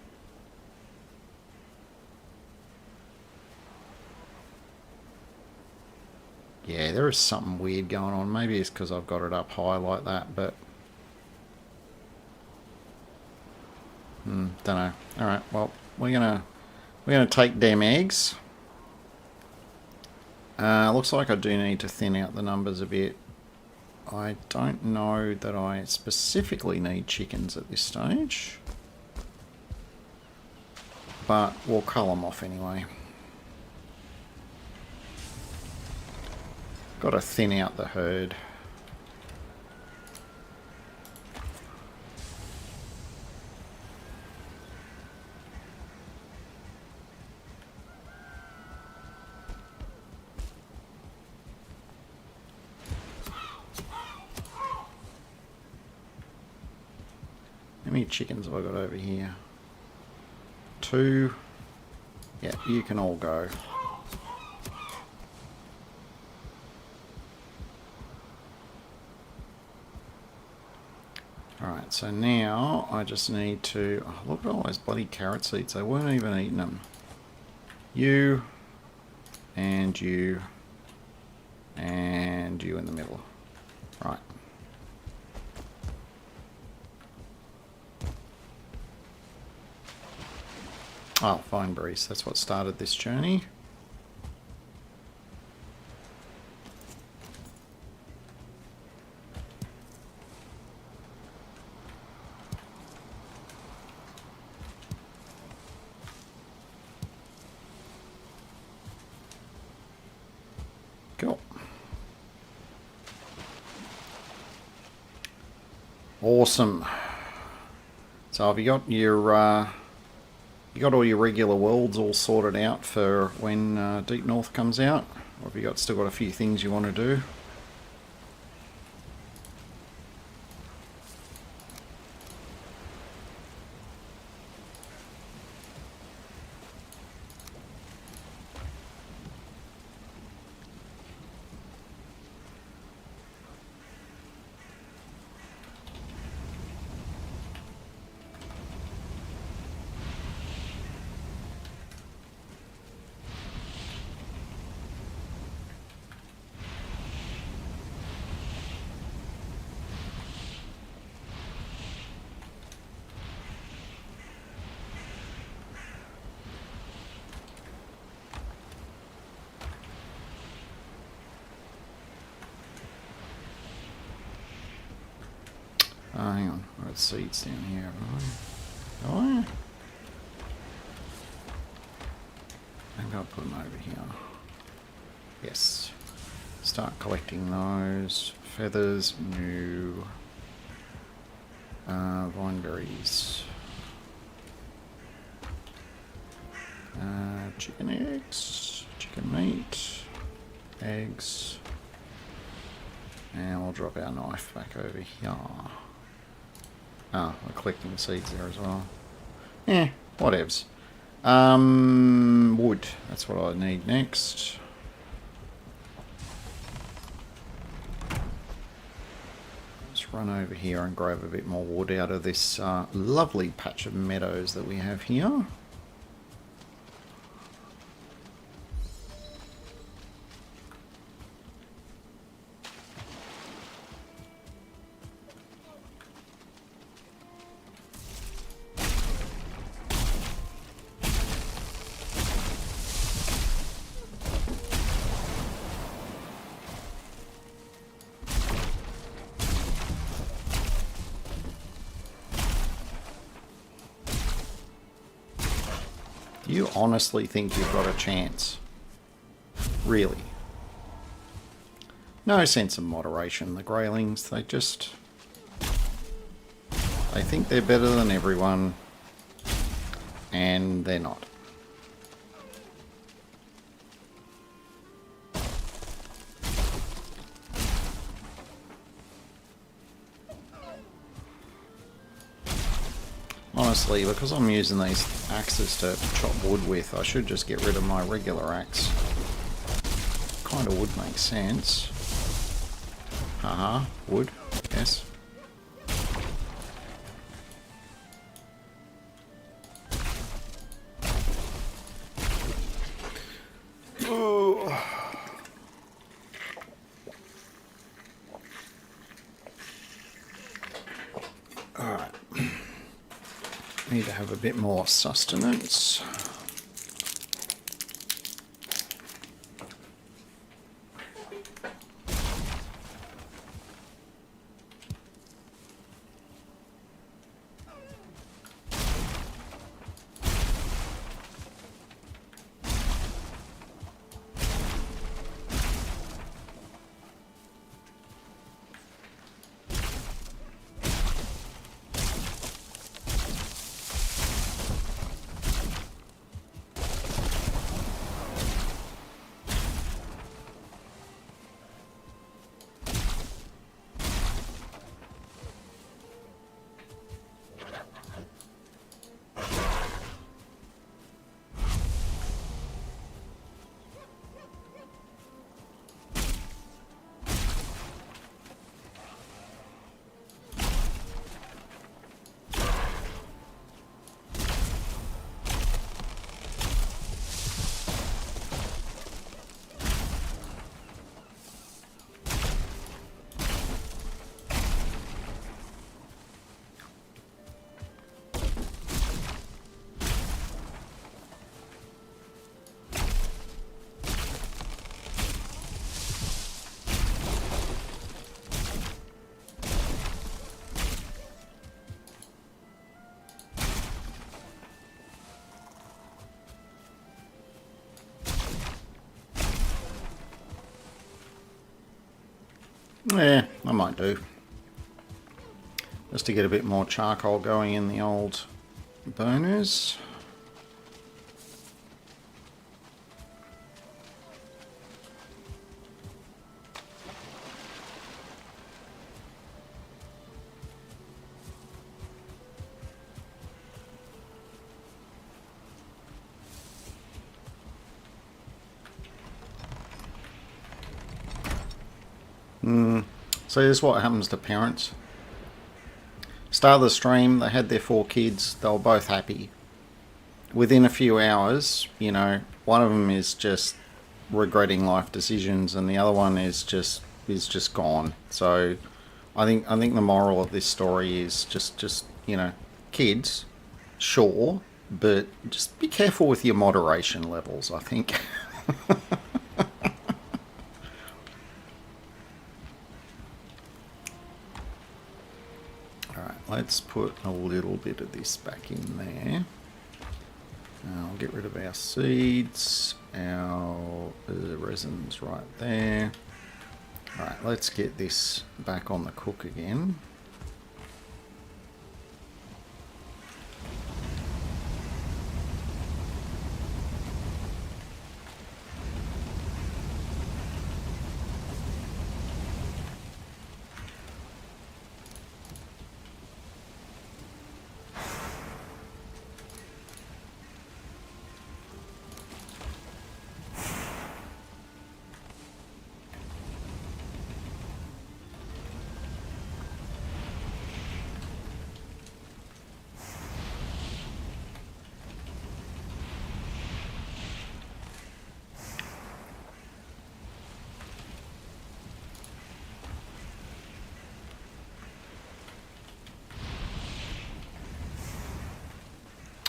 Yeah, there is something weird going on. Maybe it's because I've got it up high like that, but... don't know. Alright, well, we're gonna take them eggs. Looks like I do need to thin out the numbers a bit. I don't know that I specifically need chickens at this stage, but we'll cull them off anyway. Got to thin out the herd. How many chickens have I got over here? 2. Yeah, you can all go. Alright, so now I just need to... Oh, look at all those bloody carrot seeds. They weren't even eating them. You, and you, and you in the middle. Right. Oh, fine breeze. That's what started this journey. Cool. Awesome. So have you got your... You got all your regular worlds all sorted out for when Deep North comes out? Or have you still got a few things you want to do? Hang on, I've got seeds down here, haven't I? Oh, yeah. I think I'll put them over here. Yes. Start collecting those. Feathers, new. Vine berries. Chicken eggs. Chicken meat. Eggs. And we'll drop our knife back over here. Oh, we're collecting the seeds there as well. Whatevs. Wood. That's what I need next. Let's run over here and grab a bit more wood out of this lovely patch of meadows that we have here. Do you honestly think you've got a chance? Really? No sense of moderation. The Greylings, they think they're better than everyone, and they're not. Honestly, because I'm using these axes to chop wood with, I should just get rid of my regular axe. Kind of would make sense. Haha, wood, yes. Alright. Need to have a bit more sustenance. Yeah, I might do. Just to get a bit more charcoal going in the old burners. So this is what happens to parents. Start of the stream, they had their 4 kids, they were both happy. Within a few hours, you know, one of them is just regretting life decisions and the other one is just gone. So I think the moral of this story is just you know, kids, sure, but just be careful with your moderation levels, I think. Let's put a little bit of this back in there. I'll get rid of our seeds. Our resin's right there. Alright, let's get this back on the cook again.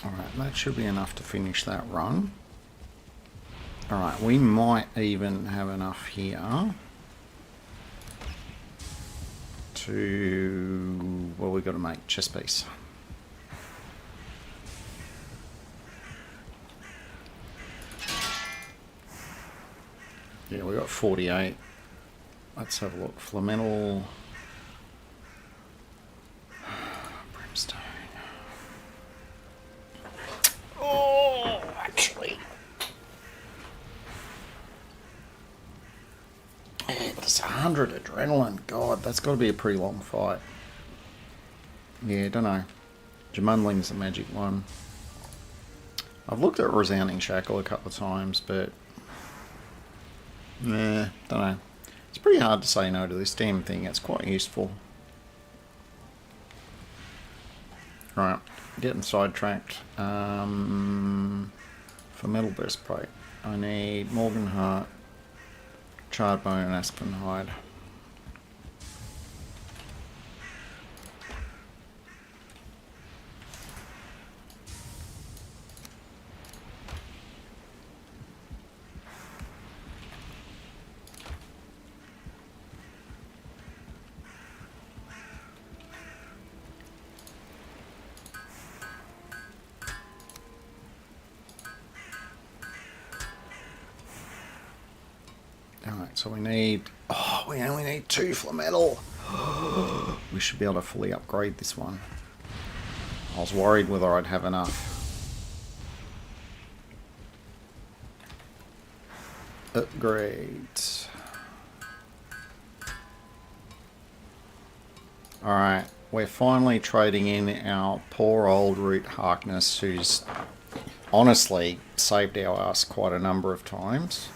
Alright, that should be enough to finish that run. Alright, we might even have enough here to... well, we've got to make chest piece. Yeah, we got 48. Let's have a look. Flamental. Brimstone. Oh, actually. It's 100 adrenaline. God, that's got to be a pretty long fight. Yeah, don't know. Jamundling's the magic one. I've looked at Resounding Shackle a couple of times, but... Nah, don't know. It's pretty hard to say no to this damn thing. It's quite useful. Right, getting sidetracked. For metal breastplate, I need Morganheart, Charred Bone, and Aspen Hide. Alright, so we need... Oh, we only need 2 Flametal. We should be able to fully upgrade this one. I was worried whether I'd have enough. Upgrade. Alright, we're finally trading in our poor old Root Harkness, who's honestly saved our ass quite a number of times.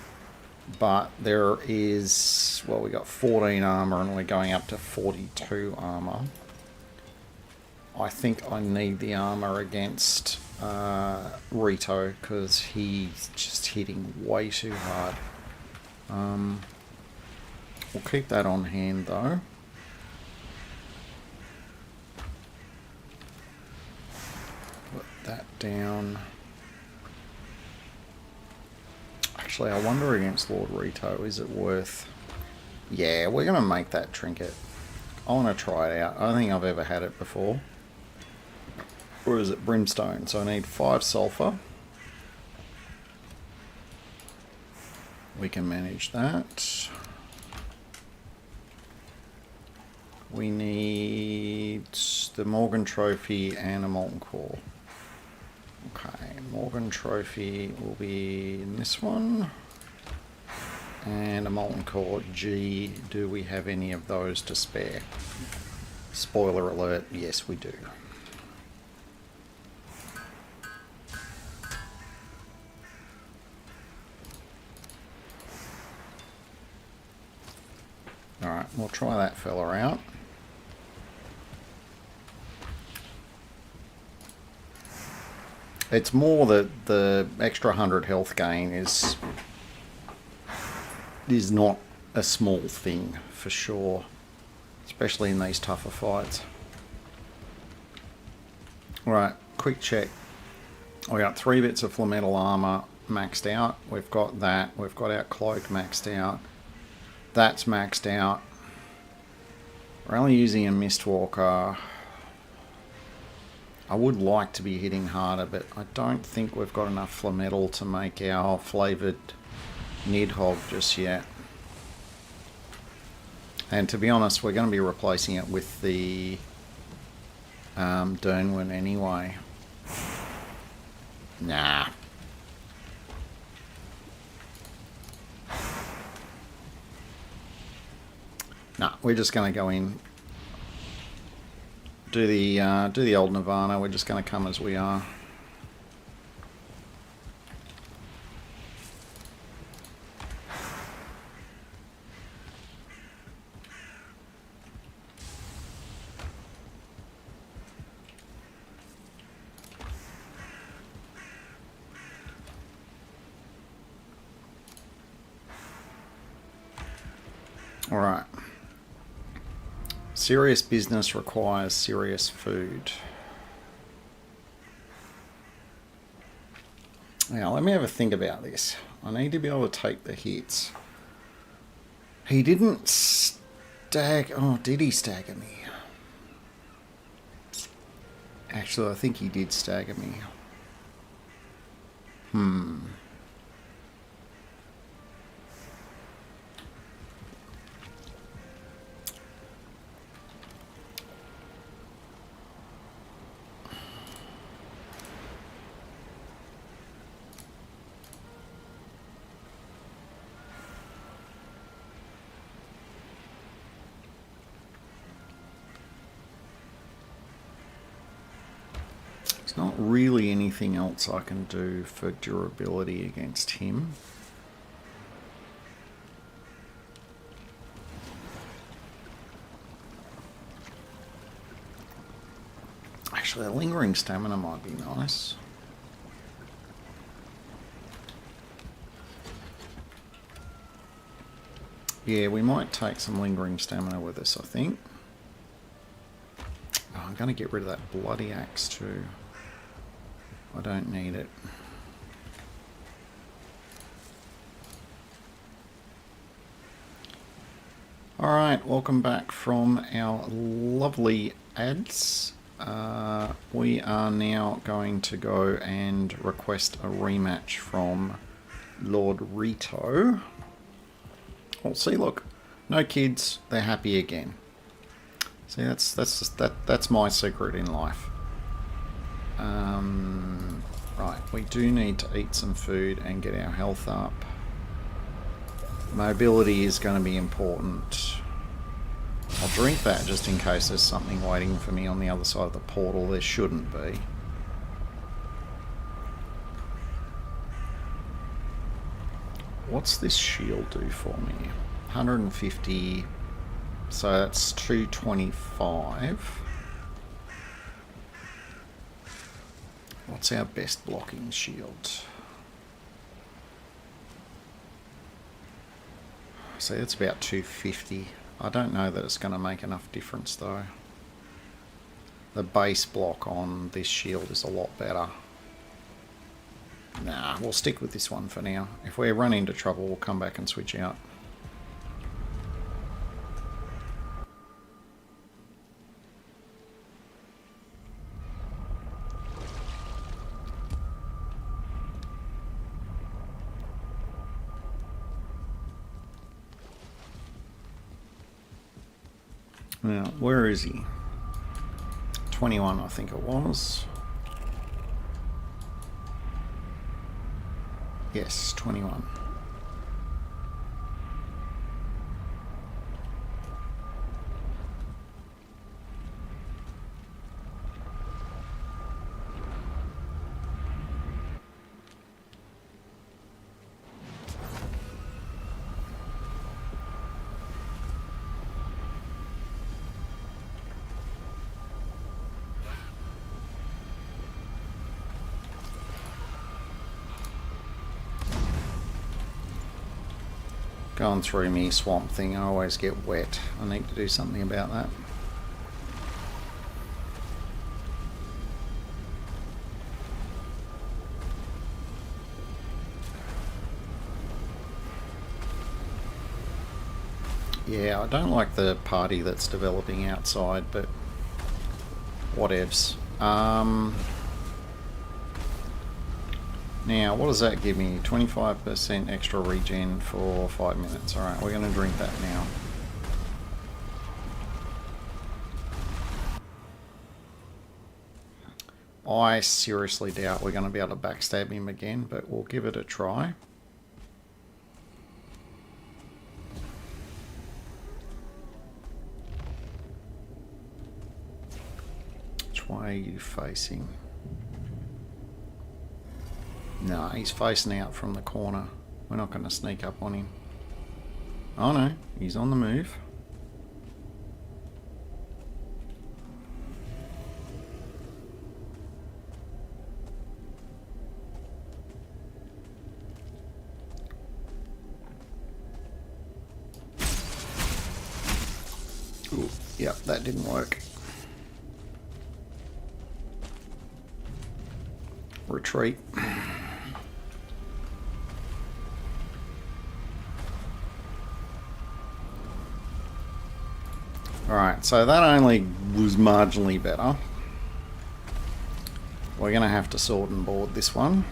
But there is, well, we got 14 armor and we're going up to 42 armor. I think I need the armor against Rito because he's just hitting way too hard. We'll keep that on hand though. Put that down. Actually, I wonder against Lord Rito, is it worth... Yeah, we're going to make that trinket. I want to try it out. I don't think I've ever had it before. Or is it Brimstone? So I need 5 sulfur. We can manage that. We need the Morgan Trophy and a Molten Core. Okay, Morgan Trophy will be in this one. And a Molten Core G. Do we have any of those to spare? Spoiler alert, yes we do. Alright, we'll try that fella out. It's more that the extra 100 health gain is not a small thing, for sure. Especially in these tougher fights. Alright, quick check. We got 3 bits of Flametal armor maxed out. We've got that. We've got our cloak maxed out. That's maxed out. We're only using a Mistwalker. I would like to be hitting harder, but I don't think we've got enough Flametal to make our flavoured Nidhogg just yet. And to be honest, we're going to be replacing it with the Dernwyn anyway. Nah. Nah, we're just going to go in. Do the old Nirvana. We're just going to come as we are. All right. Serious business requires serious food. Now, let me have a think about this. I need to be able to take the hits. He didn't stagger... Oh, did he stagger me? Actually, I think he did stagger me. There's not really anything else I can do for durability against him. Actually, a lingering stamina might be nice. Yeah, we might take some lingering stamina with us, I think. Oh, I'm going to get rid of that bloody axe too. I don't need it. Alright, welcome back from our lovely ads. We are now going to go and request a rematch from Lord Rito. Well, see, look, no kids, they're happy again. See, that's my secret in life. Right, we do need to eat some food and get our health up. Mobility is going to be important. I'll drink that just in case there's something waiting for me on the other side of the portal. There shouldn't be. What's this shield do for me? 150. So that's 225. What's our best blocking shield? See, it's about 250. I don't know that it's going to make enough difference though. The base block on this shield is a lot better. Nah, we'll stick with this one for now. If we run into trouble, we'll come back and switch out. Now, where is he? 21, I think it was. Yes, 21. Going through me swamp thing, I always get wet. I need to do something about that. Yeah, I don't like the party that's developing outside, but whatevs. Now, what does that give me? 25% extra regen for 5 minutes. Alright, we're going to drink that now. I seriously doubt we're going to be able to backstab him again, but we'll give it a try. Which way are you facing? No, he's facing out from the corner. We're not going to sneak up on him. Oh no, he's on the move. Ooh, yep, that didn't work. Retreat. Alright, so that only was marginally better. We're going to have to sword and board this one.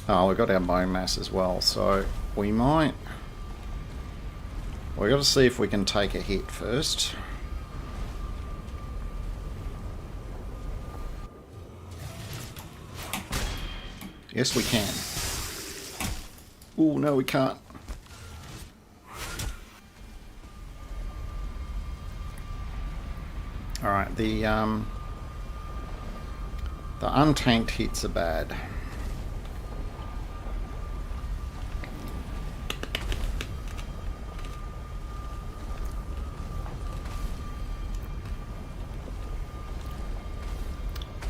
Oh, we've got our bone mass as well, so we might... We've got to see if we can take a hit first. Yes, we can. Oh, no, we can't. Alright, the The untanked hits are bad.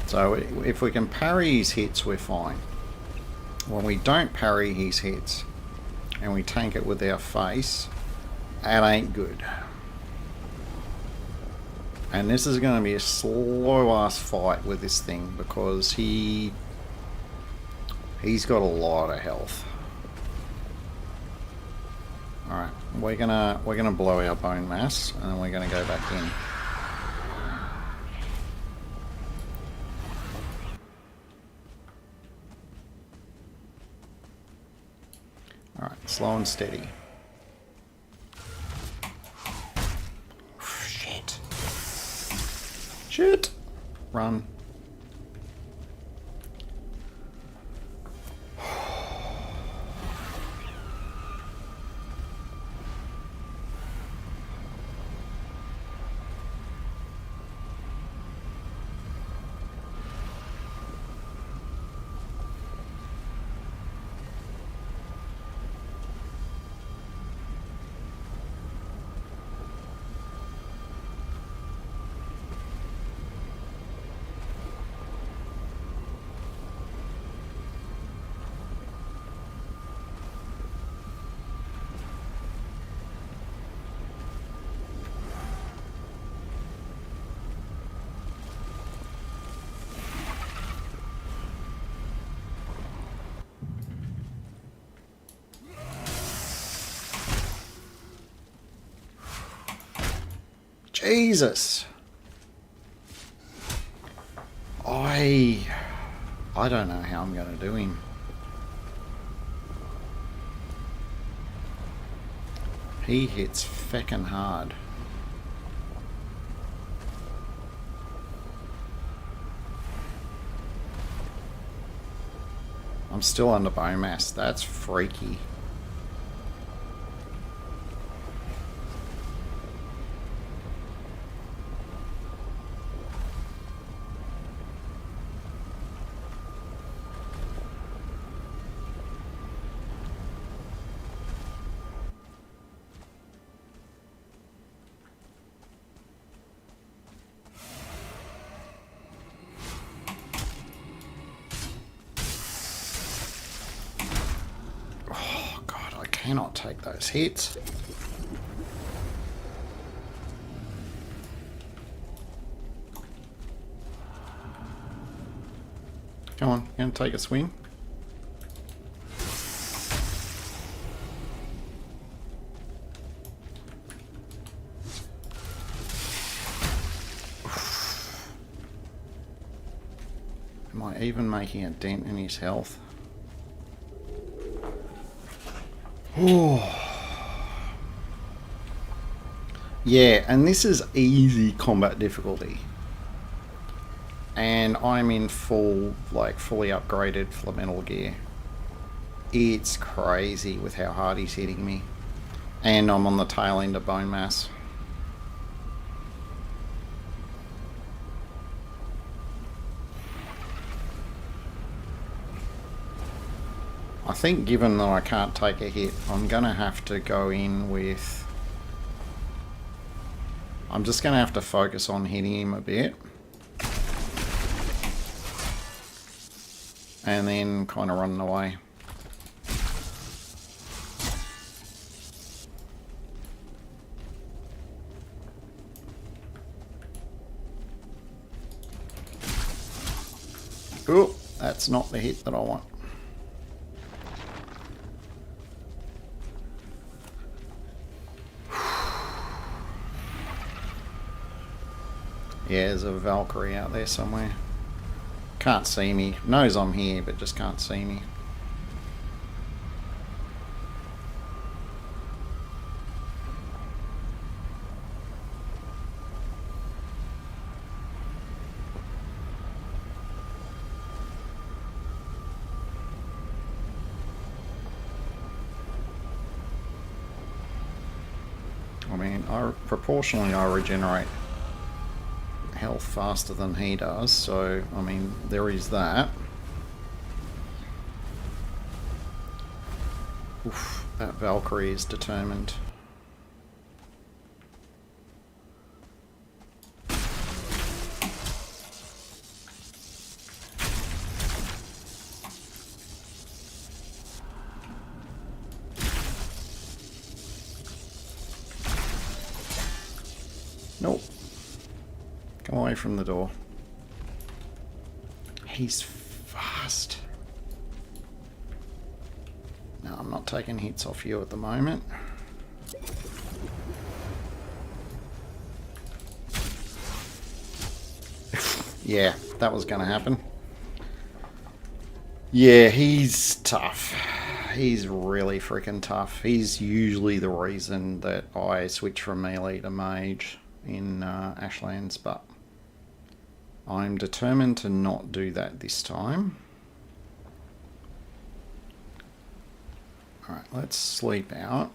So if we can parry his hits, we're fine. When we don't parry his hits and we tank it with our face, that ain't good. And this is going to be a slow ass fight with this thing because he's got a lot of health. Alright, we're gonna blow our bone mass and then we're gonna go back in. Alright, slow and steady. Shit. Shit! Run. Jesus. I don't know how I'm going to do him. He hits feckin' hard. I'm still under bone mass. That's freaky. Cannot take those hits. Come on, you gonna take a swing? Am I even making a dent in his health? Yeah, and this is easy combat difficulty. And I'm in fully upgraded for Metal Gear. It's crazy with how hard he's hitting me. And I'm on the tail end of bone mass. I think given that I can't take a hit, I'm going to have to go in with... I'm just going to have to focus on hitting him a bit. And then kind of running away. Oh, that's not the hit that I want. Yeah, there's a Valkyrie out there somewhere. Can't see me. Knows I'm here, but just can't see me. I mean, proportionally I regenerate health faster than he does, so, I mean, there is that. Oof, that Valkyrie is determined. Nope. Come away from the door. He's fast. No, I'm not taking hits off you at the moment. Yeah, that was going to happen. Yeah, he's tough. He's really freaking tough. He's usually the reason that I switch from melee to mage in Ashlands, but I'm determined to not do that this time. Alright, let's sleep out.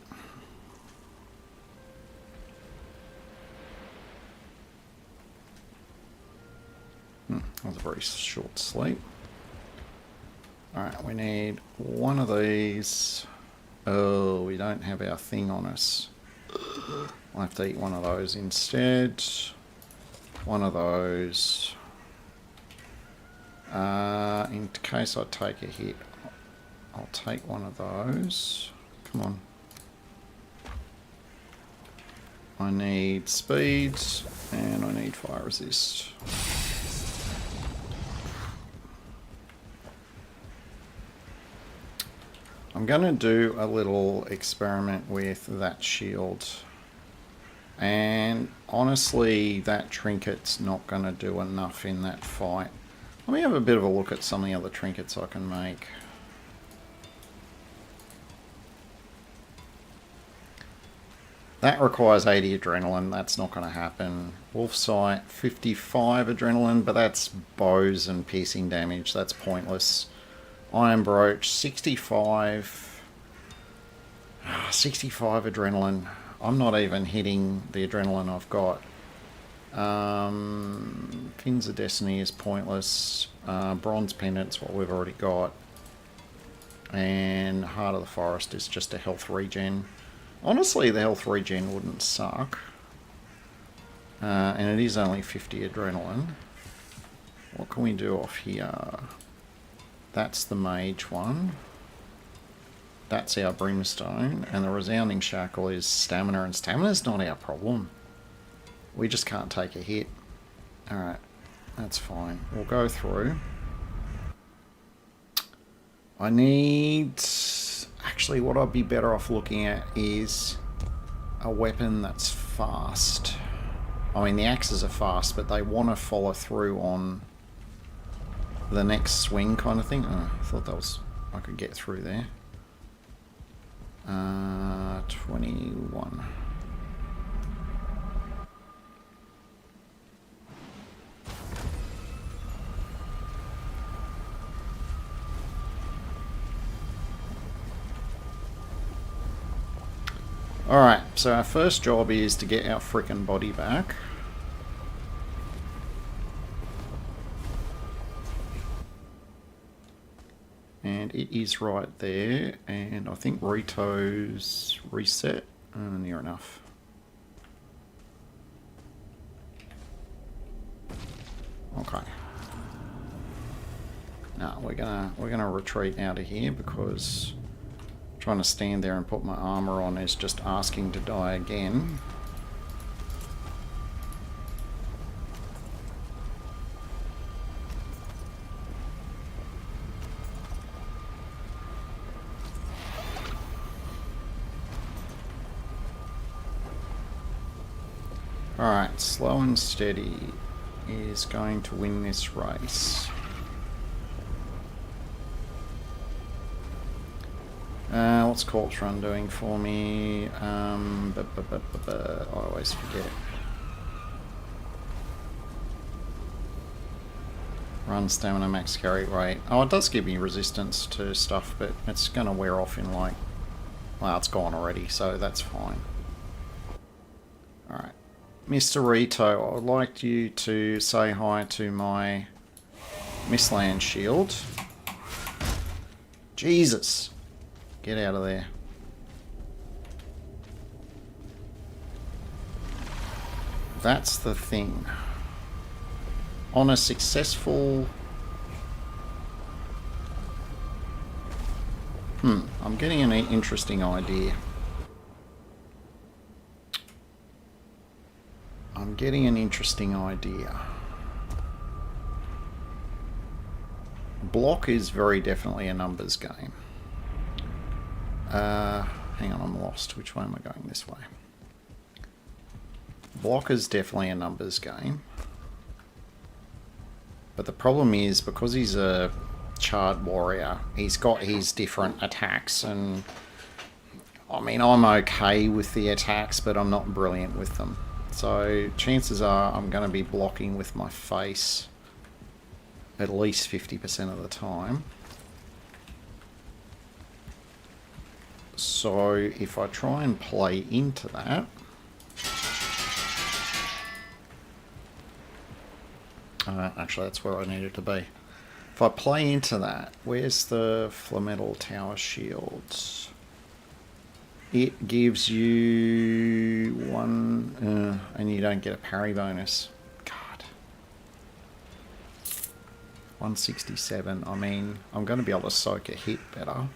That was a very short sleep. Alright, we need one of these. Oh, we don't have our thing on us. I'll have to eat one of those instead. One of those. In case I take a hit, I'll take one of those. Come on. I need speed and I need fire resist. I'm going to do a little experiment with that shield. And honestly, that trinket's not going to do enough in that fight. Let me have a bit of a look at some of the other trinkets I can make. That requires 80 adrenaline, that's not going to happen. Wolf Sight, 55 adrenaline, but that's bows and piercing damage, that's pointless. Iron Brooch, 65. 65 adrenaline. I'm not even hitting the adrenaline I've got. Fins of Destiny is pointless. Bronze Pendant's what we've already got. And Heart of the Forest is just a health regen. Honestly, the health regen wouldn't suck. And it is only 50 adrenaline. What can we do off here? That's the mage one. That's our brimstone. And the resounding shackle is stamina. And stamina's not our problem. We just can't take a hit. Alright, that's fine. We'll go through. I need... Actually, what I'd be better off looking at is a weapon that's fast. I mean, the axes are fast, but they want to follow through on the next swing kind of thing. Oh, I thought that was... I could get through there. 21. Alright, so our first job is to get our frickin' body back. And it is right there, and I think Rito's reset. Near enough. Okay. No, we're gonna retreat out of here because trying to stand there and put my armor on is just asking to die again. Alright, slow and steady is going to win this race. What's Corpse Run doing for me? I always forget. Run, stamina, max carry rate. Oh, it does give me resistance to stuff, but it's going to wear off in like... Well, it's gone already, so that's fine. Alright. Mr. Rito, I would like you to say hi to my Mistland shield. Jesus! Get out of there. That's the thing. On a successful... I'm getting an interesting idea. I'm getting an interesting idea. Block is very definitely a numbers game. Hang on, I'm lost. Which way am I going? This way. Block is definitely a numbers game. But the problem is, because he's a charred warrior, he's got his different attacks, and I mean, I'm okay with the attacks, but I'm not brilliant with them. So chances are I'm going to be blocking with my face at least 50% of the time. So if I try and play into that, actually that's where I needed to be. If I play into that, where's the Flametal Tower Shields? It gives you one, and you don't get a parry bonus. God. 167. I mean, I'm going to be able to soak a hit better.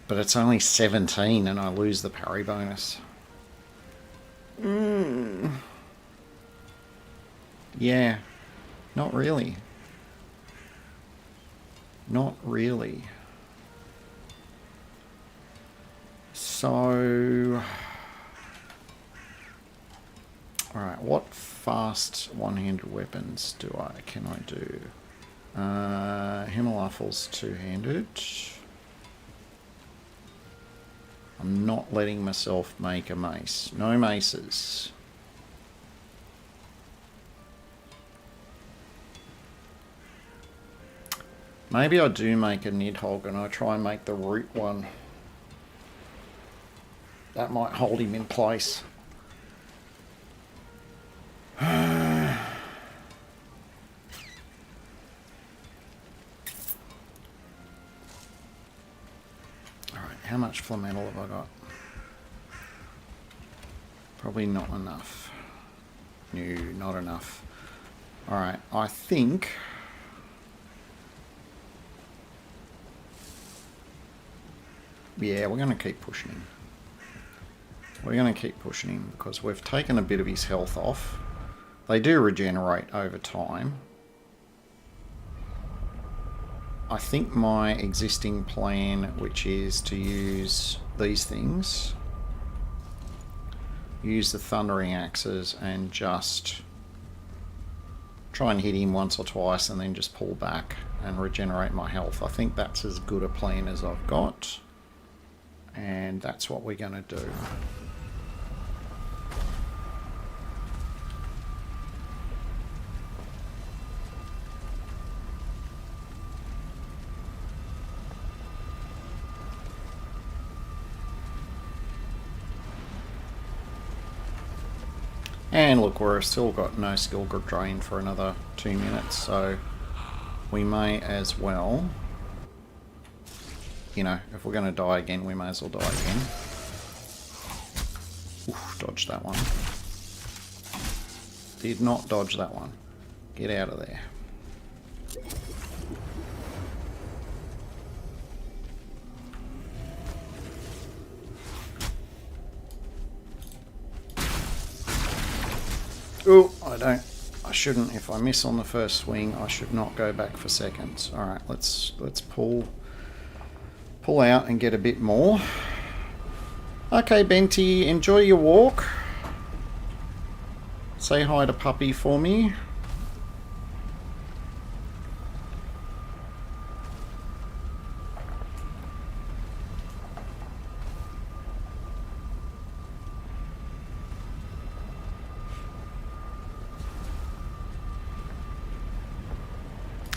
But it's only 17 and I lose the parry bonus. Yeah. Not really. Not really. So... Alright, what fast one-handed weapons can I do? Himmelaffel's two-handed. I'm not letting myself make a mace. No maces. Maybe I do make a Nidhogg and I try and make the root one. That might hold him in place. Alright, how much Flametal have I got? Probably not enough. No, not enough. Alright, I think... Yeah, we're going to keep pushing him. We're going to keep pushing him because we've taken a bit of his health off. They do regenerate over time. I think my existing plan, which is to use these things, use the Thundering Axes and just try and hit him once or twice and then just pull back and regenerate my health. I think that's as good a plan as I've got. And that's what we're going to do. And look, we've still got no skill drain for another 2 minutes, so we may as well... You know, if we're going to die again, we may as well die again. Oof, dodged that one. Did not dodge that one. Get out of there. Oh, I shouldn't. If I miss on the first swing, I should not go back for seconds. Alright, let's pull out and get a bit more. Okay, Benty, enjoy your walk. Say hi to Puppy for me.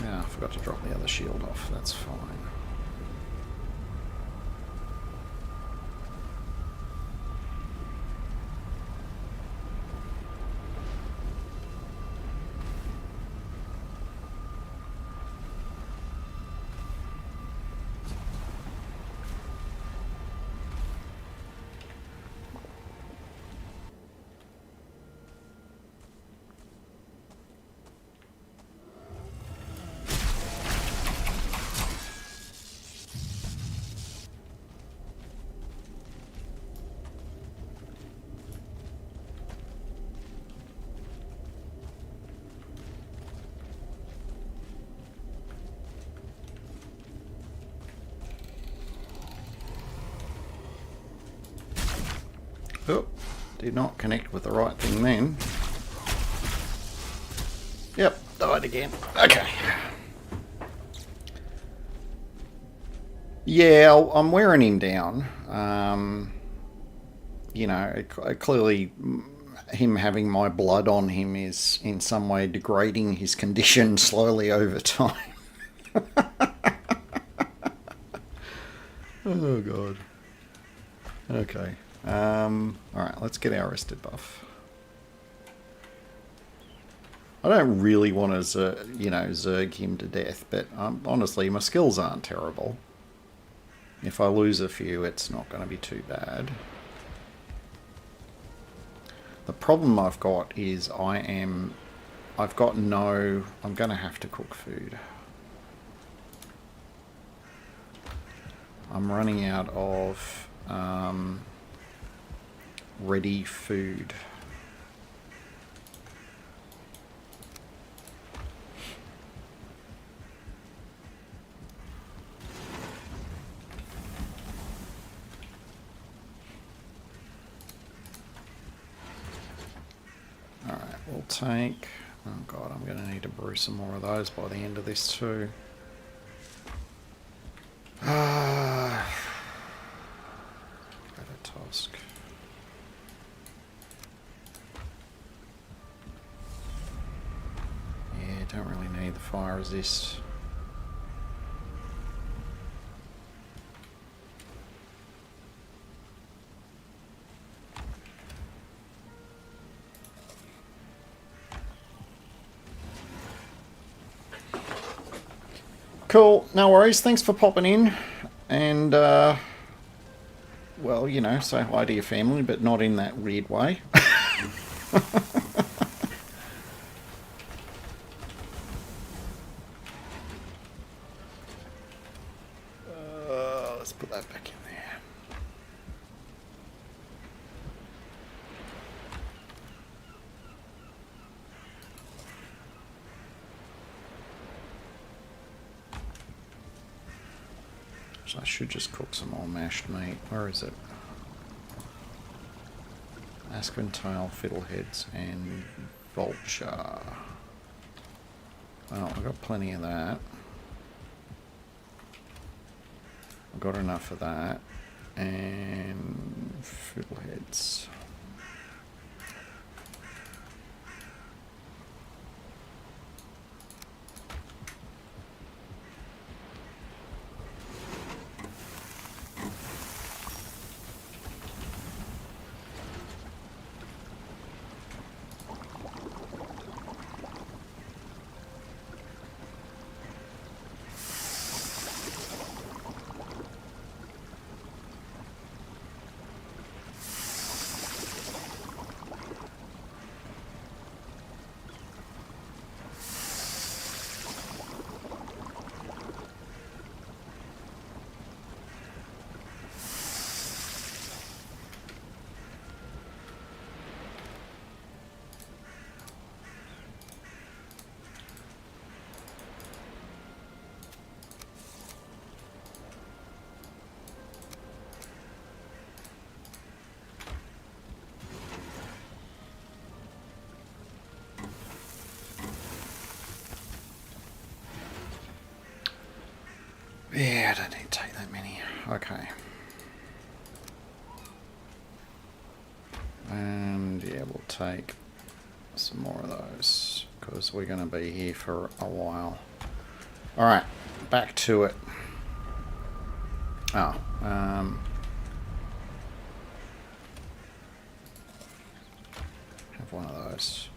Ah, I forgot to drop the other shield off. That's fine. Oh, did not connect with the right thing then. Yep, died again. Okay. Yeah, I'm wearing him down. You know, clearly him having my blood on him is in some way degrading his condition slowly over time. Oh, God. Okay. Alright, let's get our rested buff. I don't really want to, zerg him to death, but honestly, my skills aren't terrible. If I lose a few, it's not going to be too bad. The problem I've got is I'm going to have to cook food. I'm running out of ready food. Alright, we'll take... Oh god, I'm going to need to brew some more of those by the end of this too. Better task. Yeah, don't really need the fire resist. Cool, no worries. Thanks for popping in. And, well, you know, say hi to your family, but not in that weird way. Let's put that back in there. So I should just cook some more mashed meat. Where is it? Aspen tail, fiddleheads, and vulture. Well, I've got plenty of that. I've got enough of that. And fiddleheads. Yeah, I don't need to take that many. Okay. And yeah, we'll take some more of those because we're going to be here for a while. Alright, back to it. Oh, have one of those.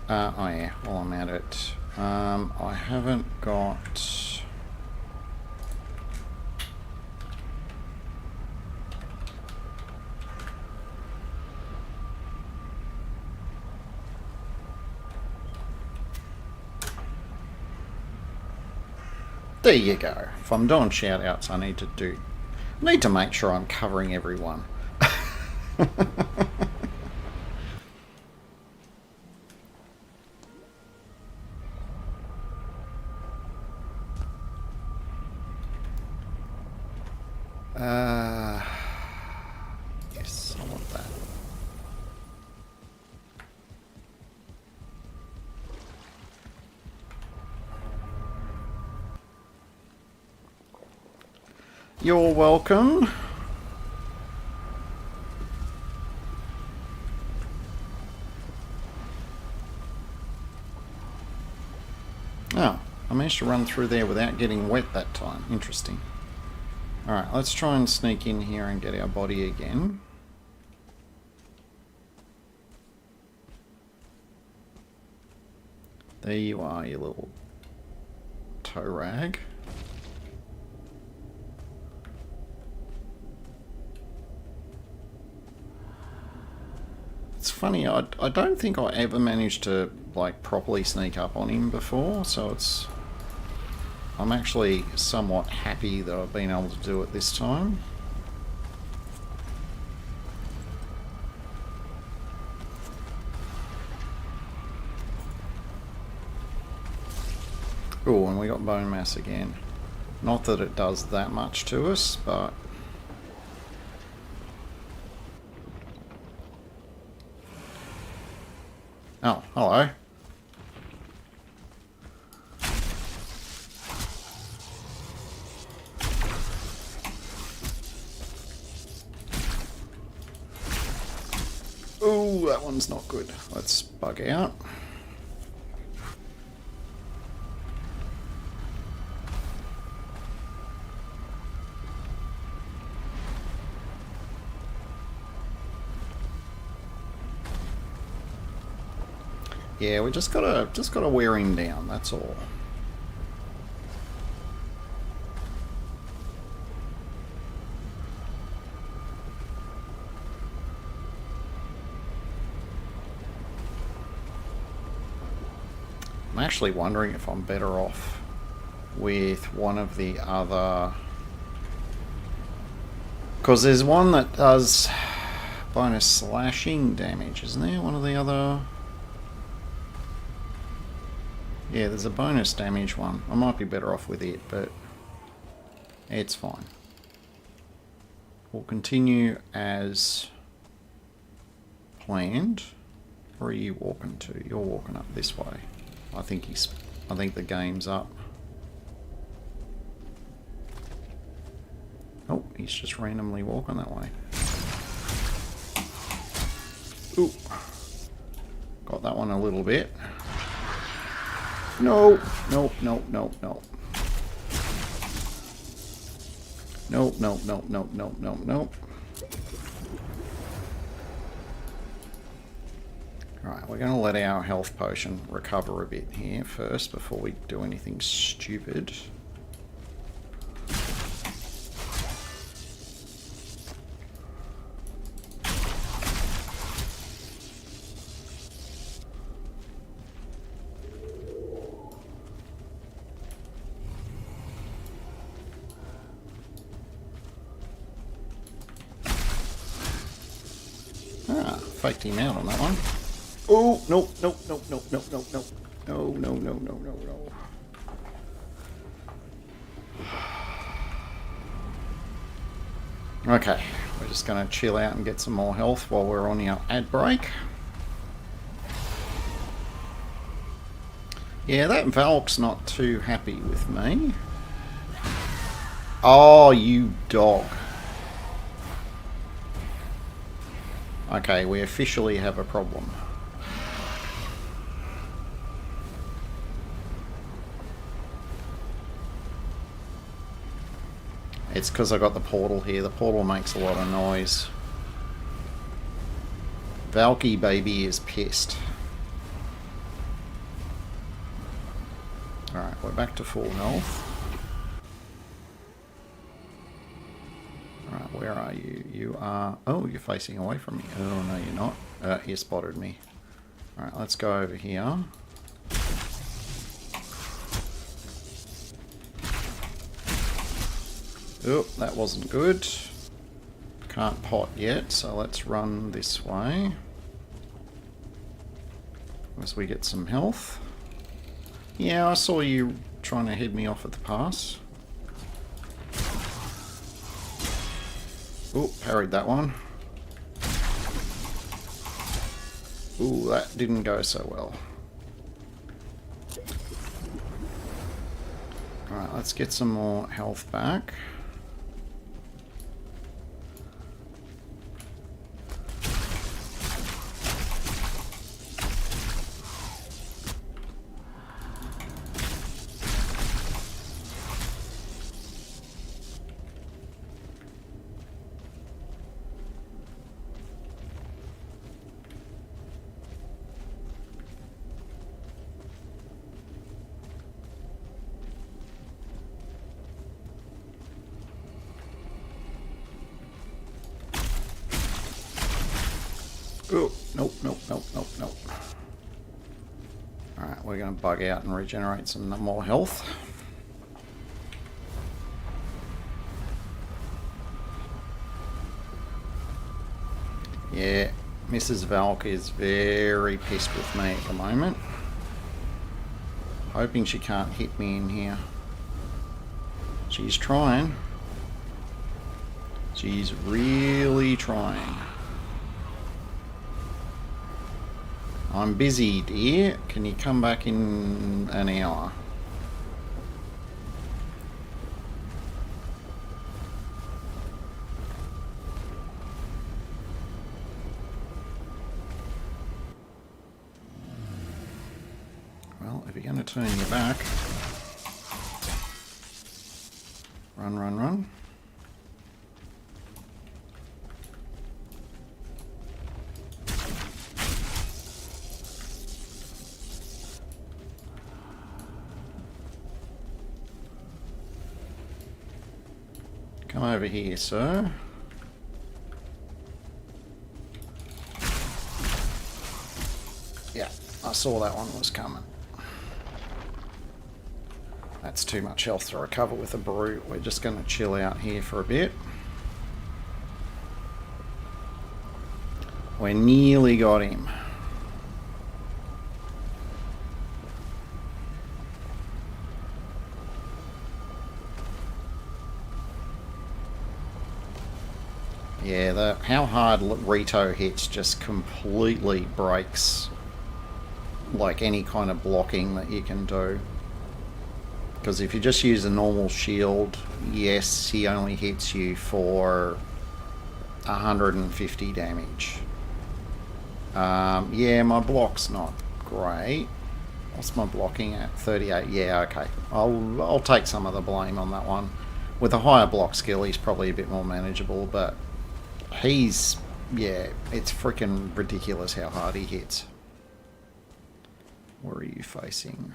Oh yeah, while I'm at it. I haven't got... There you go. If I'm doing shout outs, I need to make sure I'm covering everyone. Yes, I want that. You're welcome. Oh, I managed to run through there without getting wet that time. Interesting. Alright, let's try and sneak in here and get our body again. There you are, you little toe rag. It's funny, I don't think I ever managed to like properly sneak up on him before, so I'm actually somewhat happy that I've been able to do it this time. Oh, and we got bone mass again. Not that it does that much to us, but... Oh, hello. Ooh, that one's not good. Let's bug out. Yeah, we just gotta wear him down, that's all. I'm actually wondering if I'm better off with one of the other... Because there's one that does bonus slashing damage, isn't there? One of the other... Yeah, there's a bonus damage one. I might be better off with it, but it's fine. We'll continue as planned. Where are you walking to? You're walking up this way. I think the game's up. Oh, he's just randomly walking that way. Ooh. Got that one a little bit. No, nope, nope, nope, nope. Nope, nope, nope, nope, nope, nope, nope. Alright, we're going to let our health potion recover a bit here first before we do anything stupid. Faked him out on that one. Oh, nope, nope, nope, nope, nope, nope, nope. No, no, no, no, no, no. Okay, we're just going to chill out and get some more health while we're on our ad break. Yeah, that Valk's not too happy with me. Oh, you dog. Okay, we officially have a problem. It's because I got the portal here. The portal makes a lot of noise. Valky baby is pissed. Alright, we're back to full health. Alright, where are you? You are... Oh, you're facing away from me. Oh, no, you're not. You spotted me. Alright, let's go over here. Oh, that wasn't good. Can't pot yet, so let's run this way. As we get some health. Yeah, I saw you trying to head me off at the pass. Oh, parried that one. Ooh, that didn't go so well. Alright, let's get some more health back. Oh, nope, nope, nope, nope, nope. Alright, we're going to bug out and regenerate some more health. Yeah, Mrs. Valk is very pissed with me at the moment. Hoping she can't hit me in here. She's trying. She's really trying. I'm busy, dear. Can you come back in an hour? Well, if you're going to turn your back, run, run, run. Come over here, sir. Yeah, I saw that one was coming. That's too much health to recover with a brew. We're just going to chill out here for a bit. We nearly got him. Yeah, how hard Rito hits just completely breaks like any kind of blocking that you can do. Because if you just use a normal shield, yes, he only hits you for 150 damage. Yeah, my block's not great. What's my blocking at? 38. Yeah, okay. I'll take some of the blame on that one. With a higher block skill, he's probably a bit more manageable, but he's... yeah, it's freaking ridiculous how hard he hits. Where are you facing?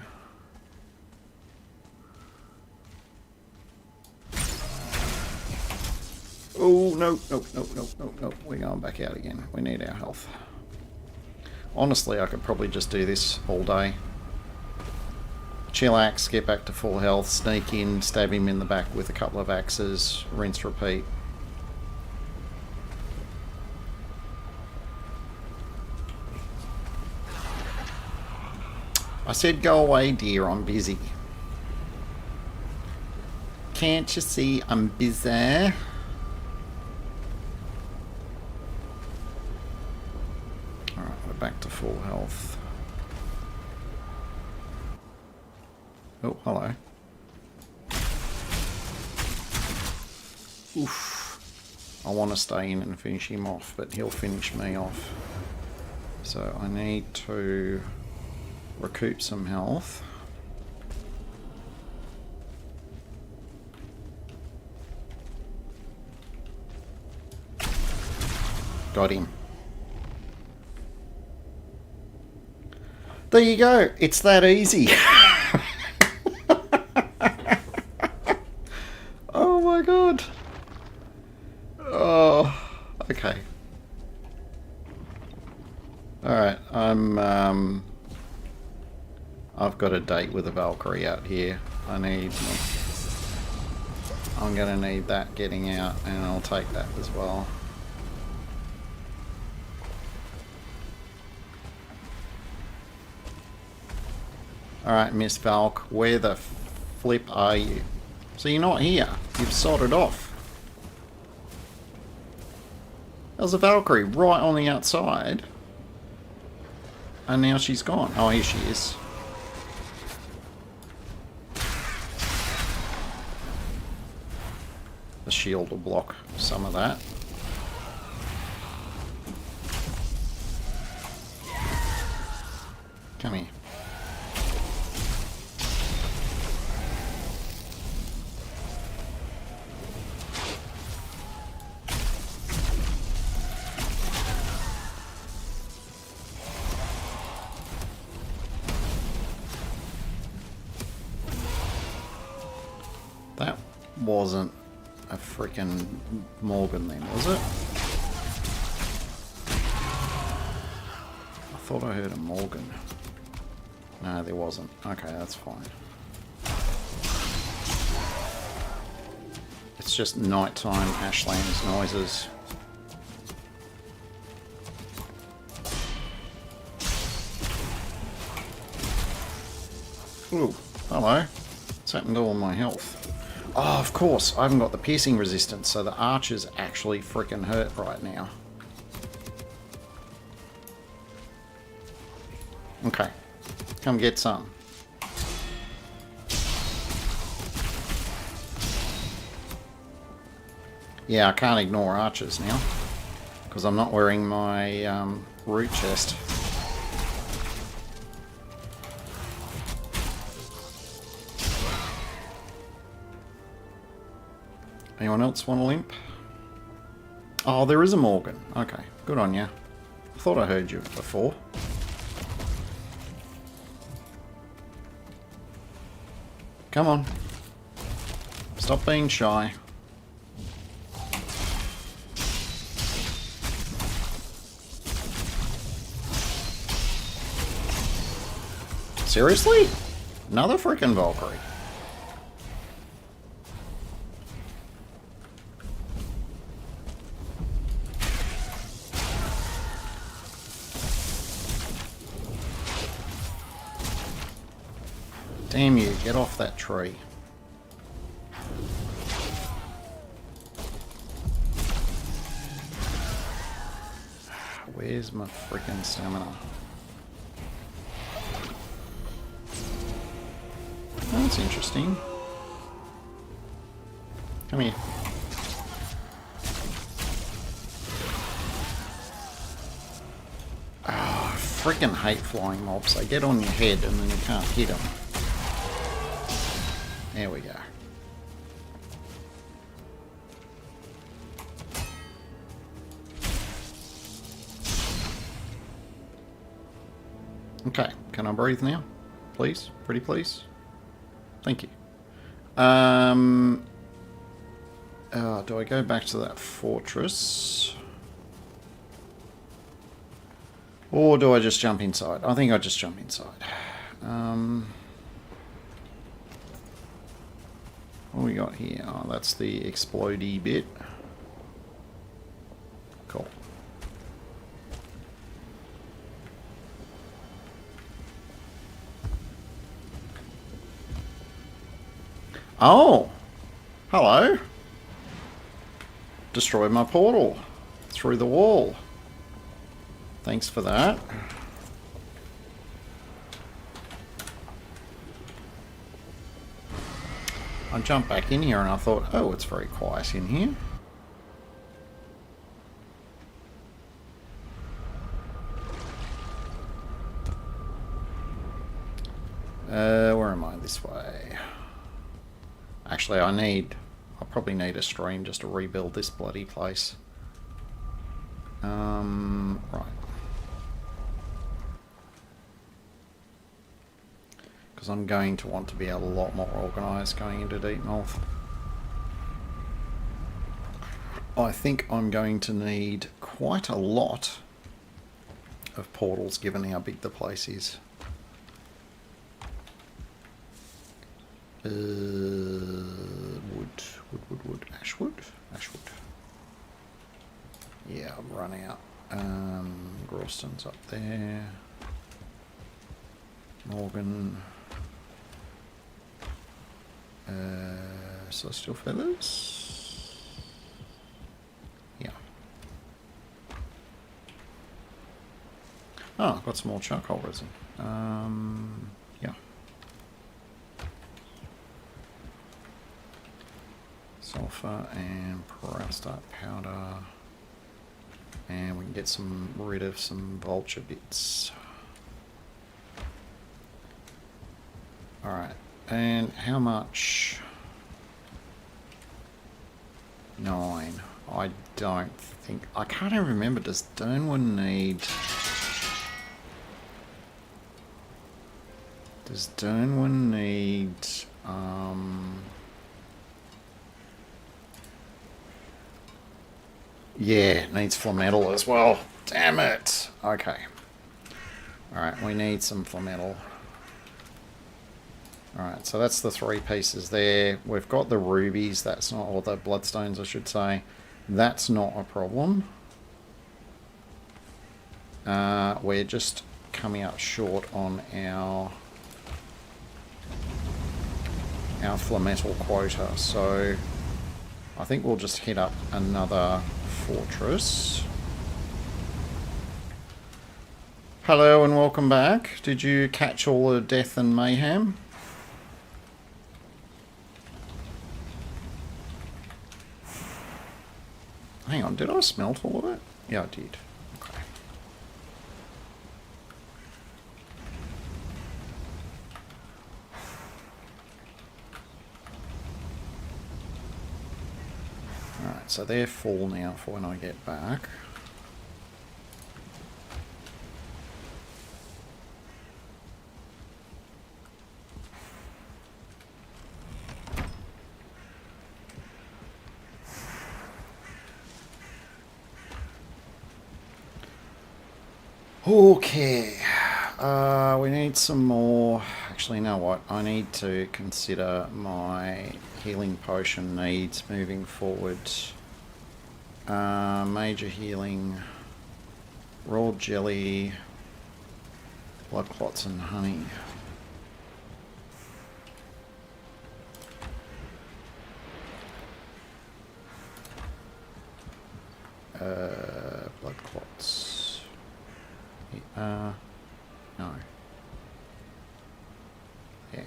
Oh, no, no, no, no, no, no. We're going back out again. We need our health. Honestly, I could probably just do this all day. Chillax, get back to full health, sneak in, stab him in the back with a couple of axes, rinse, repeat. I said go away, dear, I'm busy. Can't you see I'm busy? Back to full health. Oh, hello. Oof. I want to stay in and finish him off, but he'll finish me off. So I need to recoup some health. Got him. There you go. It's that easy. Oh my god. Oh, okay. Alright, I've got a date with a Valkyrie out here. I'm gonna need that getting out, and I'll take that as well. Alright, Miss Valk, where the flip are you? So you're not here. You've sodded off. There's a Valkyrie right on the outside. And now she's gone. Oh, here she is. The shield will block some of that. Come here. That wasn't a freaking Morgan then, was it? thought I heard a Morgan. No, there wasn't. Okay, that's fine. It's just nighttime Ashlands noises. Ooh, hello. What's happened to all my health? Oh, of course, I haven't got the piercing resistance, so the archers actually freaking hurt right now. Okay, come get some. Yeah, I can't ignore archers now, because I'm not wearing my root chest. Anyone else want a limp? Oh, there is a Morgan. Okay, good on you. I thought I heard you before. Come on. Stop being shy. Seriously? Another freaking Valkyrie. Damn you, get off that tree. Where's my freaking stamina? Oh, that's interesting. Come here. Oh, I freaking hate flying mobs. They get on your head and then you can't hit them. There we go. Okay, can I breathe now? Please? Pretty please? Thank you. Do I go back to that fortress? Or do I just jump inside? I think I just jump inside. What we got here? Oh, that's the explodey bit. Cool. Oh! Hello! Destroyed my portal through the wall. Thanks for that. I jumped back in here and I thought, oh, it's very quiet in here. Where am I? This way. Actually, I probably need a stream just to rebuild this bloody place. Right. Because I'm going to want to be a lot more organised going into Deep North. I think I'm going to need quite a lot of portals given how big the place is. Wood, ashwood. Yeah, I'm running out. Groston's up there. Morgan. Celestial feathers. Yeah. Oh, I've got some more charcoal resin. Yeah. Sulfur and perovskite powder. And we can get rid of some vulture bits. Alright, and how much? 9. I don't think... I can't even remember, does Dernwin need... Does Dernwin need... Yeah, it needs flamental as well. Damn it. Okay. Alright, we need some flamental. Alright, so that's the 3 pieces there. We've got the rubies, that's not, or the bloodstones I should say. That's not a problem. We're just coming up short on our flamental quota, so I think we'll just hit up another fortress. Hello and welcome back. Did you catch all the death and mayhem? Hang on, did I smelt all of it? Yeah, I did. Okay. Alright, so they're full now for when I get back. Okay, we need some more. Actually, you know what? I need to consider my healing potion needs moving forward. Major healing, raw jelly, blood clots and honey. Blood clots. No. Yeah.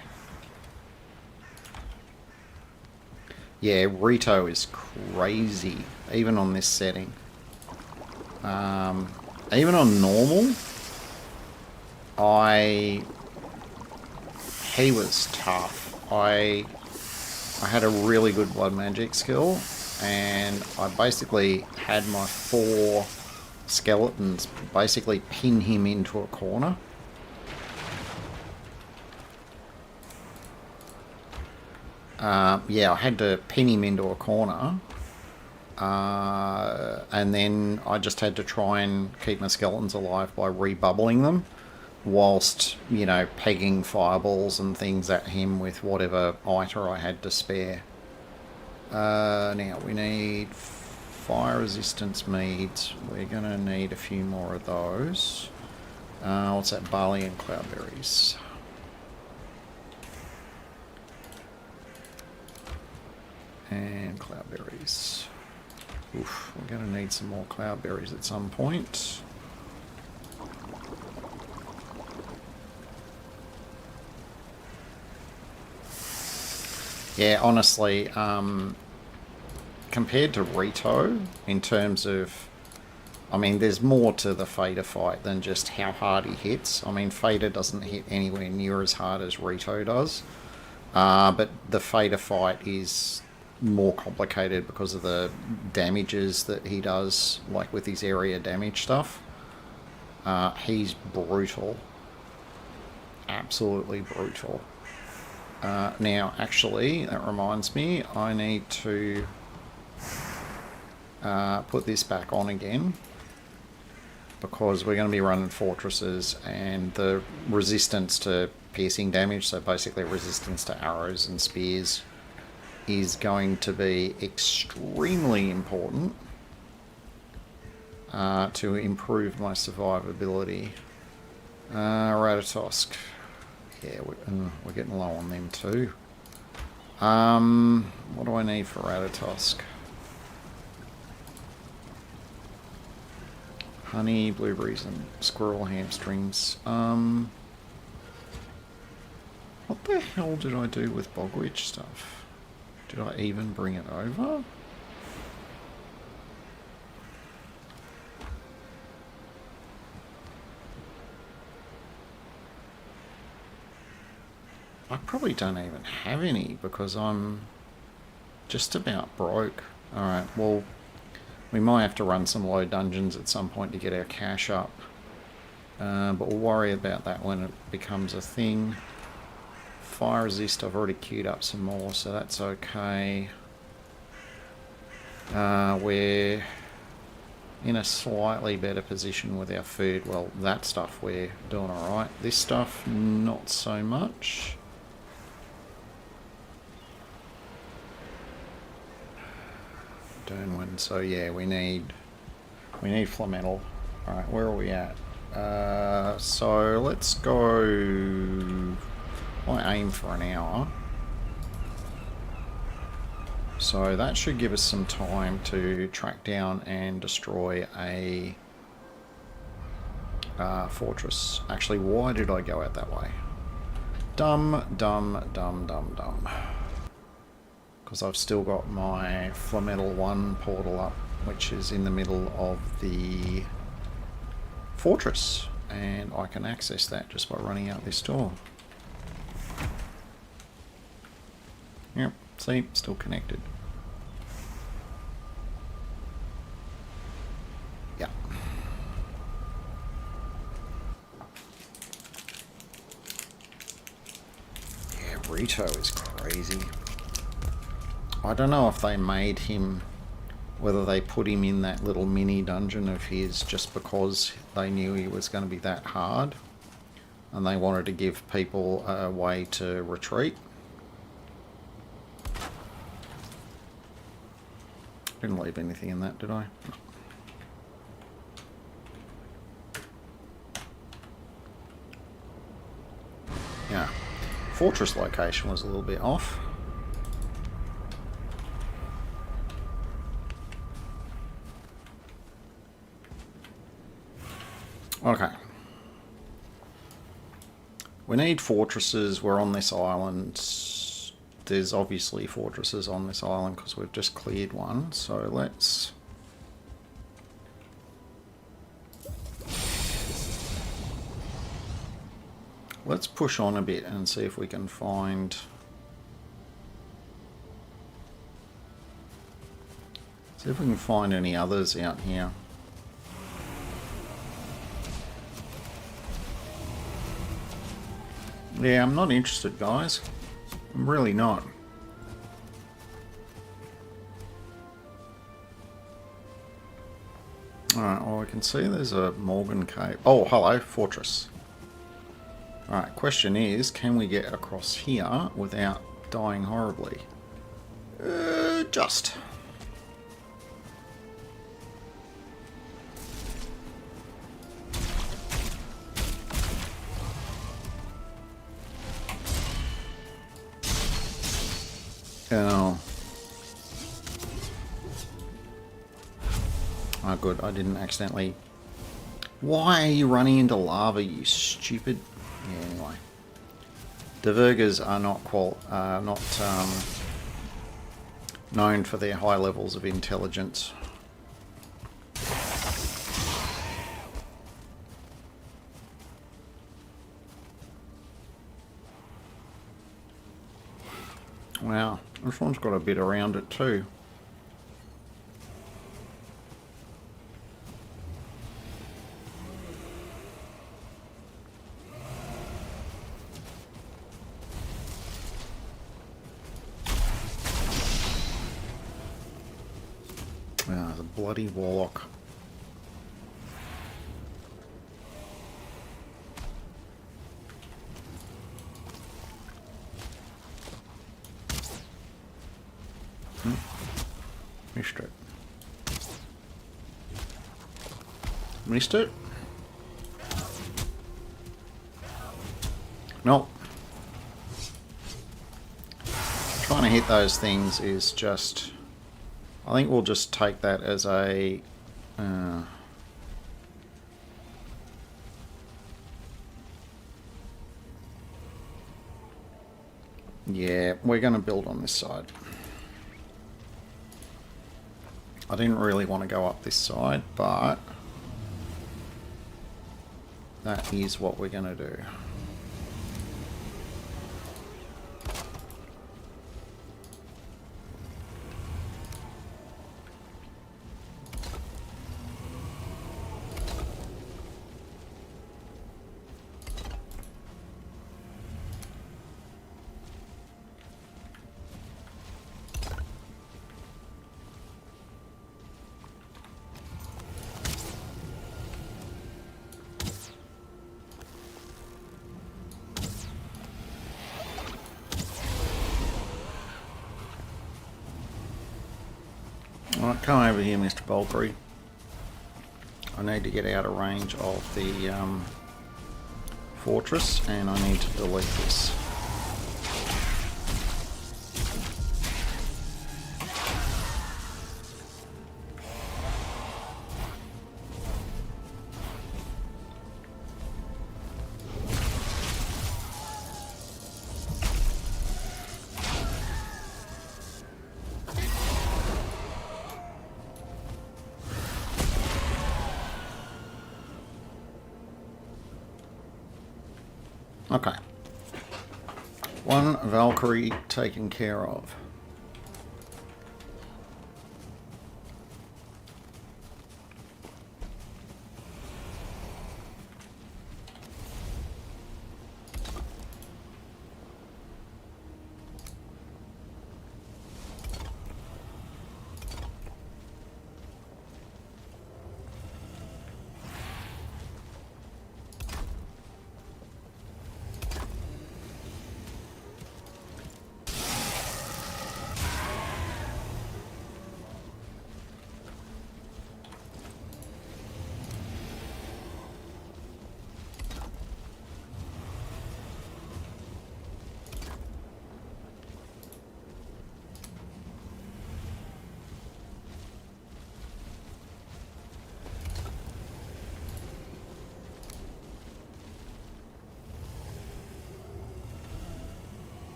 Yeah, Rito is crazy, even on this setting. Even on normal, he was tough. I had a really good blood magic skill, and I basically had my 4 skeletons basically pin him into a corner. Yeah, I had to pin him into a corner, and then I just had to try and keep my skeletons alive by rebubbling them, whilst, you know, pegging fireballs and things at him with whatever iter I had to spare. Now we need fire resistance meads. We're going to need a few more of those. What's that? Barley and cloudberries. And cloudberries. Oof, we're going to need some more cloudberries at some point. Yeah, honestly, compared to Rito, in terms of, I mean, there's more to the Fader fight than just how hard he hits. I mean, Fader doesn't hit anywhere near as hard as Rito does, but the Fader fight is more complicated because of the damages that he does, like with his area damage stuff. He's brutal. Absolutely brutal. Now, actually, that reminds me, I need to put this back on again, because we're going to be running fortresses, and the resistance to piercing damage, so basically resistance to arrows and spears, is going to be extremely important to improve my survivability. Ratatosk. Yeah, we're getting low on them too. What do I need for Ratatosk? Honey, blueberries, and squirrel hamstrings. What the hell did I do with bogwitch stuff? Did I even bring it over? I probably don't even have any, because I'm just about broke. Alright, well, we might have to run some low dungeons at some point to get our cash up. But we'll worry about that when it becomes a thing. Fire resist, I've already queued up some more, so that's okay. We're in a slightly better position with our food. Well, that stuff we're doing alright. This stuff, not so much. Dernwin, so yeah, we need Flametal. Alright, where are we at? So let's go... I aim for an hour. So that should give us some time to track down and destroy a fortress. Actually, why did I go out that way? Dumb. Because I've still got my Flametal 1 portal up, which is in the middle of the fortress. And I can access that just by running out this door. Yep, see, still connected. Yeah. Yeah, Rito is crazy. I don't know if they made him, whether they put him in that little mini dungeon of his just because they knew he was going to be that hard and they wanted to give people a way to retreat. Didn't leave anything in that, did I? No. Yeah. Fortress location was a little bit off. Okay. We need fortresses. We're on this island. There's obviously fortresses on this island because we've just cleared one. So let's... push on a bit and see if we can find... see if we can find any others out here. Yeah, I'm not interested, guys. I'm really not. Alright, well, I can see there's a Morgan Cave. Oh, hello, fortress. Alright, question is, can we get across here without dying horribly? Just. Oh. Oh, good. I didn't accidentally... Why are you running into lava, you stupid... Yeah, anyway. Divergers are not known for their high levels of intelligence. Wow, this one's got a bit around it too. Ah, the bloody warlock. Missed it. Missed it? Nope. Trying to hit those things is just... I think we'll just take that as a... yeah, we're going to build on this side. I didn't really want to go up this side, but that is what we're going to do. Right, come over here, Mr. Valkyrie. I need to get out of range of the fortress, and I need to delete this. Okay. One Valkyrie taken care of.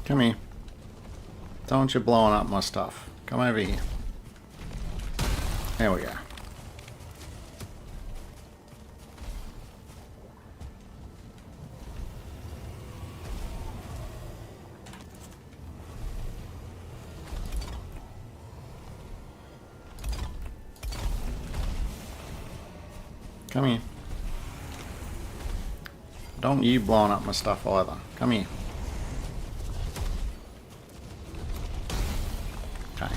Come here. Don't want you blowing up my stuff. Come over here. There we go. Come here. Don't you blowing up my stuff either. Come here. Okay.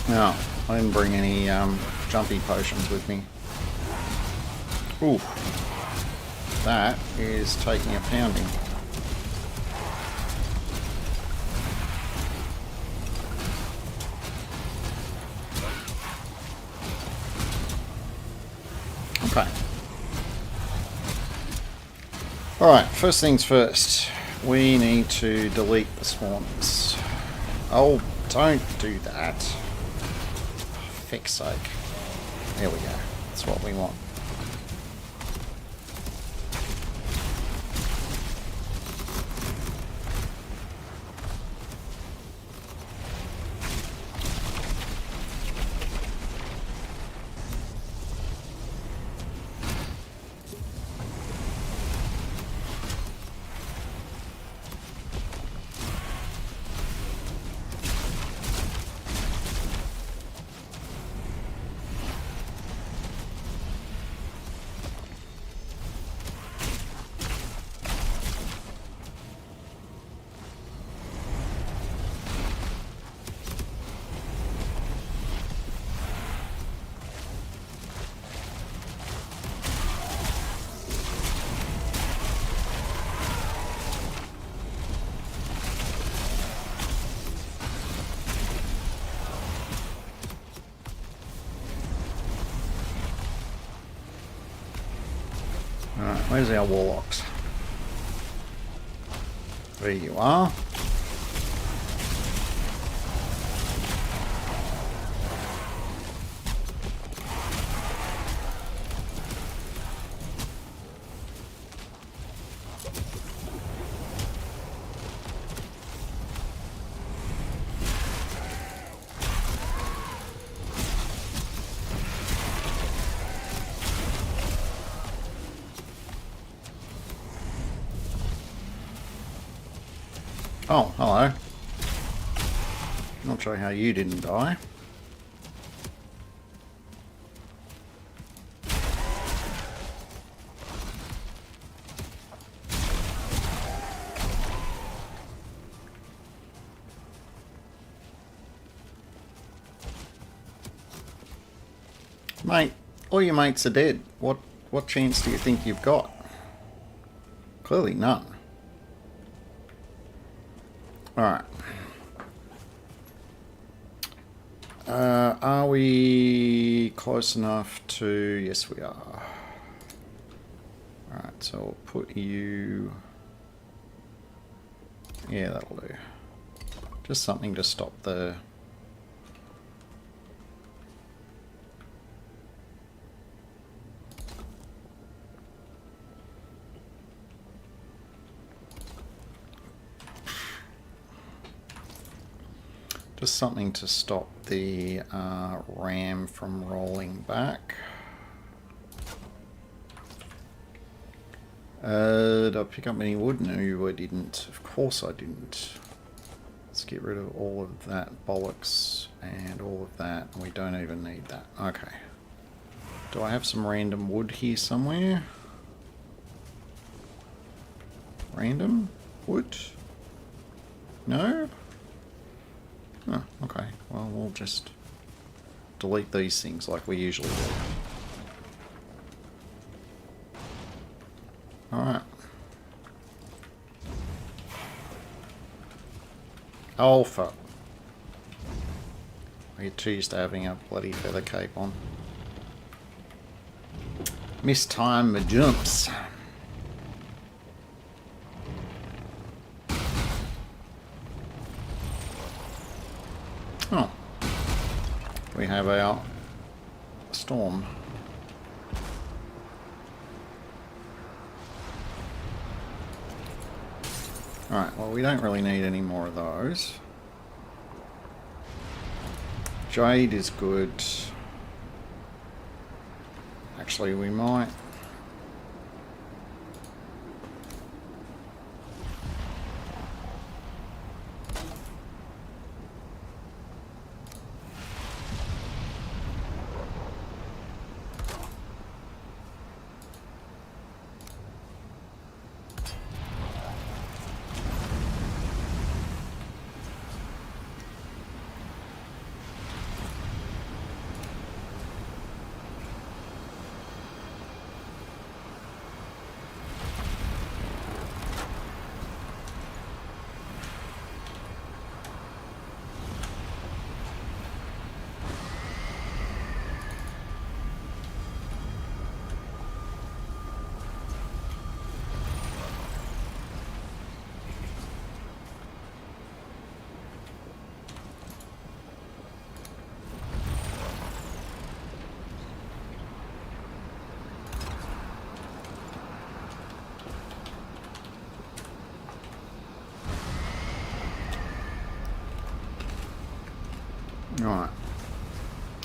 No, I didn't bring any jumpy potions with me. Ooh, that is taking a pounding. Okay. Alright, first things first. We need to delete the spawns. Oh, don't do that. For feck's sake. There we go. That's what we want. Alright, where's our warlocks? There you are. Oh, hello. Not sure how you didn't die. Mate, all your mates are dead. What chance do you think you've got? Clearly none. Alright. Are we close enough to... Yes, we are. Alright, so I'll put you... Yeah, that'll do. Just something to stop the... Just something to stop the ram from rolling back. Did I pick up any wood? No, I didn't. Of course I didn't. Let's get rid of all of that bollocks and all of that. We don't even need that. Okay. Do I have some random wood here somewhere? Random wood? No? Oh, okay. Well, we'll just delete these things like we usually do. Alright. Oh, fuck. I get too used to having a bloody feather cape on. Mistime my jumps. Oh. We have our storm. Alright, well we don't really need any more of those. Jade is good. Actually, we might... Alright.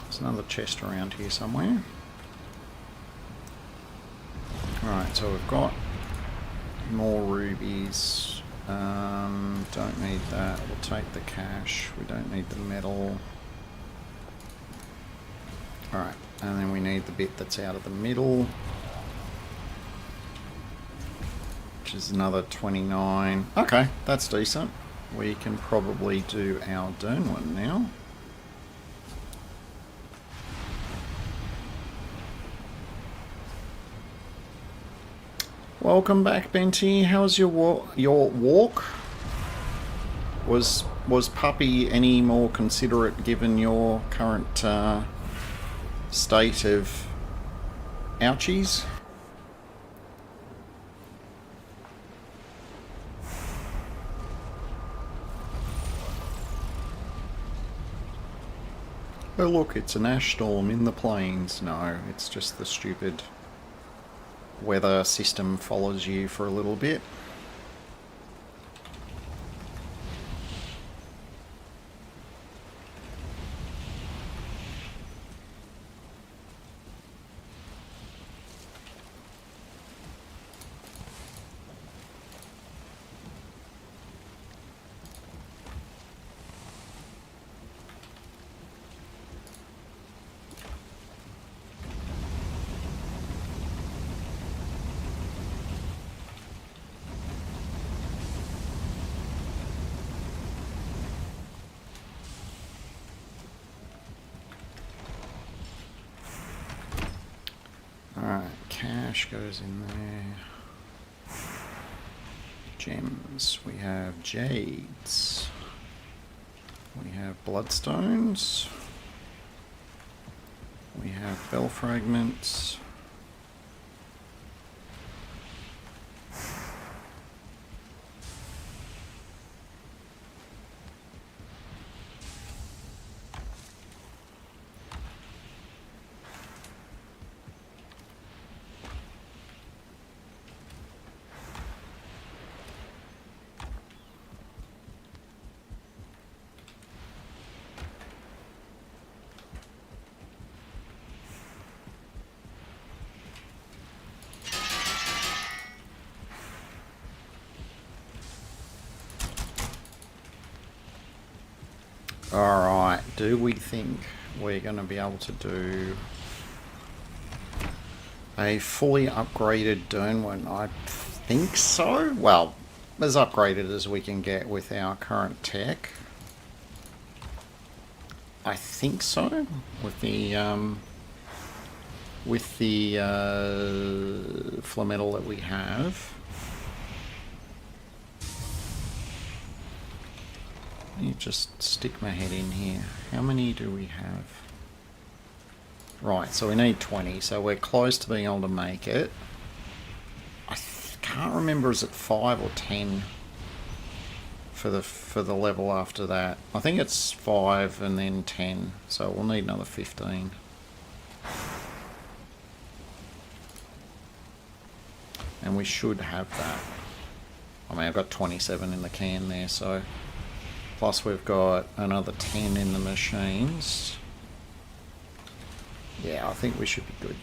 There's another chest around here somewhere. Alright, so we've got more rubies. Don't need that. We'll take the cash. We don't need the metal. Alright, and then we need the bit that's out of the middle, which is another 29. Okay, that's decent. We can probably do our Dern one now. Welcome back, Benty. How's your walk? Was Puppy any more considerate given your current state of ouchies? Oh look, it's an ash storm in the plains. No, it's just the stupid weather system follows you for a little bit. Alright, cash goes in there. Gems. We have jades. We have bloodstones. We have bell fragments. Alright, do we think we're going to be able to do a fully upgraded Dernwin? I think so. Well, as upgraded as we can get with our current tech. I think so. With the flametal that we have. You just stick my head in here. How many do we have? Right, so we need 20, so we're close to being able to make it. I can't remember, is it 5 or 10 for the level after that? I think it's 5 and then 10, so we'll need another 15. And we should have that. I mean, I've got 27 in the can there, so... Plus we've got another 10 in the machines. Yeah, I think we should be good.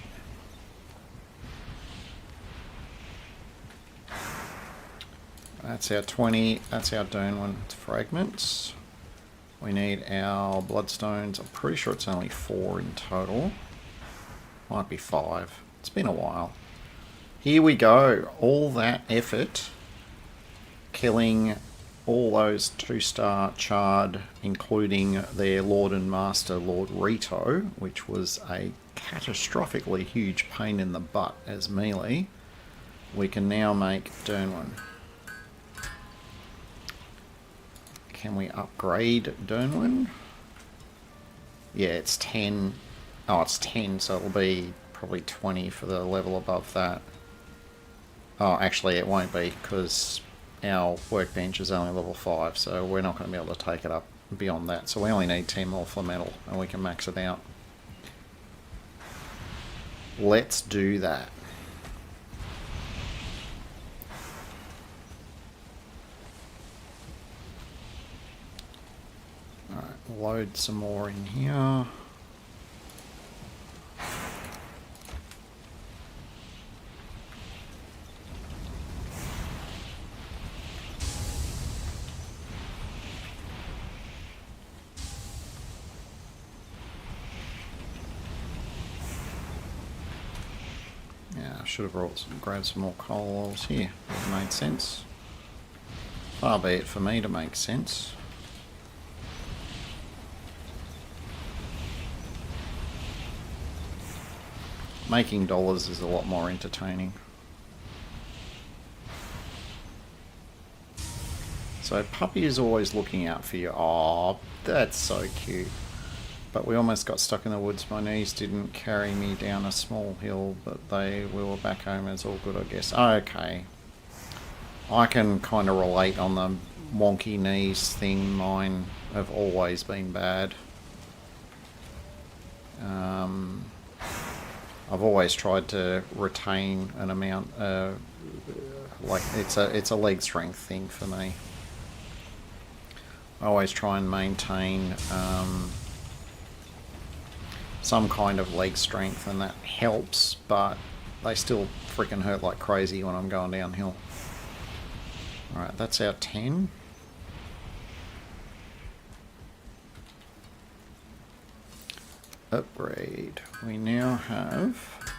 That's our 20, that's our Dernwin fragments. We need our bloodstones. I'm pretty sure it's only 4 in total. Might be 5. It's been a while. Here we go. All that effort killing all those 2-star charred, including their Lord and Master, Lord Rito, which was a catastrophically huge pain in the butt as melee. We can now make Dernwin. Can we upgrade Dernwin? Yeah, it's 10. Oh, it's 10, so it'll be probably 20 for the level above that. Oh, actually it won't be, because our workbench is only level 5, so we're not going to be able to take it up beyond that. So we only need 10 more flametal and we can max it out. Let's do that. Alright, load some more in here. Should have grabbed some more coal oils here. Would have made sense. Far be it for me to make sense. Making dollars is a lot more entertaining. So Puppy is always looking out for you. Oh, that's so cute. But we almost got stuck in the woods. My knees didn't carry me down a small hill, but we were back home. It's all good, I guess. Okay. I can kind of relate on the wonky knees thing. Mine have always been bad. I've always tried to retain an amount, like it's a leg strength thing for me. I always try and maintain some kind of leg strength, and that helps, but they still freaking hurt like crazy when I'm going downhill. Alright, that's our 10. Upgrade. We now have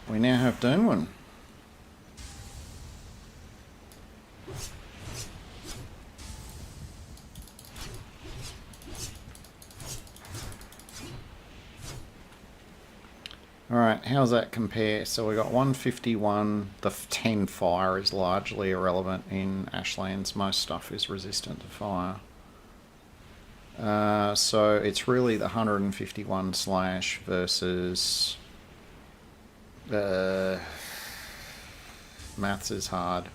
Dernwin. Alright, how's that compare? So we got 151. The 10 fire is largely irrelevant in Ashlands. Most stuff is resistant to fire. So it's really the 151 slash versus... maths is hard.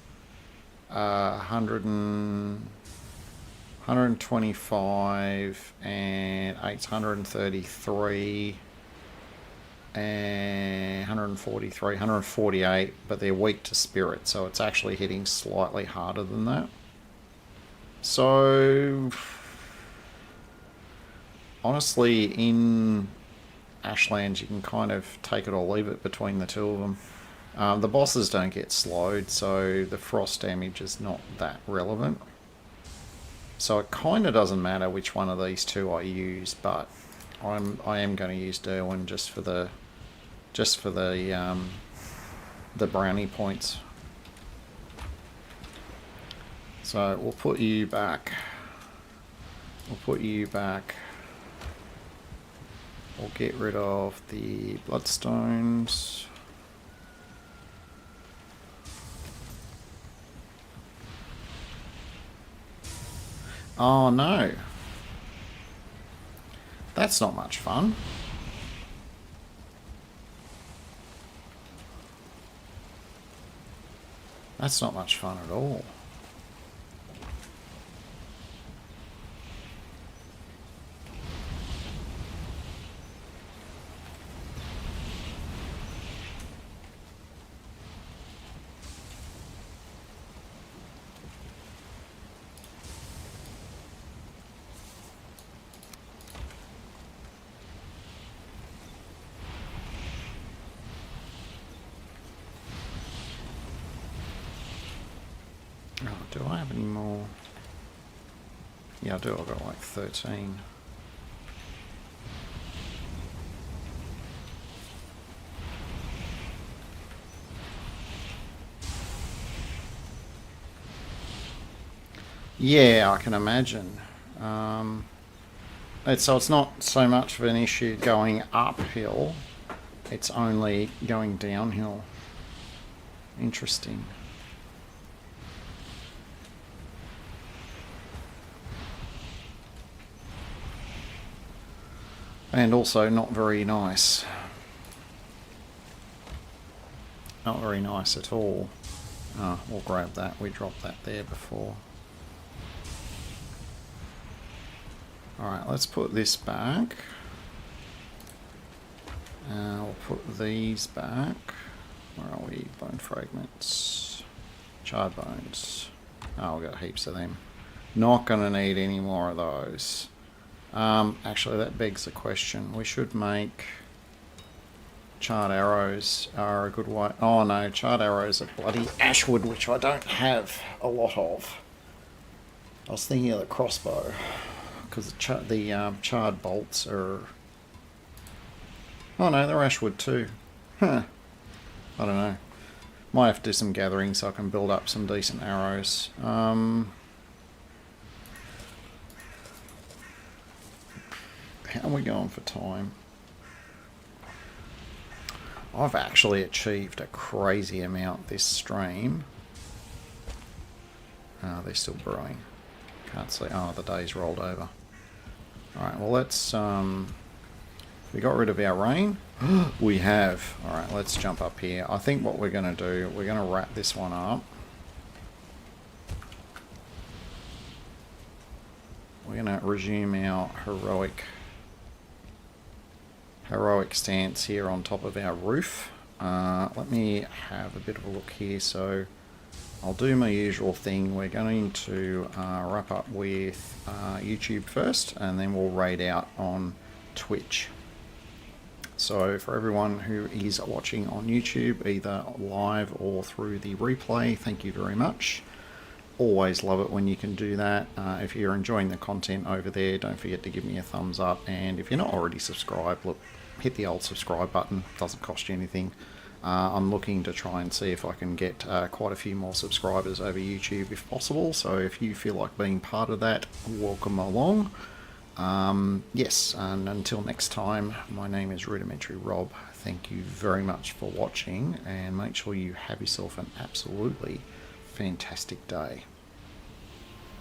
125 and 833 and 143, 148, but they're weak to spirit, so it's actually hitting slightly harder than that. So honestly, in Ashlands, you can kind of take it or leave it between the two of them. The bosses don't get slowed, so the frost damage is not that relevant. So it kind of doesn't matter which one of these two I use, but I am going to use Derwin just for the brownie points. So we'll put you back. We'll get rid of the bloodstones. Oh no. That's not much fun. That's not much fun at all. Oh, do I have any more? Yeah, I do. I've got like 13. Yeah, I can imagine. So it's not so much of an issue going uphill, it's only going downhill. Interesting. And also not very nice. Not very nice at all. Oh, we'll grab that. We dropped that there before. Alright, let's put this back. We'll put these back. Where are we? Bone fragments. Charred bones. Oh, we've got heaps of them. Not going to need any more of those. Actually, that begs the question. We should make charred arrows are a good way. Oh no, charred arrows are bloody ashwood, which I don't have a lot of. I was thinking of the crossbow, because the charred bolts are... Oh no, they're ashwood too. Huh. I don't know. Might have to do some gathering so I can build up some decent arrows. How are we going for time? I've actually achieved a crazy amount this stream. Oh, they're still brewing. Can't see. Oh, the day's rolled over. Alright, well let's... we got rid of our rain? We have. Alright, let's jump up here. I think what we're going to do, we're going to wrap this one up. We're going to resume our heroic stance here on top of our roof. Let me have a bit of a look here. So I'll do my usual thing. We're going to wrap up with YouTube first, and then we'll raid out on Twitch. So for everyone who is watching on YouTube, either live or through the replay, thank you very much. Always love it when you can do that. If you're enjoying the content over there, don't forget to give me a thumbs up. And if you're not already subscribed, look, hit the old subscribe button. It doesn't cost you anything. I'm looking to try and see if I can get quite a few more subscribers over YouTube if possible. So if you feel like being part of that, welcome along. Yes, and until next time, my name is Rudimentary Rob. Thank you very much for watching, and make sure you have yourself an absolutely fantastic day.